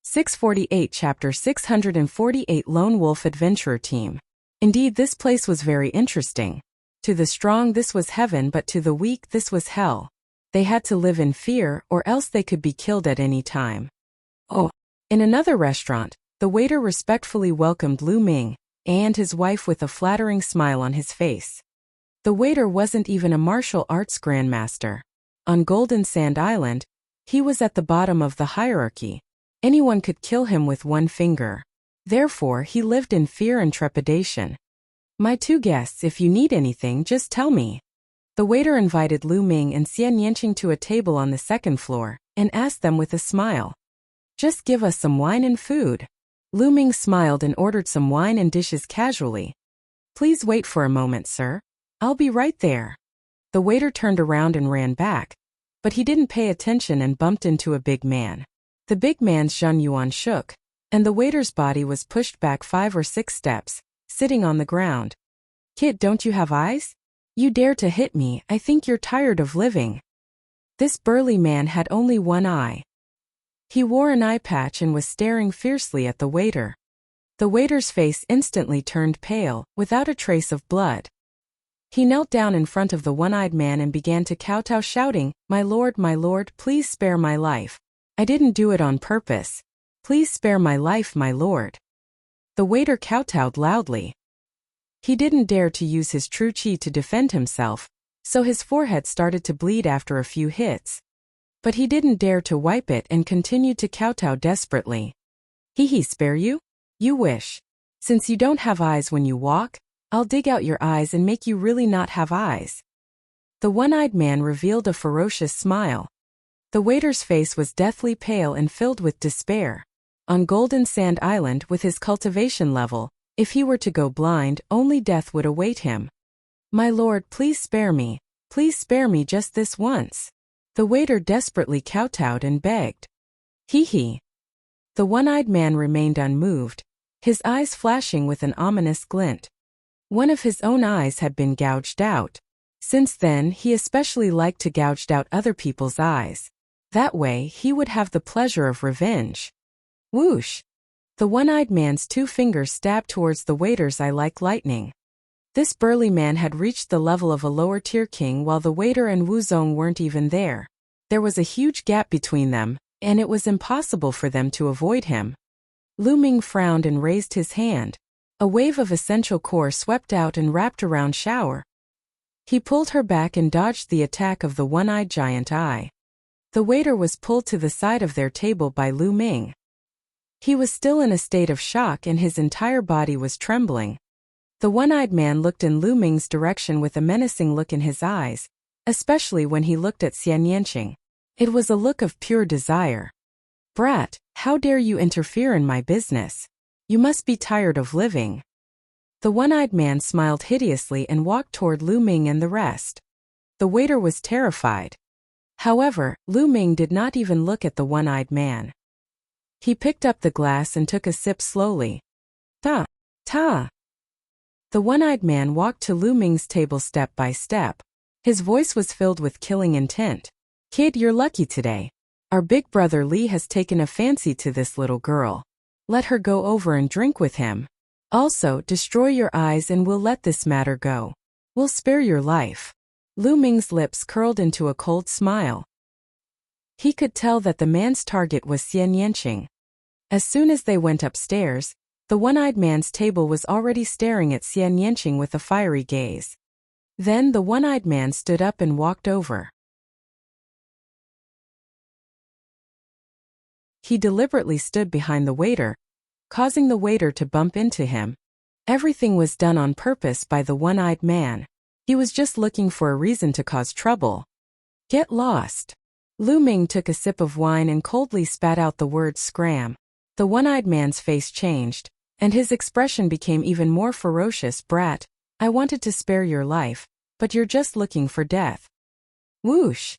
[SPEAKER 1] 648 Chapter 648 Lone Wolf Adventurer Team. Indeed, this place was very interesting. To the strong this was heaven, but to the weak this was hell. They had to live in fear, or else they could be killed at any time. Oh! In another restaurant, the waiter respectfully welcomed Lu Ming and his wife with a flattering smile on his face. The waiter wasn't even a martial arts grandmaster. On Golden Sand Island, he was at the bottom of the hierarchy. Anyone could kill him with one finger. Therefore, he lived in fear and trepidation. "My 2 guests, if you need anything, just tell me." The waiter invited Lu Ming and Xian Yanqing to a table on the 2nd floor and asked them with a smile, "Just give us some wine and food." Lu Ming smiled and ordered some wine and dishes casually. "Please wait for a moment, sir. I'll be right there." The waiter turned around and ran back, but he didn't pay attention and bumped into a big man. The big man's Zhang Yuan shook, and the waiter's body was pushed back 5 or 6 steps, sitting on the ground. "Kid, don't you have eyes? You dare to hit me, I think you're tired of living." This burly man had only one eye. He wore an eye patch and was staring fiercely at the waiter. The waiter's face instantly turned pale, without a trace of blood. He knelt down in front of the one-eyed man and began to kowtow, shouting, my lord, please spare my life. I didn't do it on purpose. Please spare my life, my lord." The waiter kowtowed loudly. He didn't dare to use his true chi to defend himself, so his forehead started to bleed after a few hits. But he didn't dare to wipe it and continued to kowtow desperately. "He spare you? You wish. Since you don't have eyes when you walk, I'll dig out your eyes and make you really not have eyes." The one-eyed man revealed a ferocious smile. The waiter's face was deathly pale and filled with despair. On Golden Sand Island, with his cultivation level, if he were to go blind, only death would await him. "My lord, please spare me just this once." The waiter desperately kowtowed and begged. "He." The one-eyed man remained unmoved, his eyes flashing with an ominous glint. One of his own eyes had been gouged out. Since then, he especially liked to gouge out other people's eyes. That way, he would have the pleasure of revenge. Whoosh! The one-eyed man's 2 fingers stabbed towards the waiter's eye like lightning. This burly man had reached the level of a lower-tier king while the waiter and Wu Zong weren't even there. There was a huge gap between them, and it was impossible for them to avoid him. Lu Ming frowned and raised his hand. A wave of essential core swept out and wrapped around Shower. He pulled her back and dodged the attack of the one-eyed giant eye. The waiter was pulled to the side of their table by Lu Ming. He was still in a state of shock and his entire body was trembling. The one-eyed man looked in Lu Ming's direction with a menacing look in his eyes, especially when he looked at Xian Yanqing. It was a look of pure desire. "Brat, how dare you interfere in my business? You must be tired of living." The one-eyed man smiled hideously and walked toward Lu Ming and the rest. The waiter was terrified. However, Lu Ming did not even look at the one-eyed man. He picked up the glass and took a sip slowly. Ta! Ta! The one-eyed man walked to Lu Ming's table step by step. His voice was filled with killing intent. "Kid, you're lucky today. Our big brother Li has taken a fancy to this little girl. Let her go over and drink with him. Also, destroy your eyes and we'll let this matter go. We'll spare your life." Lu Ming's lips curled into a cold smile. He could tell that the man's target was Xian Yanqing. As soon as they went upstairs, the one-eyed man's table was already staring at Xian Yanqing with a fiery gaze. Then the one-eyed man stood up and walked over. He deliberately stood behind the waiter, causing the waiter to bump into him. Everything was done on purpose by the one-eyed man. He was just looking for a reason to cause trouble. "Get lost." Lu Ming took a sip of wine and coldly spat out the word scram. The one-eyed man's face changed, and his expression became even more ferocious. "Brat, I wanted to spare your life, but you're just looking for death." Whoosh!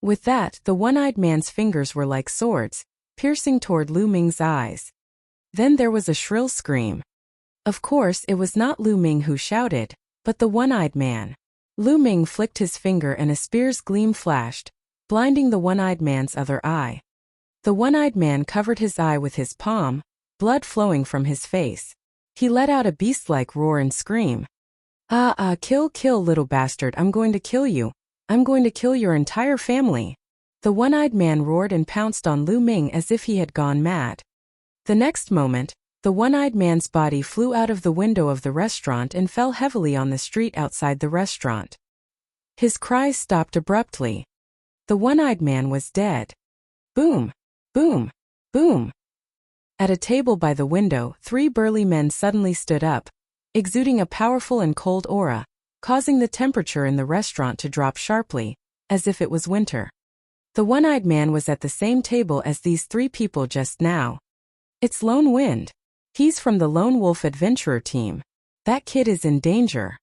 [SPEAKER 1] With that, the one-eyed man's fingers were like swords, piercing toward Lu Ming's eyes. Then there was a shrill scream. Of course, it was not Lu Ming who shouted, but the one-eyed man. Lu Ming flicked his finger and a spear's gleam flashed, blinding the one-eyed man's other eye. The one-eyed man covered his eye with his palm, blood flowing from his face. He let out a beast-like roar and scream. Kill, kill, little bastard, I'm going to kill you. I'm going to kill your entire family." The one-eyed man roared and pounced on Lu Ming as if he had gone mad. The next moment, the one-eyed man's body flew out of the window of the restaurant and fell heavily on the street outside the restaurant. His cries stopped abruptly. The one-eyed man was dead. Boom! Boom! Boom! At a table by the window, 3 burly men suddenly stood up, exuding a powerful and cold aura, causing the temperature in the restaurant to drop sharply, as if it was winter. The one-eyed man was at the same table as these 3 people just now. It's Lone Wind. He's from the Lone Wolf Adventurer team. That kid is in danger.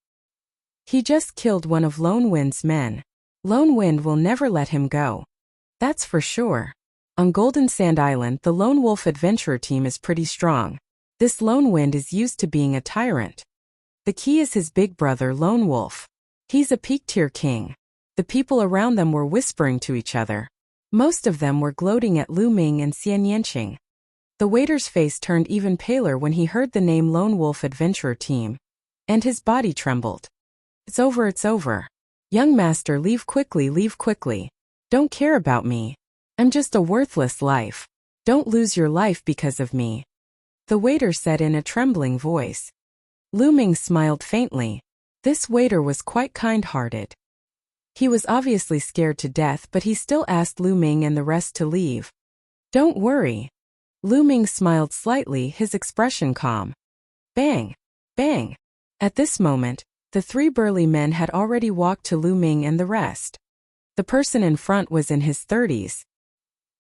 [SPEAKER 1] He just killed one of Lone Wind's men. Lone Wind will never let him go. That's for sure. On Golden Sand Island, the Lone Wolf Adventurer team is pretty strong. This Lone Wind is used to being a tyrant. The key is his big brother Lone Wolf. He's a peak-tier king. The people around them were whispering to each other. Most of them were gloating at Lu Ming and Xian Yanqing. The waiter's face turned even paler when he heard the name Lone Wolf Adventurer Team. And his body trembled. It's over, it's over. Young master, leave quickly, leave quickly. Don't care about me. I'm just a worthless life. Don't lose your life because of me. The waiter said in a trembling voice. Lu Ming smiled faintly. This waiter was quite kind-hearted. He was obviously scared to death, but he still asked Lu Ming and the rest to leave. Don't worry. Lu Ming smiled slightly, his expression calm. Bang! Bang! At this moment, the 3 burly men had already walked to Lu Ming and the rest. The person in front was in his 30s.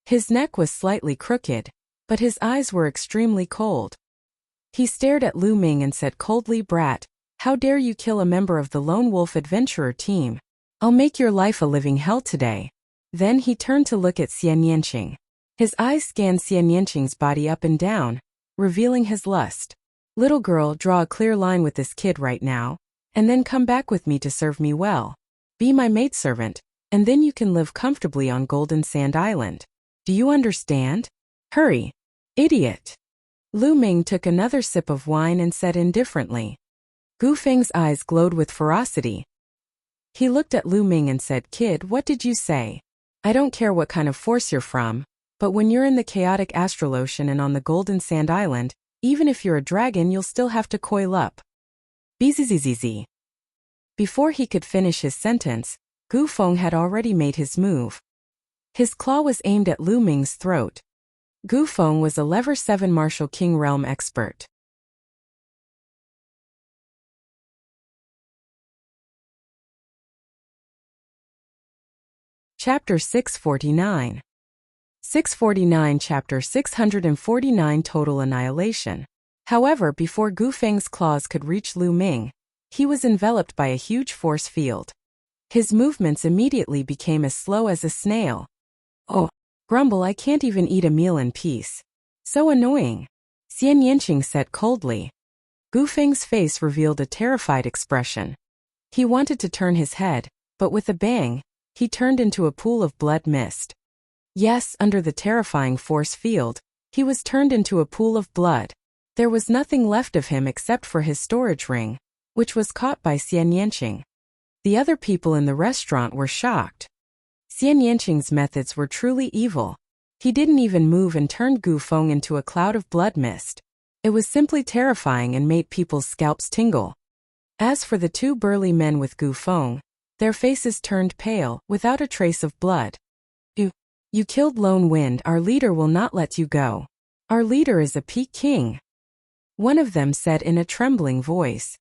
[SPEAKER 1] His neck was slightly crooked, but his eyes were extremely cold. He stared at Lu Ming and said coldly, "Brat, how dare you kill a member of the Lone Wolf Adventurer team? I'll make your life a living hell today." Then he turned to look at Xian Yanqing. His eyes scanned Xian Yanqing's body up and down, revealing his lust. Little girl, draw a clear line with this kid right now, and then come back with me to serve me well. Be my maidservant, and then you can live comfortably on Golden Sand Island. Do you understand? Hurry. Idiot. Lu Ming took another sip of wine and said indifferently. Gu Feng's eyes glowed with ferocity. He looked at Lu Ming and said, Kid, what did you say? I don't care what kind of force you're from, but when you're in the chaotic astral ocean and on the Golden Sand Island, even if you're a dragon, you'll still have to coil up. Bzzz. Before he could finish his sentence, Gu Feng had already made his move. His claw was aimed at Lu Ming's throat. Gu Feng was a level 7 martial king realm expert. Chapter 649. 649 Chapter 649 Total Annihilation. However, before Gu Feng's claws could reach Lu Ming, he was enveloped by a huge force field. His movements immediately became as slow as a snail. Oh, grumble, I can't even eat a meal in peace. So annoying. Xian Yanqing said coldly. Gu Feng's face revealed a terrified expression. He wanted to turn his head, but with a bang, he turned into a pool of blood mist. Yes, under the terrifying force field, he was turned into a pool of blood. There was nothing left of him except for his storage ring, which was caught by Xian Yanqing. The other people in the restaurant were shocked. Xian Yanqing's methods were truly evil. He didn't even move and turned Gu Feng into a cloud of blood mist. It was simply terrifying and made people's scalps tingle. As for the two burly men with Gu Feng, their faces turned pale, without a trace of blood. You killed Lone Wind, our leader will not let you go. Our leader is a peak king. One of them said in a trembling voice.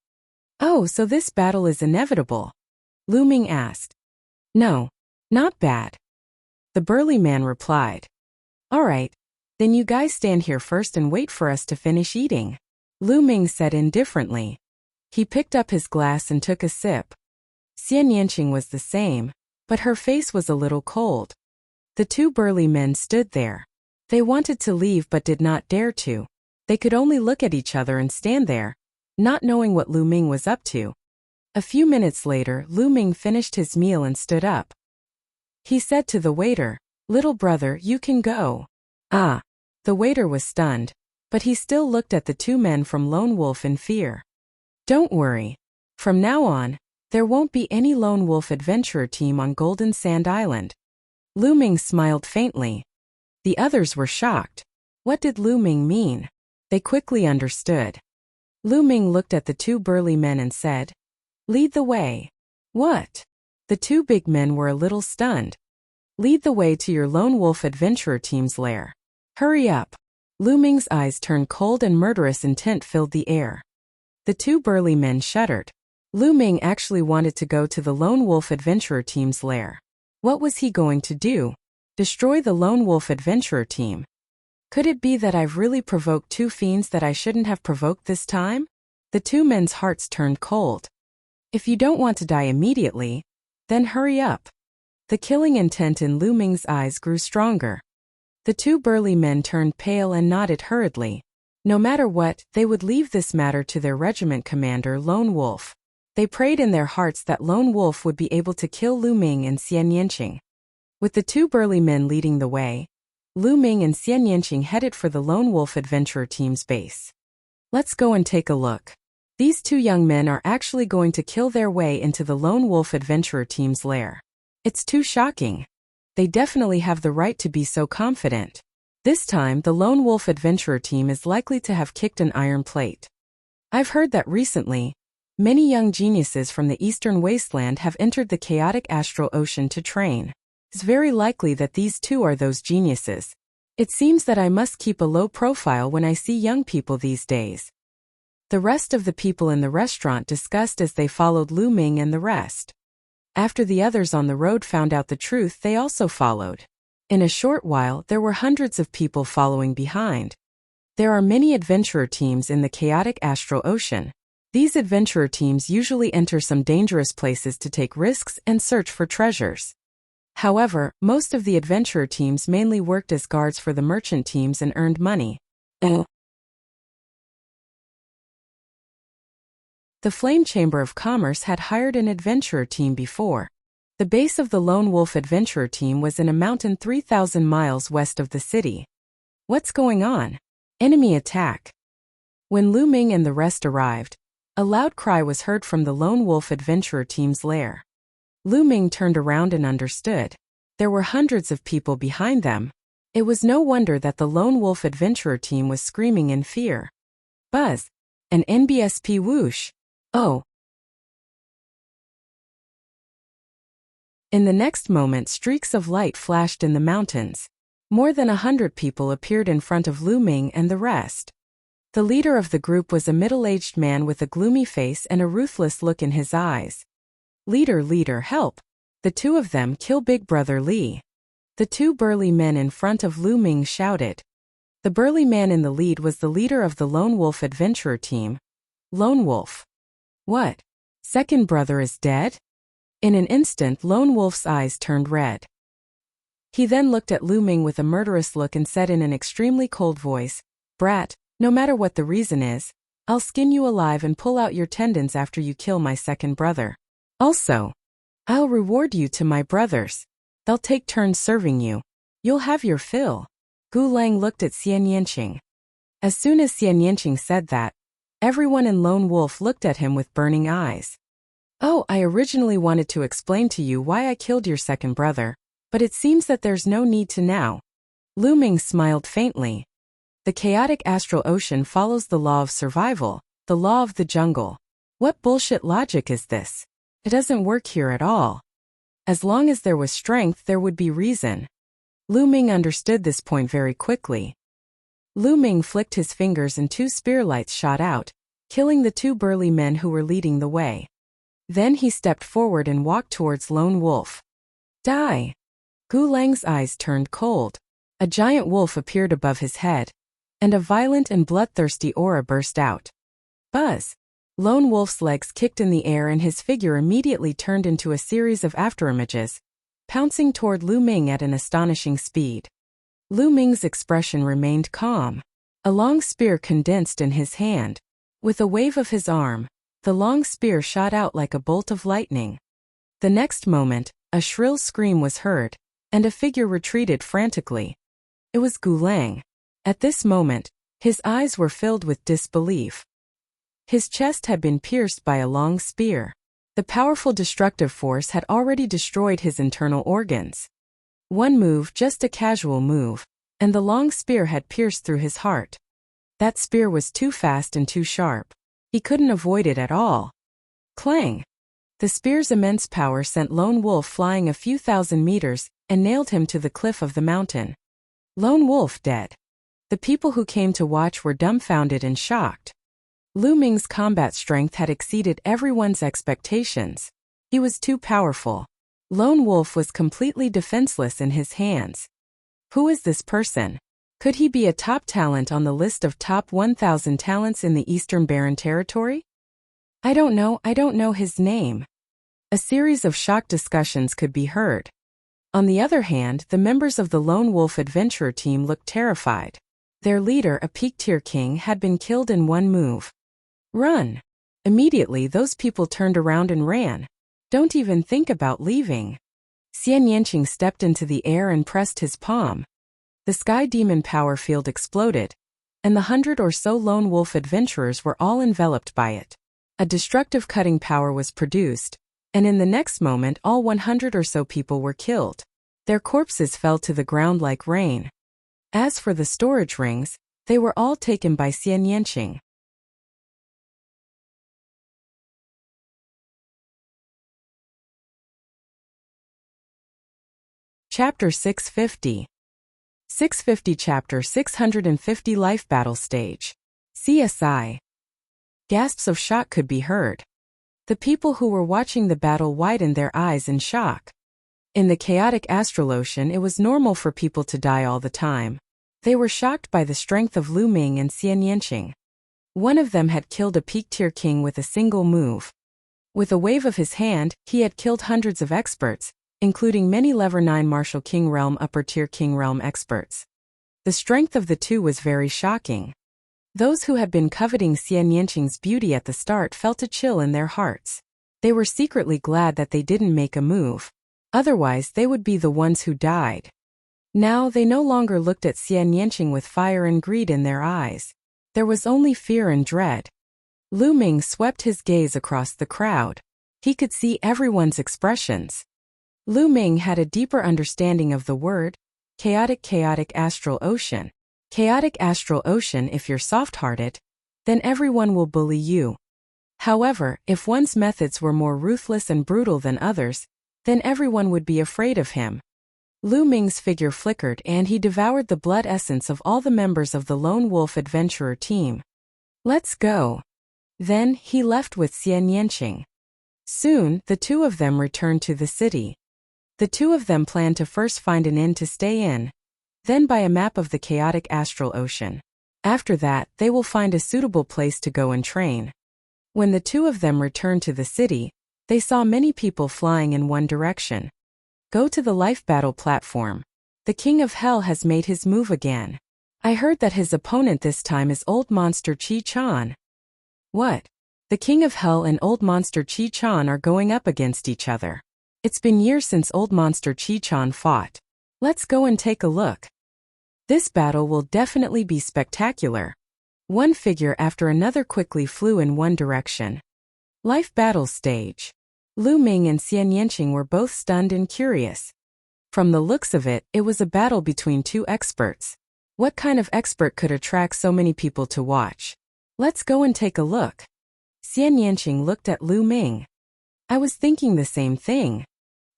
[SPEAKER 1] Oh, so this battle is inevitable? Lu Ming asked. No, not bad. The burly man replied. All right, then you guys stand here first and wait for us to finish eating. Lu Ming said indifferently. He picked up his glass and took a sip. Xian Yanqing was the same, but her face was a little cold. The two burly men stood there. They wanted to leave but did not dare to. They could only look at each other and stand there, not knowing what Lu Ming was up to. A few minutes later, Lu Ming finished his meal and stood up. He said to the waiter, Little brother, you can go. Ah. The waiter was stunned, but he still looked at the two men from Lone Wolf in fear. Don't worry. From now on, there won't be any Lone Wolf adventurer team on Golden Sand Island. Lu Ming smiled faintly. The others were shocked. What did Lu Ming mean? They quickly understood. Lu Ming looked at the two burly men and said, Lead the way. What? The two big men were a little stunned. Lead the way to your Lone Wolf adventurer team's lair. Hurry up. Lu Ming's eyes turned cold and murderous intent filled the air. The two burly men shuddered. Lu Ming actually wanted to go to the Lone Wolf adventurer team's lair. What was he going to do? Destroy the Lone Wolf adventurer team? Could it be that I've really provoked two fiends that I shouldn't have provoked this time? The two men's hearts turned cold. If you don't want to die immediately, then hurry up. The killing intent in Lu Ming's eyes grew stronger. The two burly men turned pale and nodded hurriedly. No matter what, they would leave this matter to their regiment commander Lone Wolf. They prayed in their hearts that Lone Wolf would be able to kill Lu Ming and Xian Yanqing. With the two burly men leading the way, Lu Ming and Xian Yanqing headed for the Lone Wolf adventurer team's base. Let's go and take a look. These two young men are actually going to kill their way into the Lone Wolf adventurer team's lair. It's too shocking. They definitely have the right to be so confident. This time, the Lone Wolf adventurer team is likely to have kicked an iron plate. I've heard that recently, many young geniuses from the Eastern Wasteland have entered the chaotic astral ocean to train. It's very likely that these two are those geniuses. It seems that I must keep a low profile when I see young people these days. The rest of the people in the restaurant discussed as they followed Lu Ming and the rest. After the others on the road found out the truth, they also followed. In a short while, there were hundreds of people following behind. There are many adventurer teams in the chaotic astral ocean. These adventurer teams usually enter some dangerous places to take risks and search for treasures. However, most of the adventurer teams mainly worked as guards for the merchant teams and earned money. The Flame Chamber of Commerce had hired an adventurer team before. The base of the Lone Wolf adventurer team was in a mountain 3,000 miles west of the city. What's going on? Enemy attack. When Lu Ming and the rest arrived, a loud cry was heard from the Lone Wolf adventurer team's lair. Lu Ming turned around and understood. There were hundreds of people behind them. It was no wonder that the Lone Wolf adventurer team was screaming in fear. Buzz! An NBSP whoosh! Oh! In the next moment, streaks of light flashed in the mountains. More than 100 people appeared in front of Lu Ming and the rest. The leader of the group was a middle-aged man with a gloomy face and a ruthless look in his eyes. Leader, help! The two of them kill Big Brother Li. The two burly men in front of Lu Ming shouted. The burly man in the lead was the leader of the Lone Wolf adventurer team. Lone Wolf. What? Second brother is dead? In an instant, Lone Wolf's eyes turned red. He then looked at Lu Ming with a murderous look and said in an extremely cold voice, "Brat, no matter what the reason is, I'll skin you alive and pull out your tendons after you kill my second brother. Also, I'll reward you to my brothers. They'll take turns serving you. You'll have your fill." Gu Lang looked at Xian Yanqing. As soon as Xian Yanqing said that, everyone in Lone Wolf looked at him with burning eyes. "Oh, I originally wanted to explain to you why I killed your second brother, but it seems that there's no need to now." Lu Ming smiled faintly. The chaotic astral ocean follows the law of survival, the law of the jungle. What bullshit logic is this? It doesn't work here at all. As long as there was strength, there would be reason. Lu Ming understood this point very quickly. Lu Ming flicked his fingers and two spear lights shot out, killing the two burly men who were leading the way. Then he stepped forward and walked towards Lone Wolf. Die! Gu Lang's eyes turned cold. A giant wolf appeared above his head, and a violent and bloodthirsty aura burst out. Buzz! Lone Wolf's legs kicked in the air and his figure immediately turned into a series of afterimages, pouncing toward Lu Ming at an astonishing speed. Lu Ming's expression remained calm. A long spear condensed in his hand. With a wave of his arm, the long spear shot out like a bolt of lightning. The next moment, a shrill scream was heard, and a figure retreated frantically. It was Gu Lang. At this moment, his eyes were filled with disbelief. His chest had been pierced by a long spear. The powerful destructive force had already destroyed his internal organs. One move, just a casual move, and the long spear had pierced through his heart. That spear was too fast and too sharp. He couldn't avoid it at all. Clang! The spear's immense power sent Lone Wolf flying a few thousand meters and nailed him to the cliff of the mountain. Lone Wolf dead. The people who came to watch were dumbfounded and shocked. Lu Ming's combat strength had exceeded everyone's expectations. He was too powerful. Lone Wolf was completely defenseless in his hands. Who is this person? Could he be a top talent on the list of top 1,000 talents in the Eastern Barren Territory? I don't know his name. A series of shocked discussions could be heard. On the other hand, the members of the Lone Wolf adventurer team looked terrified. Their leader, a peak-tier king, had been killed in one move. Run! Immediately, those people turned around and ran. Don't even think about leaving. Xian Yanqing stepped into the air and pressed his palm. The Sky Demon power field exploded, and the 100 or so Lone Wolf adventurers were all enveloped by it. A destructive cutting power was produced, and in the next moment all 100 or so people were killed. Their corpses fell to the ground like rain. As for the storage rings, they were all taken by Xian Yanqing. Chapter 650. 650 Chapter 650 Life Battle Stage. CSI. Gasps of shock could be heard. The people who were watching the battle widened their eyes in shock. In the chaotic astral ocean, it was normal for people to die all the time. They were shocked by the strength of Lu Ming and Xian Yanqing. One of them had killed a peak-tier king with a single move. With a wave of his hand, he had killed hundreds of experts, including many Level 9 Martial King Realm Upper Tier King Realm experts. The strength of the two was very shocking. Those who had been coveting Xian Yanqing's beauty at the start felt a chill in their hearts. They were secretly glad that they didn't make a move. Otherwise they would be the ones who died. Now they no longer looked at Xian Yanqing with fire and greed in their eyes. There was only fear and dread. Lu Ming swept his gaze across the crowd. He could see everyone's expressions. Lu Ming had a deeper understanding of the word, chaotic astral ocean. Chaotic astral ocean. If you're soft-hearted, then everyone will bully you. However, if one's methods were more ruthless and brutal than others, then everyone would be afraid of him. Lu Ming's figure flickered and he devoured the blood essence of all the members of the Lone Wolf Adventurer team. Let's go. Then he left with Xian Yanqing. Soon, the two of them returned to the city. The two of them planned to first find an inn to stay in, then buy a map of the chaotic astral ocean. After that, they will find a suitable place to go and train. When the two of them returned to the city, they saw many people flying in one direction. Go to the life battle platform. The King of Hell has made his move again. I heard that his opponent this time is Old Monster Chi Chan. What? The King of Hell and Old Monster Chi Chan are going up against each other. It's been years since Old Monster Chi Chan fought. Let's go and take a look. This battle will definitely be spectacular. One figure after another quickly flew in one direction. Life battle stage. Lu Ming and Xian Yanqing were both stunned and curious. From the looks of it, it was a battle between two experts. What kind of expert could attract so many people to watch? Let's go and take a look. Xian Yanqing looked at Lu Ming. I was thinking the same thing.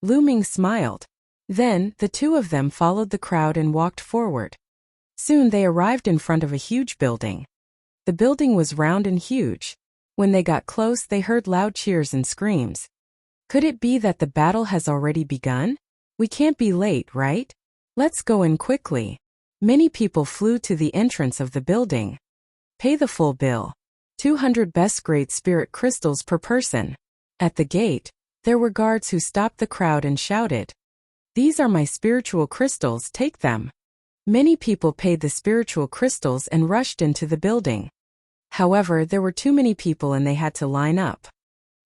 [SPEAKER 1] Lu Ming smiled. Then, the two of them followed the crowd and walked forward. Soon they arrived in front of a huge building. The building was round and huge. When they got close, they heard loud cheers and screams. Could it be that the battle has already begun? We can't be late, right? Let's go in quickly. Many people flew to the entrance of the building. Pay the full bill. 200 best great spirit crystals per person. At the gate, there were guards who stopped the crowd and shouted, "These are my spiritual crystals, take them." Many people paid the spiritual crystals and rushed into the building. However, there were too many people and they had to line up.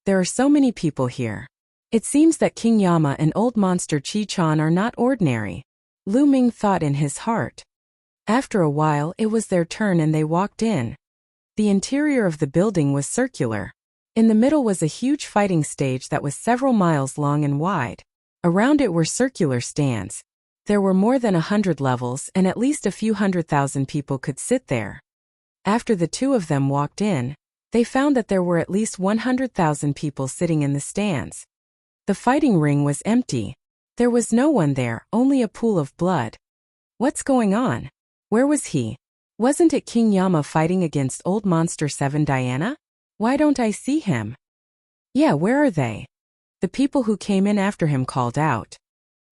[SPEAKER 1] There are so many people here. It seems that King Yama and Old Monster Chi Chan are not ordinary. Lu Ming thought in his heart. After a while, it was their turn and they walked in. The interior of the building was circular. In the middle was a huge fighting stage that was several miles long and wide. Around it were circular stands. There were more than 100 levels and at least a few 100,000 people could sit there. After the two of them walked in, they found that there were at least 100,000 people sitting in the stands. The fighting ring was empty. There was no one there, only a pool of blood. What's going on? Where was he? Wasn't it King Yama fighting against Old Monster 7 Diana? Why don't I see him? Yeah, where are they? The people who came in after him called out.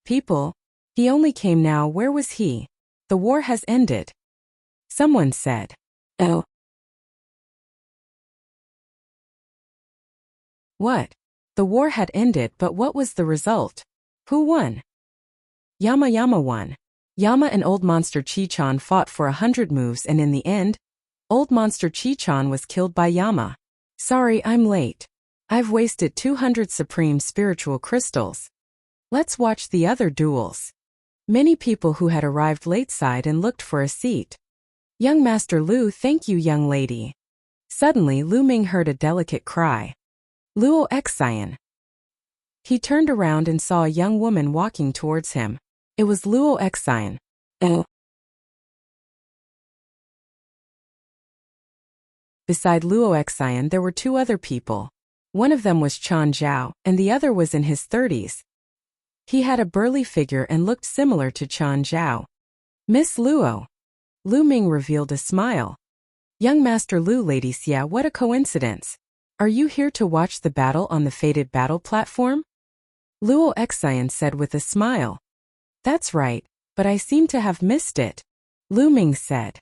[SPEAKER 1] People? He only came now, where was he? The war has ended. Someone said. Oh. What? The war had ended, but what was the result? Who won? Yama won. Yama and Old Monster Chi Chan fought for 100 moves and in the end, Old Monster Chi Chan was killed by Yama. Sorry, I'm late. I've wasted 200 supreme spiritual crystals. Let's watch the other duels. Many people who had arrived late sighed and looked for a seat. Young Master Lu, thank you, young lady. Suddenly, Lu Ming heard a delicate cry. Luo Xian. He turned around and saw a young woman walking towards him. It was Luo Xian. Oh. Beside Luo Xian there were two other people. One of them was Chan Zhao, and the other was in his 30s. He had a burly figure and looked similar to Chan Zhao. Miss Luo. Lu Ming revealed a smile. Young Master Lu, Lady Xia, what a coincidence. Are you here to watch the battle on the fated battle platform? Luo Xian said with a smile. That's right, but I seem to have missed it. Lu Ming said.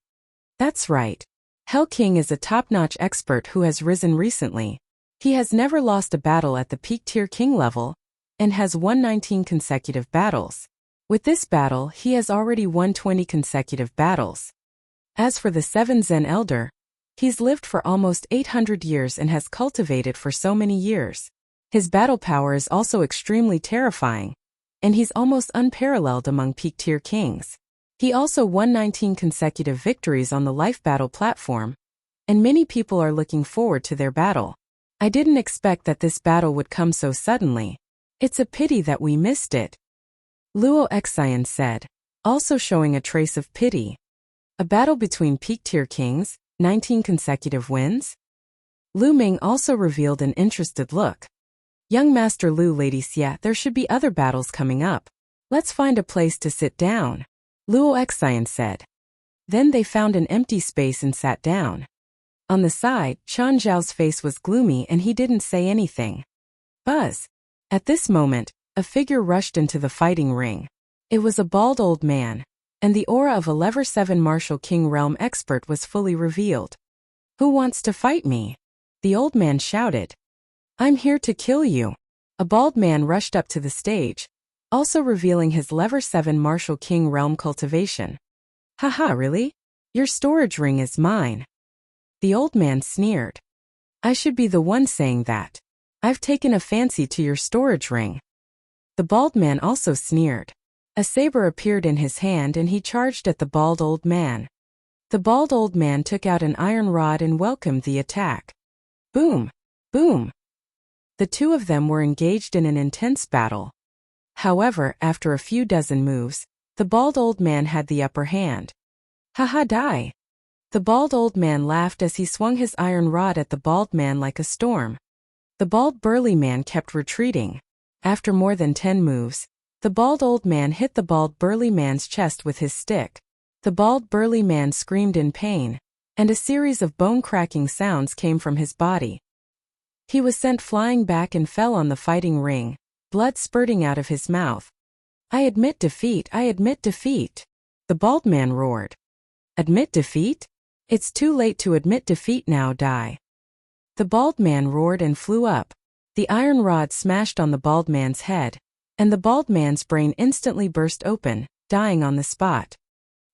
[SPEAKER 1] That's right. Hell King is a top-notch expert who has risen recently. He has never lost a battle at the peak tier king level, and has won 19 consecutive battles. With this battle, he has already won 20 consecutive battles. As for the 7 Zen Elder, he's lived for almost 800 years and has cultivated for so many years. His battle power is also extremely terrifying, and he's almost unparalleled among peak-tier kings. He also won 19 consecutive victories on the life battle platform, and many people are looking forward to their battle. I didn't expect that this battle would come so suddenly. It's a pity that we missed it, Luo Xian said, also showing a trace of pity. A battle between peak-tier kings, 19 consecutive wins? Lu Ming also revealed an interested look. Young Master Lu, Lady Xia, there should be other battles coming up. Let's find a place to sit down, Luo Xian said. Then they found an empty space and sat down. On the side, Chan Zhao's face was gloomy and he didn't say anything. Buzz. At this moment, a figure rushed into the fighting ring. It was a bald old man, and the aura of a Level 7 Martial King Realm expert was fully revealed. Who wants to fight me? The old man shouted. I'm here to kill you. A bald man rushed up to the stage, also revealing his Level 7 Martial King Realm cultivation. Haha, really? Your storage ring is mine. The old man sneered. I should be the one saying that. I've taken a fancy to your storage ring. The bald man also sneered. A saber appeared in his hand and he charged at the bald old man. The bald old man took out an iron rod and welcomed the attack. Boom! Boom! The two of them were engaged in an intense battle. However, after a few dozen moves, the bald old man had the upper hand. Haha, die! The bald old man laughed as he swung his iron rod at the bald man like a storm. The bald burly man kept retreating. After more than 10 moves, the bald old man hit the bald burly man's chest with his stick. The bald burly man screamed in pain, and a series of bone-cracking sounds came from his body. He was sent flying back and fell on the fighting ring, blood spurting out of his mouth. I admit defeat, I admit defeat, the bald man roared. Admit defeat? It's too late to admit defeat now, die. The bald man roared and flew up. The iron rod smashed on the bald man's head, and the bald man's brain instantly burst open, dying on the spot.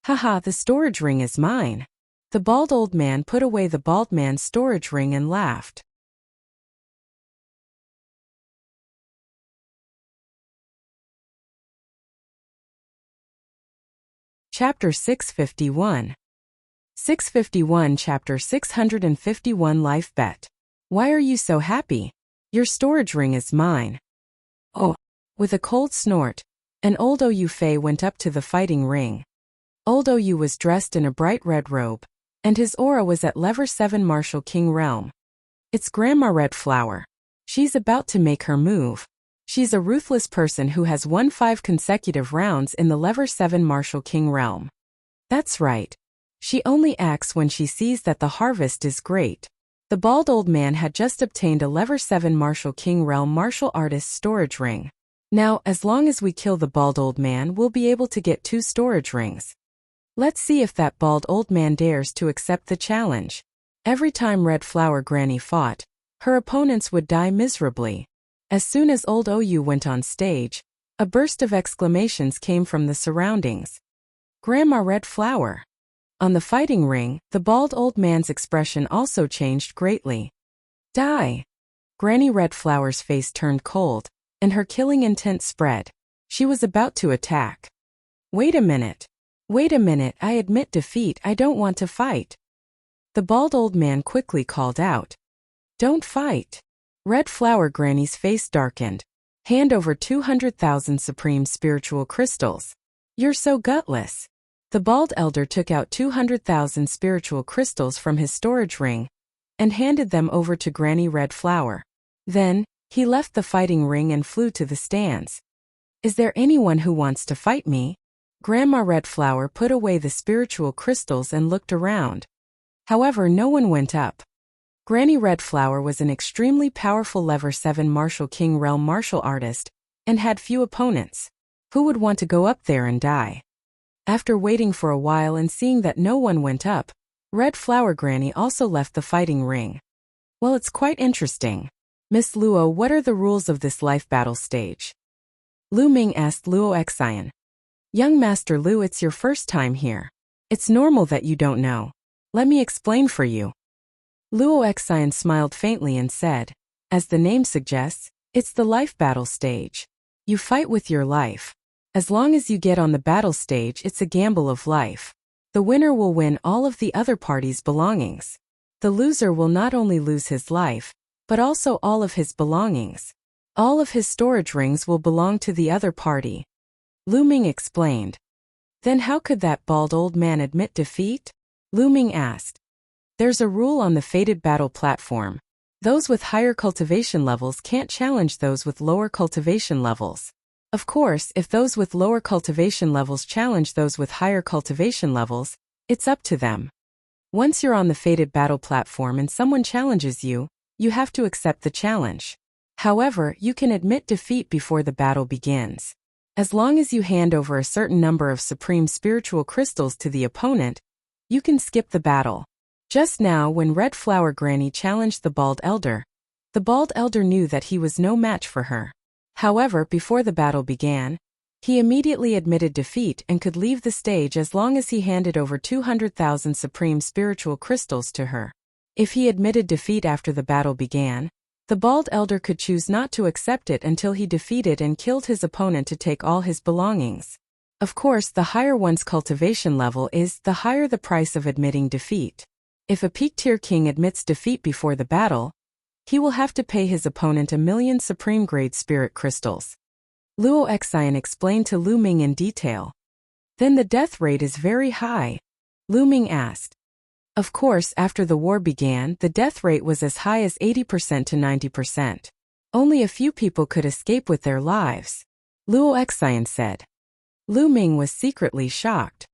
[SPEAKER 1] Haha, the storage ring is mine. The bald old man put away the bald man's storage ring and laughed. Chapter 651. 651 Chapter 651 Life Bet. Why are you so happy? Your storage ring is mine. Oh. With a cold snort, an old Oyu Fei went up to the fighting ring. Old Oyu was dressed in a bright red robe, and his aura was at Level 7 Martial King Realm. It's Grandma Red Flower. She's about to make her move. She's a ruthless person who has won 5 consecutive rounds in the Level 7 Martial King Realm. That's right. She only acts when she sees that the harvest is great. The bald old man had just obtained a Level 7 Martial King Realm martial artist storage ring. Now, as long as we kill the bald old man, we'll be able to get 2 storage rings. Let's see if that bald old man dares to accept the challenge. Every time Red Flower Granny fought, her opponents would die miserably. As soon as old Oyu went on stage, a burst of exclamations came from the surroundings. Grandma Red Flower. On the fighting ring, the bald old man's expression also changed greatly. Die! Granny Red Flower's face turned cold, and her killing intent spread. She was about to attack. Wait a minute. Wait a minute, I admit defeat, I don't want to fight. The bald old man quickly called out. Don't fight. Red Flower Granny's face darkened. Hand over 200,000 supreme spiritual crystals. You're so gutless. The bald elder took out 200,000 spiritual crystals from his storage ring and handed them over to Granny Red Flower. Then, he left the fighting ring and flew to the stands. Is there anyone who wants to fight me? Grandma Red Flower put away the spiritual crystals and looked around. However, no one went up. Granny Red Flower was an extremely powerful Level 7 Martial King Realm martial artist and had few opponents. Who would want to go up there and die? After waiting for a while and seeing that no one went up, Red Flower Granny also left the fighting ring. Well, it's quite interesting. Miss Luo, what are the rules of this life battle stage? Lu Ming asked Luo Xian. Young Master Lu, it's your first time here. It's normal that you don't know. Let me explain for you. Luo Xian smiled faintly and said, as the name suggests, it's the life battle stage. You fight with your life. As long as you get on the battle stage, it's a gamble of life. The winner will win all of the other party's belongings. The loser will not only lose his life, but also all of his belongings. All of his storage rings will belong to the other party. Lu Ming explained. Then how could that bald old man admit defeat? Lu Ming asked. There's a rule on the fated battle platform. Those with higher cultivation levels can't challenge those with lower cultivation levels. Of course, if those with lower cultivation levels challenge those with higher cultivation levels, it's up to them. Once you're on the fated battle platform and someone challenges you, you have to accept the challenge. However, you can admit defeat before the battle begins. As long as you hand over a certain number of supreme spiritual crystals to the opponent, you can skip the battle. Just now, when Red Flower Granny challenged the Bald Elder knew that he was no match for her. However, before the battle began, he immediately admitted defeat and could leave the stage as long as he handed over 200,000 supreme spiritual crystals to her. If he admitted defeat after the battle began, the Bald Elder could choose not to accept it until he defeated and killed his opponent to take all his belongings. Of course, the higher one's cultivation level is, the higher the price of admitting defeat. If a peak-tier king admits defeat before the battle, he will have to pay his opponent 1,000,000 supreme-grade spirit crystals. Luo Xian explained to Lu Ming in detail. Then the death rate is very high? Lu Ming asked. Of course, after the war began, the death rate was as high as 80% to 90%. Only a few people could escape with their lives. Luo Xian said. Lu Ming was secretly shocked.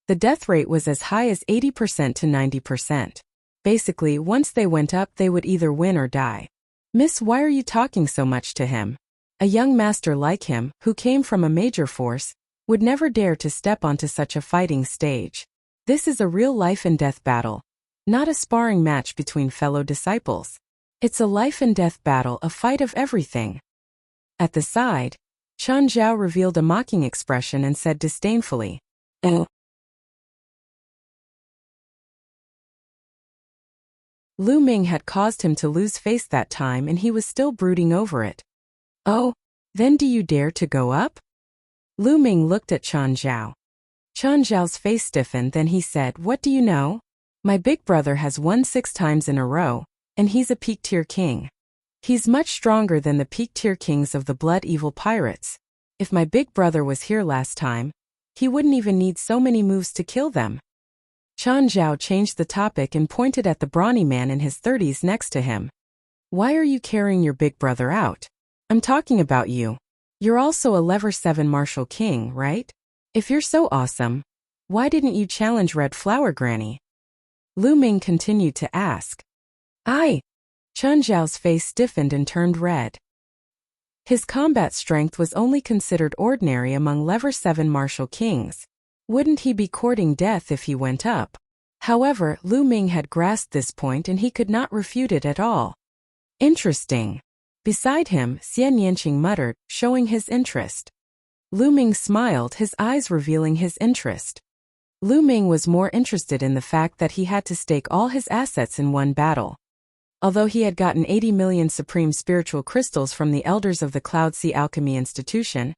[SPEAKER 1] The death rate was as high as 80% to 90%. Basically, once they went up, they would either win or die. Miss, why are you talking so much to him? A young master like him, who came from a major force, would never dare to step onto such a fighting stage. This is a real life and death battle, not a sparring match between fellow disciples. It's a life and death battle, a fight of everything. At the side, Chen Zhao revealed a mocking expression and said disdainfully, "Oh." Lu Ming had caused him to lose face that time and he was still brooding over it. Oh, then do you dare to go up? Lu Ming looked at Chen Zhao. Chen Zhao's face stiffened, then he said, what do you know? My big brother has won 6 times in a row, and he's a peak-tier king. He's much stronger than the peak-tier kings of the blood evil pirates. If my big brother was here last time, he wouldn't even need so many moves to kill them. Chen Zhao changed the topic and pointed at the brawny man in his 30s next to him. Why are you carrying your big brother out? I'm talking about you. You're also a level 7 martial king, right? If you're so awesome, why didn't you challenge Red Flower Granny? Lu Ming continued to ask. Chen Zhao's face stiffened and turned red. His combat strength was only considered ordinary among level 7 martial kings. Wouldn't he be courting death if he went up? However, Lu Ming had grasped this point and he could not refute it at all. Interesting. Beside him, Xian Yanqing muttered, showing his interest. Lu Ming smiled, his eyes revealing his interest. Lu Ming was more interested in the fact that he had to stake all his assets in one battle. Although he had gotten 80 million supreme spiritual crystals from the elders of the Cloud Sea Alchemy Institution,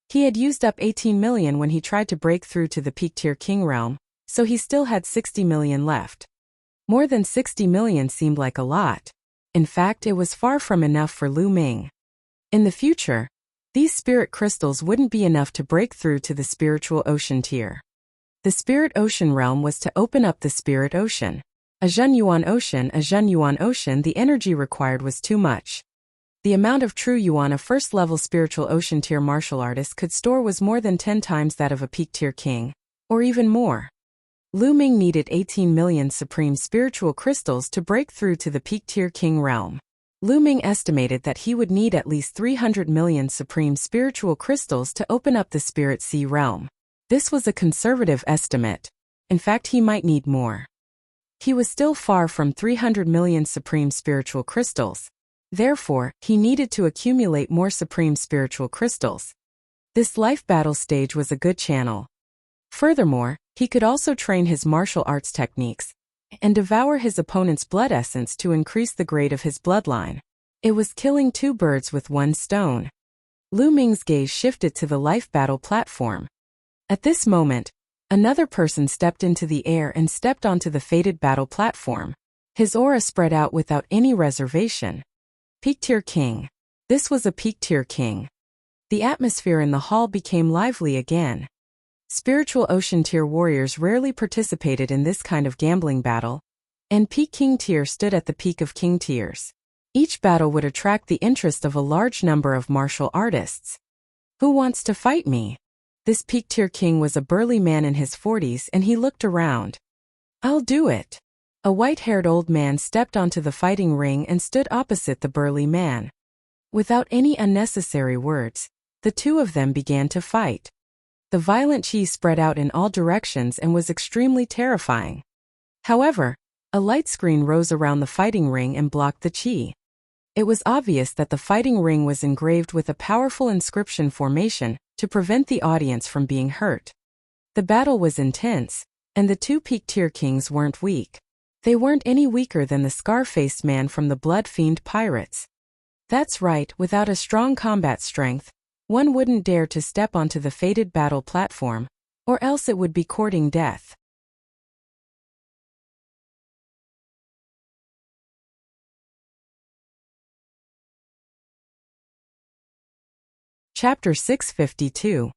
[SPEAKER 1] he had used up 18 million when he tried to break through to the peak-tier king realm, so he still had 60 million left. More than 60 million seemed like a lot. In fact, it was far from enough for Lu Ming. In the future, these spirit crystals wouldn't be enough to break through to the spiritual ocean tier. The spirit ocean realm was to open up the spirit ocean. A Zhenyuan ocean, the energy required was too much. The amount of true yuan a first-level spiritual ocean tier martial artist could store was more than 10 times that of a peak-tier king, or even more. Lu Ming needed 18 million supreme spiritual crystals to break through to the peak-tier king realm. Lu Ming estimated that he would need at least 300 million supreme spiritual crystals to open up the spirit sea realm. This was a conservative estimate. In fact, he might need more. He was still far from 300 million supreme spiritual crystals. Therefore, he needed to accumulate more supreme spiritual crystals. This life battle stage was a good channel. Furthermore, he could also train his martial arts techniques and devour his opponent's blood essence to increase the grade of his bloodline. It was killing two birds with one stone. Lu Ming's gaze shifted to the life battle platform. At this moment, another person stepped into the air and stepped onto the fated battle platform. His aura spread out without any reservation. Peak-tier king. This was a peak-tier king. The atmosphere in the hall became lively again. Spiritual ocean tier warriors rarely participated in this kind of gambling battle, and peak king tier stood at the peak of king tiers. Each battle would attract the interest of a large number of martial artists. Who wants to fight me? This peak tier king was a burly man in his 40s and he looked around. I'll do it. A white-haired old man stepped onto the fighting ring and stood opposite the burly man. Without any unnecessary words, the two of them began to fight. The violent chi spread out in all directions and was extremely terrifying. However, a light screen rose around the fighting ring and blocked the chi. It was obvious that the fighting ring was engraved with a powerful inscription formation to prevent the audience from being hurt. The battle was intense, and the two peak-tier kings weren't weak. They weren't any weaker than the scar-faced man from the Blood Fiend Pirates. That's right, without a strong combat strength, one wouldn't dare to step onto the fated battle platform, or else it would be courting death. Chapter 652.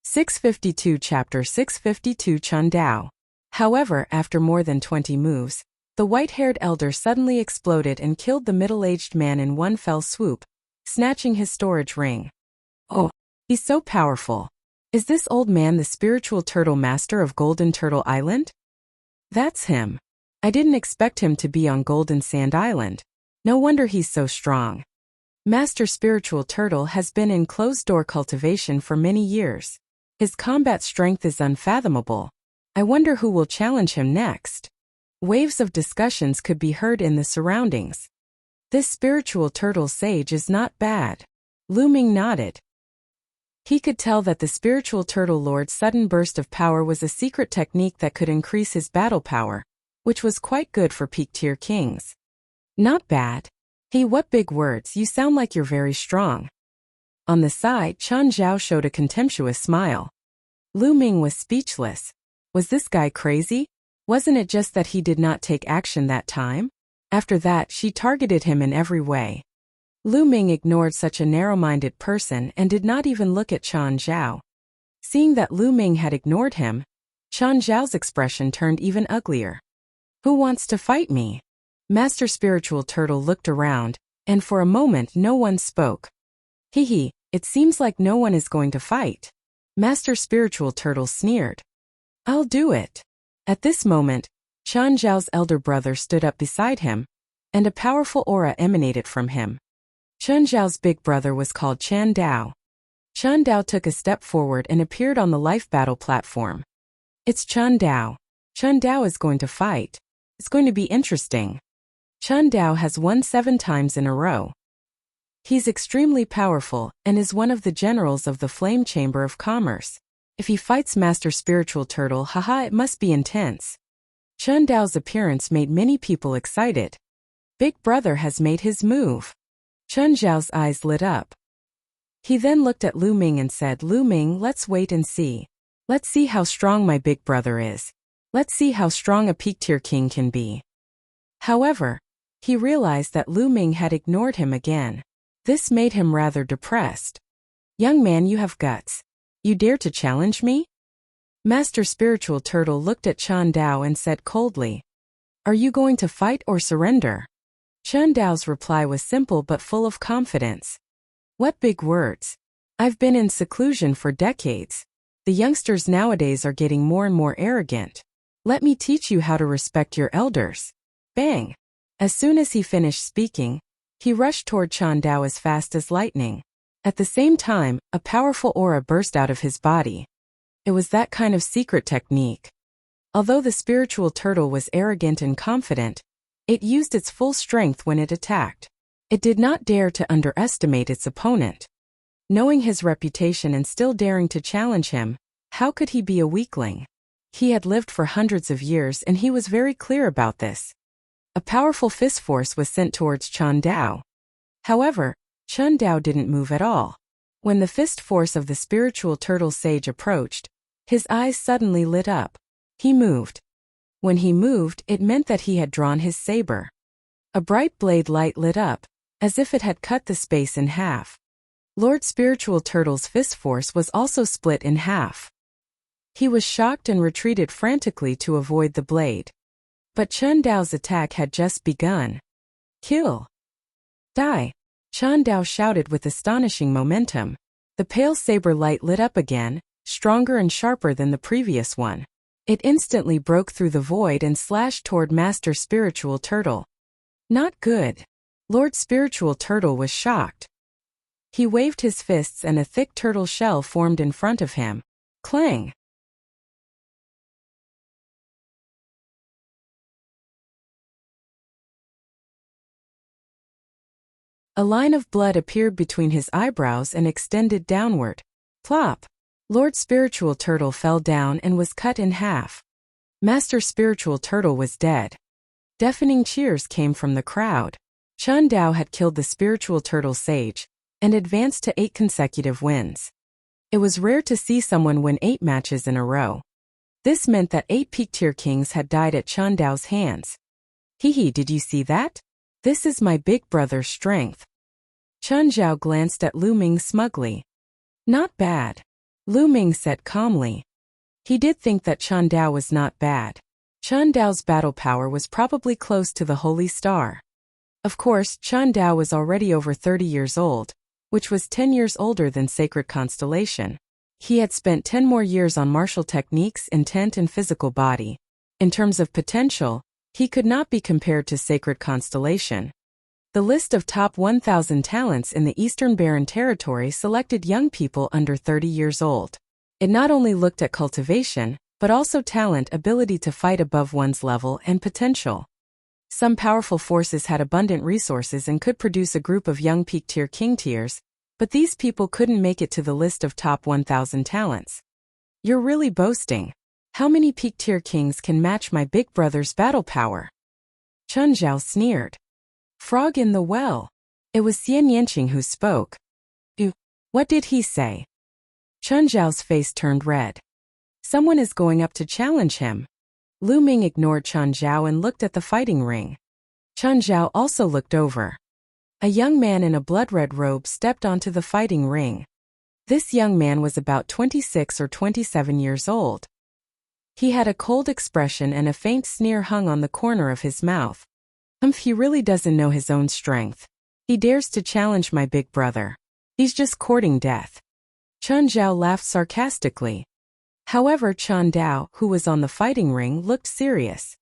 [SPEAKER 1] 652 Chapter 652 Chun Dao. However, after more than 20 moves, the white-haired elder suddenly exploded and killed the middle-aged man in one fell swoop, snatching his storage ring. Oh, he's so powerful. Is this old man the spiritual turtle master of Golden Turtle Island? That's him. I didn't expect him to be on Golden Sand Island. No wonder he's so strong. Master Spiritual Turtle has been in closed-door cultivation for many years. His combat strength is unfathomable. I wonder who will challenge him next. Waves of discussions could be heard in the surroundings. This spiritual turtle sage is not bad. Lu Ming nodded. He could tell that the spiritual turtle lord's sudden burst of power was a secret technique that could increase his battle power, which was quite good for peak-tier kings. Not bad. Hey, what big words, you sound like you're very strong. On the side, Chun Zhao showed a contemptuous smile. Lu Ming was speechless. Was this guy crazy? Wasn't it just that he did not take action that time? After that, she targeted him in every way. Lu Ming ignored such a narrow-minded person and did not even look at Chun Zhao. Seeing that Lu Ming had ignored him, Chun Zhao's expression turned even uglier. Who wants to fight me? Master Spiritual Turtle looked around, and for a moment no one spoke. Hee, it seems like no one is going to fight. Master Spiritual Turtle sneered. I'll do it. At this moment, Chun Zhao's elder brother stood up beside him, and a powerful aura emanated from him. Chun Zhao's big brother was called Chun Dao. Chun Dao took a step forward and appeared on the life battle platform. It's Chun Dao. Chun Dao is going to fight. It's going to be interesting. Chun Dao has won 7 times in a row. He's extremely powerful and is one of the generals of the Flame Chamber of Commerce. If he fights Master Spiritual Turtle, haha, it must be intense. Chun Dao's appearance made many people excited. Big brother has made his move. Chun Zhao's eyes lit up. He then looked at Lu Ming and said, Lu Ming, let's wait and see. Let's see how strong my big brother is. Let's see how strong a peak-tier king can be. However, he realized that Lu Ming had ignored him again. This made him rather depressed. Young man, you have guts. You dare to challenge me? Master Spiritual Turtle looked at Chun Dao and said coldly, Are you going to fight or surrender? Chun Dao's reply was simple but full of confidence. What big words. I've been in seclusion for decades. The youngsters nowadays are getting more and more arrogant. Let me teach you how to respect your elders. Bang! As soon as he finished speaking, he rushed toward Chun Dao as fast as lightning. At the same time, a powerful aura burst out of his body. It was that kind of secret technique. Although the spiritual turtle was arrogant and confident, it used its full strength when it attacked. It did not dare to underestimate its opponent. Knowing his reputation and still daring to challenge him, how could he be a weakling? He had lived for hundreds of years and he was very clear about this. A powerful fist force was sent towards Chen Dao. However, Chen Dao didn't move at all. When the fist force of the spiritual turtle sage approached, his eyes suddenly lit up. He moved. When he moved, it meant that he had drawn his saber. A bright blade light lit up, as if it had cut the space in half. Lord Spiritual Turtle's fist force was also split in half. He was shocked and retreated frantically to avoid the blade. But Chen Dao's attack had just begun. Kill! Die! Chen Dao shouted with astonishing momentum. The pale saber light lit up again, stronger and sharper than the previous one. It instantly broke through the void and slashed toward Master Spiritual Turtle. Not good. Lord Spiritual Turtle was shocked. He waved his fists and a thick turtle shell formed in front of him. Clang! A line of blood appeared between his eyebrows and extended downward. Plop! Lord Spiritual Turtle fell down and was cut in half. Master Spiritual Turtle was dead. Deafening cheers came from the crowd. Chen Dao had killed the Spiritual Turtle Sage and advanced to 8 consecutive wins. It was rare to see someone win 8 matches in a row. This meant that 8 peak tier kings had died at Chen Dao's hands. Hee, did you see that? This is my big brother's strength. Chen Zhao glanced at Lu Ming smugly. Not bad. Lu Ming said calmly. He did think that Chen Dao was not bad. Chen Dao's battle power was probably close to the Holy Star. Of course, Chen Dao was already over 30 years old, which was 10 years older than Sacred Constellation. He had spent 10 more years on martial techniques, intent and physical body. In terms of potential, he could not be compared to Sacred Constellation. The list of top 1,000 talents in the Eastern Barren Territory selected young people under 30 years old. It not only looked at cultivation, but also talent, ability to fight above one's level, and potential. Some powerful forces had abundant resources and could produce a group of young peak tier king tiers, but these people couldn't make it to the list of top 1,000 talents. You're really boasting. How many peak tier kings can match my big brother's battle power? Chen Zhao sneered. Frog in the well. It was Xian Yanqing who spoke. What did he say? Chen Zhao's face turned red. Someone is going up to challenge him. Lu Ming ignored Chen Zhao and looked at the fighting ring. Chen Zhao also looked over. A young man in a blood-red robe stepped onto the fighting ring. This young man was about 26 or 27 years old. He had a cold expression and a faint sneer hung on the corner of his mouth. He really doesn't know his own strength. He dares to challenge my big brother. He's just courting death. Chen Zhao laughed sarcastically. However, Chen Dao, who was on the fighting ring, looked serious.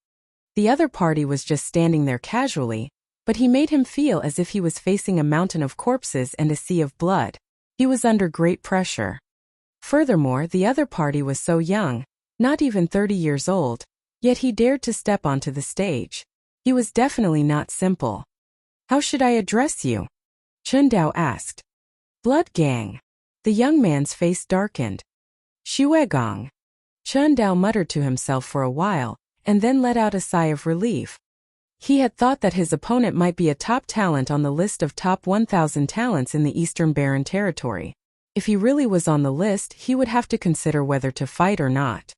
[SPEAKER 1] The other party was just standing there casually, but he made him feel as if he was facing a mountain of corpses and a sea of blood. He was under great pressure. Furthermore, the other party was so young, not even 30 years old, yet he dared to step onto the stage. He was definitely not simple. How should I address you? Chen Dao asked. Blood Gang. The young man's face darkened. Xuegong. Chen Dao muttered to himself for a while, and then let out a sigh of relief. He had thought that his opponent might be a top talent on the list of top 1,000 talents in the Eastern Barren Territory. If he really was on the list, he would have to consider whether to fight or not.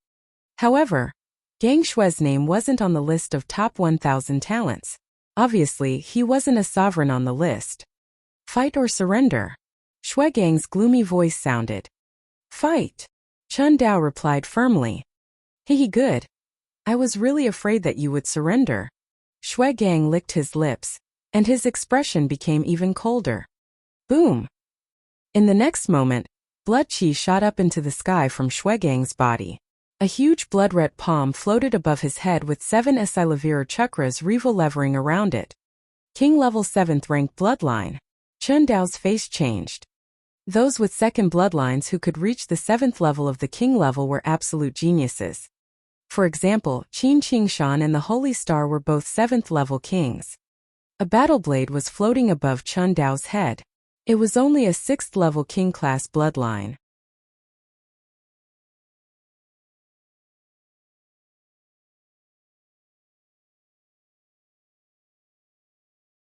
[SPEAKER 1] However, Gang Shue's name wasn't on the list of top 1,000 talents. Obviously, he wasn't a sovereign on the list. Fight or surrender? Xuegang's gloomy voice sounded. Fight. Chen Dao replied firmly. Good. I was really afraid that you would surrender. Xuegang licked his lips, and his expression became even colder. Boom. In the next moment, blood qi shot up into the sky from Xuegang's body. A huge blood-red palm floated above his head with 7 Esilavira chakras revolvering around it. King level 7th rank bloodline. Chen Dao's face changed. Those with second bloodlines who could reach the 7th level of the king level were absolute geniuses. For example, Qin Qingshan and the Holy Star were both 7th-level kings. A battle blade was floating above Chun Dao's head. It was only a 6th-level king-class bloodline.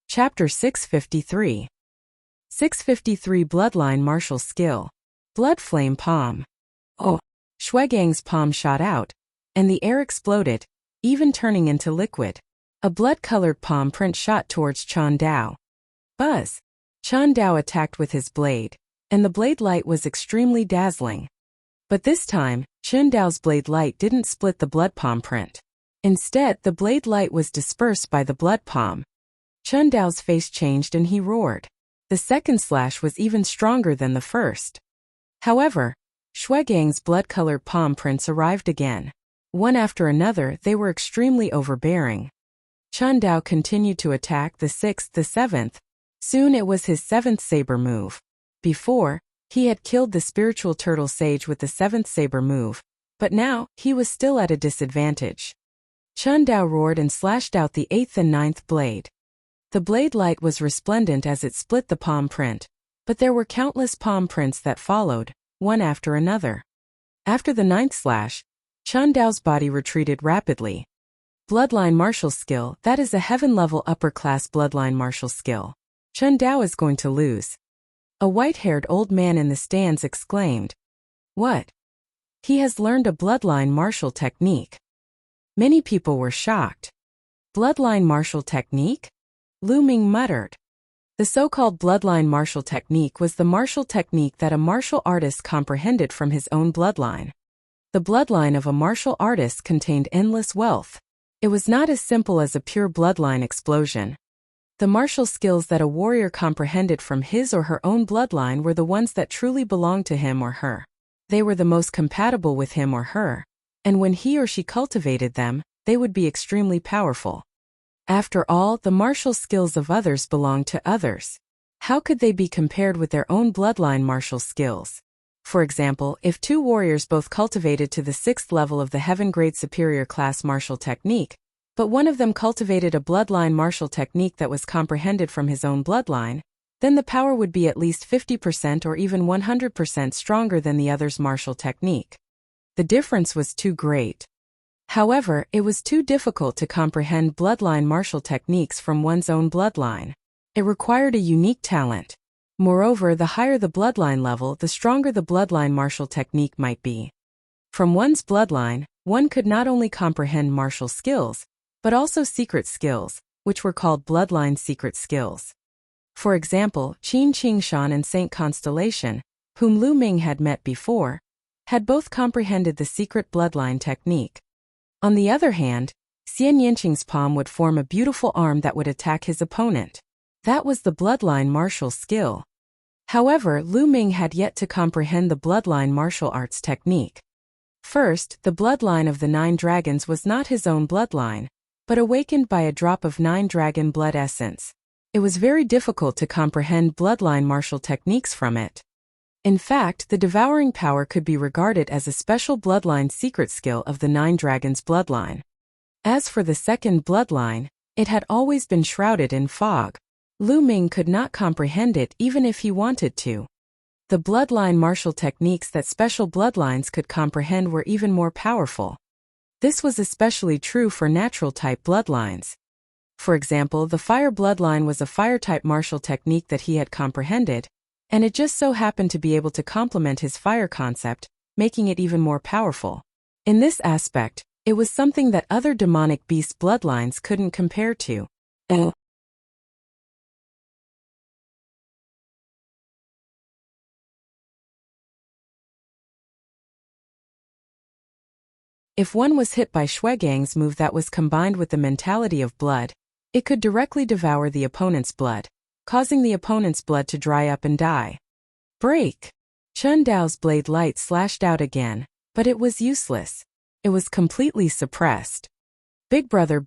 [SPEAKER 1] Chapter 653. 653 Bloodline Martial Skill. Blood Flame Palm. Oh! Shuegang's palm shot out, and the air exploded, even turning into liquid. A blood-colored palm print shot towards Chun Dao. Buzz! Chun Dao attacked with his blade, and the blade light was extremely dazzling. But this time, Chun Dao's blade light didn't split the blood palm print. Instead, the blade light was dispersed by the blood palm. Chun Dao's face changed and he roared. The second slash was even stronger than the first. However, Shuegang's blood-colored palm prints arrived again. One after another, they were extremely overbearing. Chun Dao continued to attack the 6th, the 7th. Soon it was his 7th saber move. Before, he had killed the spiritual turtle sage with the 7th saber move, but now, he was still at a disadvantage. Chun Dao roared and slashed out the 8th and 9th blade. The blade light was resplendent as it split the palm print, but there were countless palm prints that followed, one after another. After the 9th slash, Chun Dao's body retreated rapidly. Bloodline martial skill, that is a heaven-level upper-class bloodline martial skill. Chun Dao is going to lose. A white-haired old man in the stands exclaimed. What? He has learned a bloodline martial technique. Many people were shocked. Bloodline martial technique? Lu Ming muttered. The so-called bloodline martial technique was the martial technique that a martial artist comprehended from his own bloodline. The bloodline of a martial artist contained endless wealth. It was not as simple as a pure bloodline explosion. The martial skills that a warrior comprehended from his or her own bloodline were the ones that truly belonged to him or her. They were the most compatible with him or her, and when he or she cultivated them, they would be extremely powerful. After all, the martial skills of others belonged to others. How could they be compared with their own bloodline martial skills? For example, if two warriors both cultivated to the 6th level of the Heaven Grade Superior Class martial technique, but one of them cultivated a bloodline martial technique that was comprehended from his own bloodline, then the power would be at least 50% or even 100% stronger than the other's martial technique. The difference was too great. However, it was too difficult to comprehend bloodline martial techniques from one's own bloodline. It required a unique talent. Moreover, the higher the bloodline level, the stronger the bloodline martial technique might be. From one's bloodline, one could not only comprehend martial skills, but also secret skills, which were called bloodline secret skills. For example, Qin Qingshan and Saint Constellation, whom Lu Ming had met before, had both comprehended the secret bloodline technique. On the other hand, Xian Yanqing's palm would form a beautiful arm that would attack his opponent. That was the bloodline martial skill. However, Lu Ming had yet to comprehend the bloodline martial arts technique. First, the bloodline of the 9 dragons was not his own bloodline, but awakened by a drop of 9 dragon blood essence. It was very difficult to comprehend bloodline martial techniques from it. In fact, the devouring power could be regarded as a special bloodline secret skill of the 9 dragons bloodline. As for the second bloodline, it had always been shrouded in fog. Lu Ming could not comprehend it even if he wanted to. The bloodline martial techniques that special bloodlines could comprehend were even more powerful. This was especially true for natural-type bloodlines. For example, the fire bloodline was a fire-type martial technique that he had comprehended, and it just so happened to be able to complement his fire concept, making it even more powerful. In this aspect, it was something that other demonic beast bloodlines couldn't compare to. If one was hit by Shuegang's move that was combined with the mentality of blood, it could directly devour the opponent's blood, causing the opponent's blood to dry up and die. Break! Chun Dao's blade light slashed out again, but it was useless. It was completely suppressed. Big brother,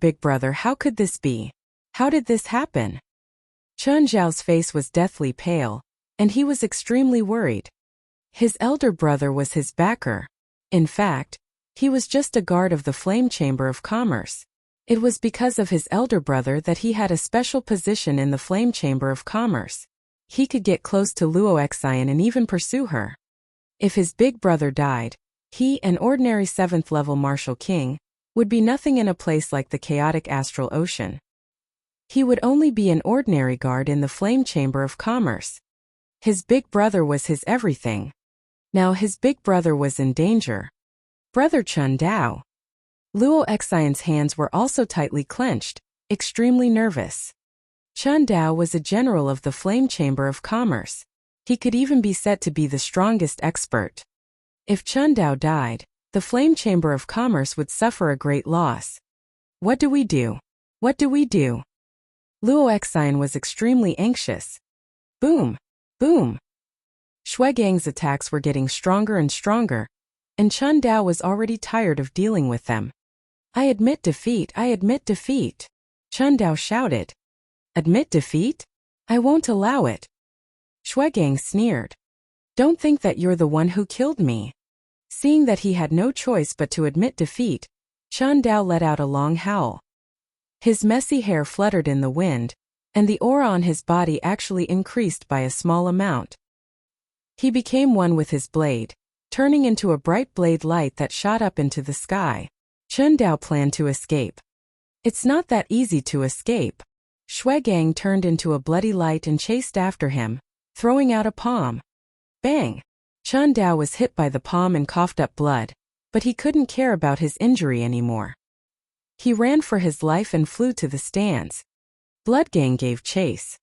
[SPEAKER 1] how could this be? How did this happen? Chun Zhao's face was deathly pale, and he was extremely worried. His elder brother was his backer. In fact, He was just a guard of the Flame Chamber of Commerce. It was because of his elder brother that he had a special position in the Flame Chamber of Commerce. He could get close to Luo Excian and even pursue her. If his big brother died, he, an ordinary 7th-level martial king, would be nothing in a place like the chaotic astral ocean. He would only be an ordinary guard in the Flame Chamber of Commerce. His big brother was his everything. Now his big brother was in danger. Brother Chun Dao. Luo Excian's hands were also tightly clenched, extremely nervous. Chun Dao was a general of the Flame Chamber of Commerce. He could even be said to be the strongest expert. If Chun Dao died, the Flame Chamber of Commerce would suffer a great loss. What do we do? What do we do? Luo Excian was extremely anxious. Boom! Boom! Shuegang's attacks were getting stronger and stronger, and Chun Dao was already tired of dealing with them. I admit defeat, I admit defeat. Chun Dao shouted. Admit defeat? I won't allow it. Shuegang sneered. Don't think that you're the one who killed me. Seeing that he had no choice but to admit defeat, Chun Dao let out a long howl. His messy hair fluttered in the wind, and the aura on his body actually increased by a small amount. He became one with his blade, turning into a bright blade light that shot up into the sky. Chun Dao planned to escape. It's not that easy to escape. Shuegang turned into a bloody light and chased after him, throwing out a palm. Bang! Chun Dao was hit by the palm and coughed up blood, but he couldn't care about his injury anymore. He ran for his life and flew to the stands. Bloodgang gave chase.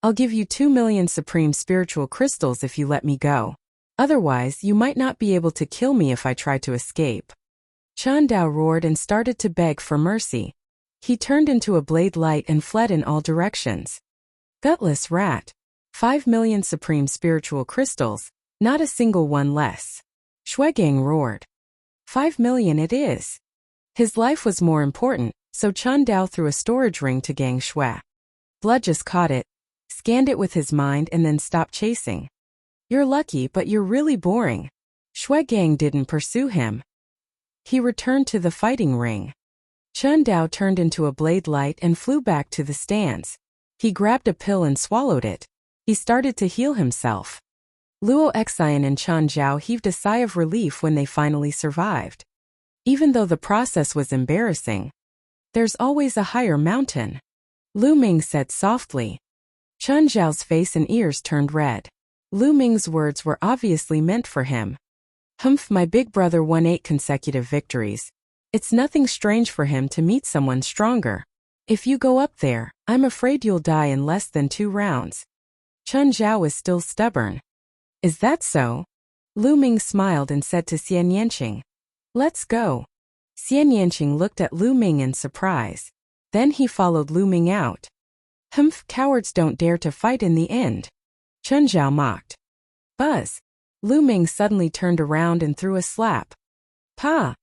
[SPEAKER 1] I'll give you 2 million supreme spiritual crystals if you let me go. Otherwise, you might not be able to kill me if I try to escape. Chun Dao roared and started to beg for mercy. He turned into a blade light and fled in all directions. Gutless rat. 5 million supreme spiritual crystals, not a single one less. Shuegang roared. 5 million it is. His life was more important, so Chun Dao threw a storage ring to Gang Shui. Blood just caught it, scanned it with his mind and then stopped chasing. You're lucky, but you're really boring. Shuegang didn't pursue him. He returned to the fighting ring. Chun Dao turned into a blade light and flew back to the stands. He grabbed a pill and swallowed it. He started to heal himself. Luo Excian and Chun Zhao heaved a sigh of relief when they finally survived. Even though the process was embarrassing, there's always a higher mountain. Lu Ming said softly. Chun Zhao's face and ears turned red. Lu Ming's words were obviously meant for him. Humph, my big brother won 8 consecutive victories. It's nothing strange for him to meet someone stronger. If you go up there, I'm afraid you'll die in less than 2 rounds. Chun Zhao is still stubborn. Is that so? Lu Ming smiled and said to Xian Yanqing. Let's go. Xian Yanqing looked at Lu Ming in surprise. Then he followed Lu Ming out. Humph, cowards don't dare to fight in the end. Chun Zhao mocked. Buzz. Lu Ming suddenly turned around and threw a slap. Pa!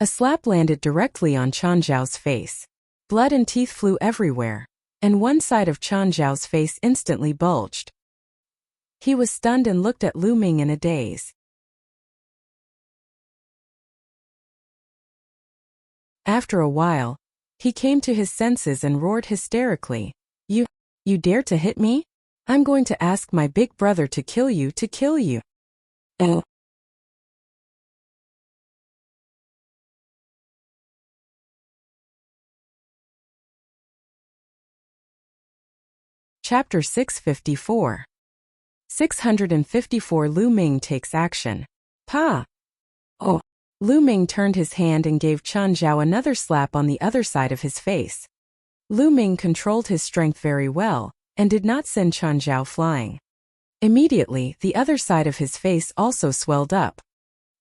[SPEAKER 1] A slap landed directly on Chun Zhao's face. Blood and teeth flew everywhere, and one side of Chun Zhao's face instantly bulged. He was stunned and looked at Lu Ming in a daze. After a while, he came to his senses and roared hysterically. You dare to hit me? I'm going to ask my big brother to kill you. Chapter 654. 654 Lu Ming takes action. Pa! Oh! Lu Ming turned his hand and gave Chun Zhao another slap on the other side of his face. Lu Ming controlled his strength very well, and did not send Chun Zhao flying. Immediately, the other side of his face also swelled up.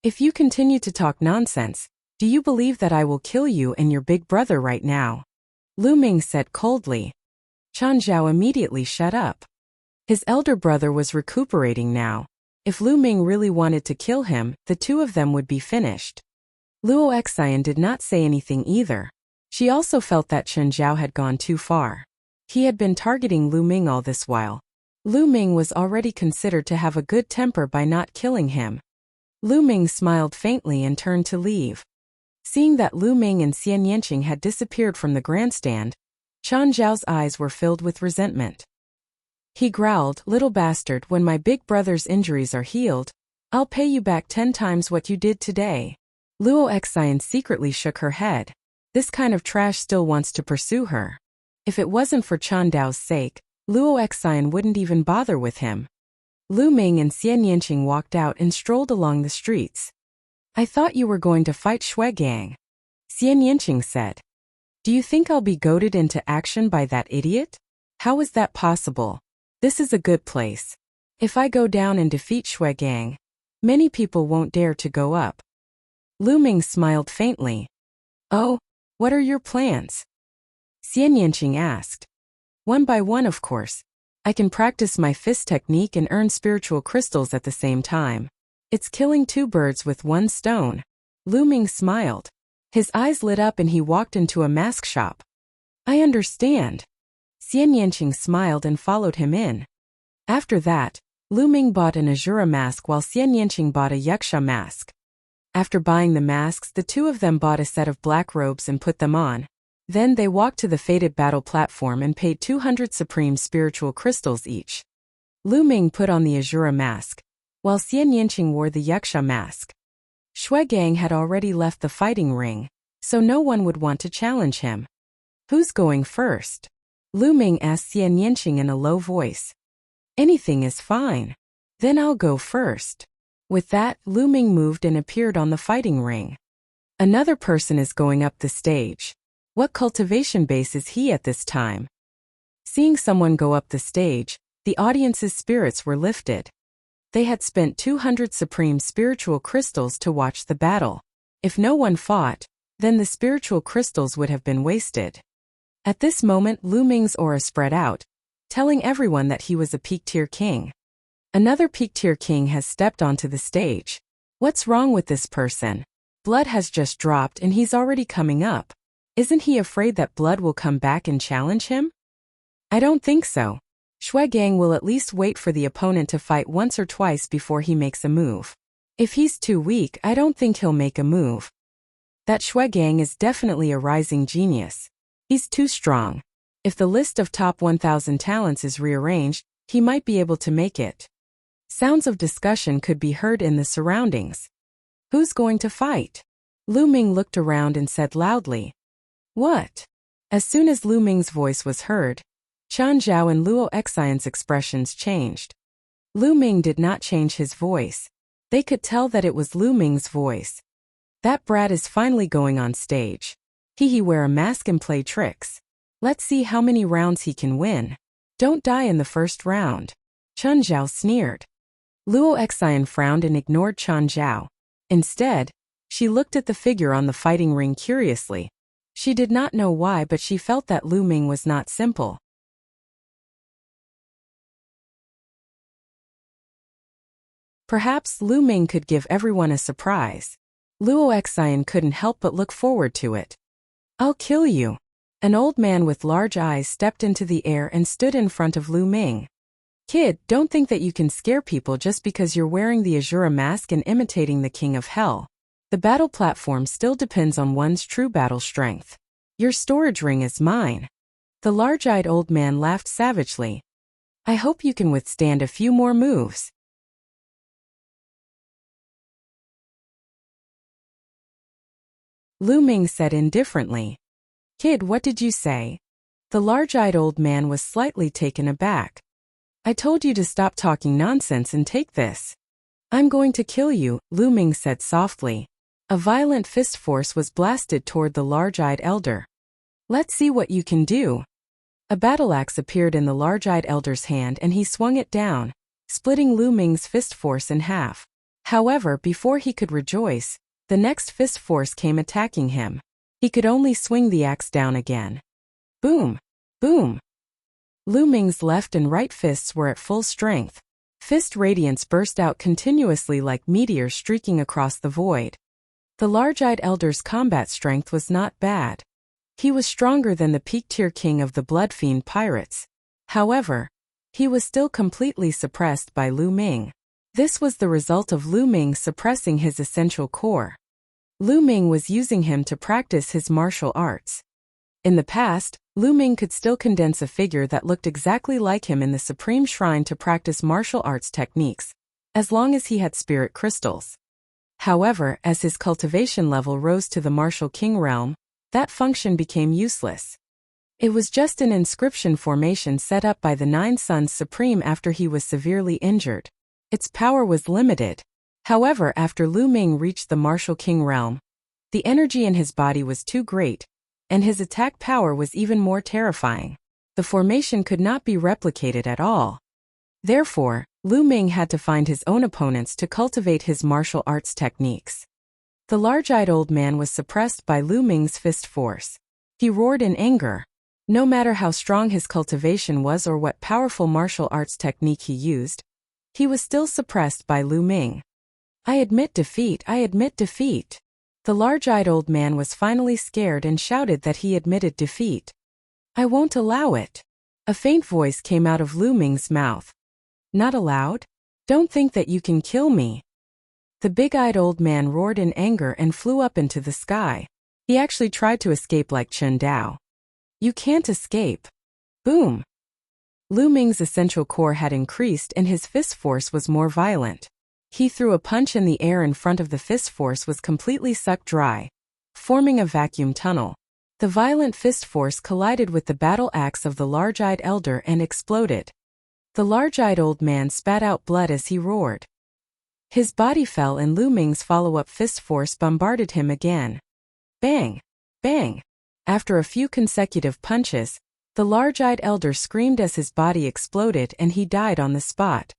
[SPEAKER 1] If you continue to talk nonsense, do you believe that I will kill you and your big brother right now? Lu Ming said coldly. Chun Zhao immediately shut up. His elder brother was recuperating now. If Lu Ming really wanted to kill him, the two of them would be finished. Luo Excian did not say anything either. She also felt that Chun Zhao had gone too far. He had been targeting Lu Ming all this while. Lu Ming was already considered to have a good temper by not killing him. Lu Ming smiled faintly and turned to leave. Seeing that Lu Ming and Xian Yanqing had disappeared from the grandstand, Chen Zhao's eyes were filled with resentment. He growled, "Little bastard, when my big brother's injuries are healed, I'll pay you back 10 times what you did today." Luo Exine secretly shook her head. This kind of trash still wants to pursue her. If it wasn't for Chen Dao's sake, Luo Exine wouldn't even bother with him. Lu Ming and Xian Yanqing walked out and strolled along the streets. "I thought you were going to fight Shui Gang," Xian Yanqing said. "Do you think I'll be goaded into action by that idiot? How is that possible? This is a good place. If I go down and defeat Shui Gang, many people won't dare to go up." Lu Ming smiled faintly. "Oh, what are your plans?" Xian Yanqing asked. "One by one, of course. I can practice my fist technique and earn spiritual crystals at the same time. It's killing 2 birds with 1 stone." Lu Ming smiled. His eyes lit up and he walked into a mask shop. "I understand." Xian Yanqing smiled and followed him in. After that, Lu Ming bought an Azura mask while Xian Yanqing bought a Yuxia mask. After buying the masks, the two of them bought a set of black robes and put them on. Then they walked to the fated battle platform and paid 200 supreme spiritual crystals each. Lu Ming put on the Azura mask, while Xian Yanqing wore the Yuxia mask. Shui Gang had already left the fighting ring, so no one would want to challenge him. "Who's going first?" Lu Ming asked Xian Yanqing in a low voice. "Anything is fine. Then I'll go first." With that, Lu Ming moved and appeared on the fighting ring. Another person is going up the stage. What cultivation base is he at this time? Seeing someone go up the stage, the audience's spirits were lifted. They had spent 200 supreme spiritual crystals to watch the battle. If no one fought, then the spiritual crystals would have been wasted. At this moment, Lu Ming's aura spread out, telling everyone that he was a peak-tier king. Another peak-tier king has stepped onto the stage. What's wrong with this person? Blood has just dropped and he's already coming up. Isn't he afraid that Blood will come back and challenge him? I don't think so. Shui Gang will at least wait for the opponent to fight once or twice before he makes a move. If he's too weak, I don't think he'll make a move. That Shui Gang is definitely a rising genius. He's too strong. If the list of top 1,000 talents is rearranged, he might be able to make it. Sounds of discussion could be heard in the surroundings. Who's going to fight? Lu Ming looked around and said loudly. What? As soon as Lu Ming's voice was heard, Chen Zhao and Luo Xian's expressions changed. Lu Ming did not change his voice. They could tell that it was Lu Ming's voice. That brat is finally going on stage. He wear a mask and play tricks. Let's see how many rounds he can win. Don't die in the first round. Chen Zhao sneered. Luo Xian frowned and ignored Chen Zhao. Instead, she looked at the figure on the fighting ring curiously. She did not know why, but she felt that Lu Ming was not simple. Perhaps Lu Ming could give everyone a surprise. Luo Xian couldn't help but look forward to it. I'll kill you. An old man with large eyes stepped into the air and stood in front of Lu Ming. Kid, don't think that you can scare people just because you're wearing the Azura mask and imitating the King of Hell. The battle platform still depends on one's true battle strength. Your storage ring is mine. The large-eyed old man laughed savagely. I hope you can withstand a few more moves. Lu Ming said indifferently. Kid, what did you say? The large-eyed old man was slightly taken aback. I told you to stop talking nonsense and take this. I'm going to kill you, Lu Ming said softly. A violent fist force was blasted toward the large-eyed elder. Let's see what you can do. A battle axe appeared in the large-eyed elder's hand and he swung it down, splitting Lu Ming's fist force in half. However, before he could rejoice, the next fist force came attacking him. He could only swing the axe down again. Boom! Boom! Lu Ming's left and right fists were at full strength. Fist radiance burst out continuously like meteors streaking across the void. The large-eyed elder's combat strength was not bad. He was stronger than the peak-tier king of the Bloodfiend pirates. However, he was still completely suppressed by Lu Ming. This was the result of Lu Ming suppressing his essential core. Lu Ming was using him to practice his martial arts. In the past, Lu Ming could still condense a figure that looked exactly like him in the Supreme Shrine to practice martial arts techniques, as long as he had spirit crystals. However, as his cultivation level rose to the Martial King realm, that function became useless. It was just an inscription formation set up by the Nine Sons Supreme after he was severely injured. Its power was limited. However, after Lu Ming reached the Martial King realm, the energy in his body was too great, and his attack power was even more terrifying. The formation could not be replicated at all. Therefore, Lu Ming had to find his own opponents to cultivate his martial arts techniques. The large-eyed old man was suppressed by Lu Ming's fist force. He roared in anger. No matter how strong his cultivation was or what powerful martial arts technique he used, he was still suppressed by Lu Ming. I admit defeat, I admit defeat. The large-eyed old man was finally scared and shouted that he admitted defeat. I won't allow it. A faint voice came out of Lu Ming's mouth. Not allowed? Don't think that you can kill me. The big-eyed old man roared in anger and flew up into the sky. He actually tried to escape like Chen Dao. You can't escape. Boom. Lu Ming's essential core had increased and his fist force was more violent. He threw a punch in the air in front of the fist force was completely sucked dry, forming a vacuum tunnel. The violent fist force collided with the battle axe of the large-eyed elder and exploded. The large-eyed old man spat out blood as he roared. His body fell and Lu Ming's follow-up fist force bombarded him again. Bang! Bang! After a few consecutive punches, the large-eyed elder screamed as his body exploded and he died on the spot.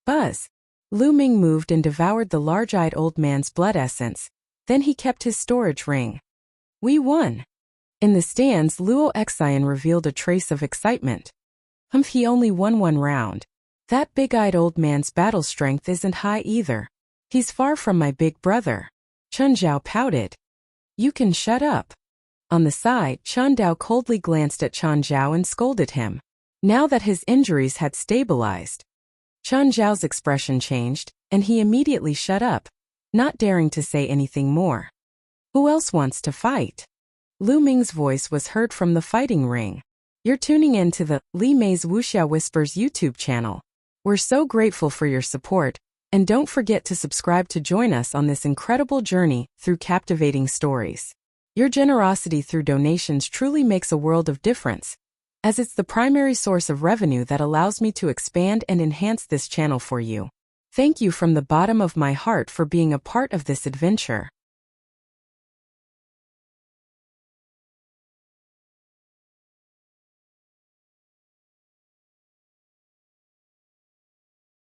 [SPEAKER 1] Buzz! Lu Ming moved and devoured the large-eyed old man's blood essence, then he kept his storage ring. We won! In the stands, Luo Xian revealed a trace of excitement. He only won one round. That big-eyed old man's battle strength isn't high either. He's far from my big brother. Chen Zhao pouted. You can shut up. On the side, Chen Dao coldly glanced at Chen Zhao and scolded him. Now that his injuries had stabilized, Chen Zhao's expression changed, and he immediately shut up, not daring to say anything more. Who else wants to fight? Lu Ming's voice was heard from the fighting ring. You're tuning in to the Li Mei's Wuxia Whispers YouTube channel. We're so grateful for your support, and don't forget to subscribe to join us on this incredible journey through captivating stories. Your generosity through donations truly makes a world of difference, as it's the primary source of revenue that allows me to expand and enhance this channel for you. Thank you from the bottom of my heart for being a part of this adventure.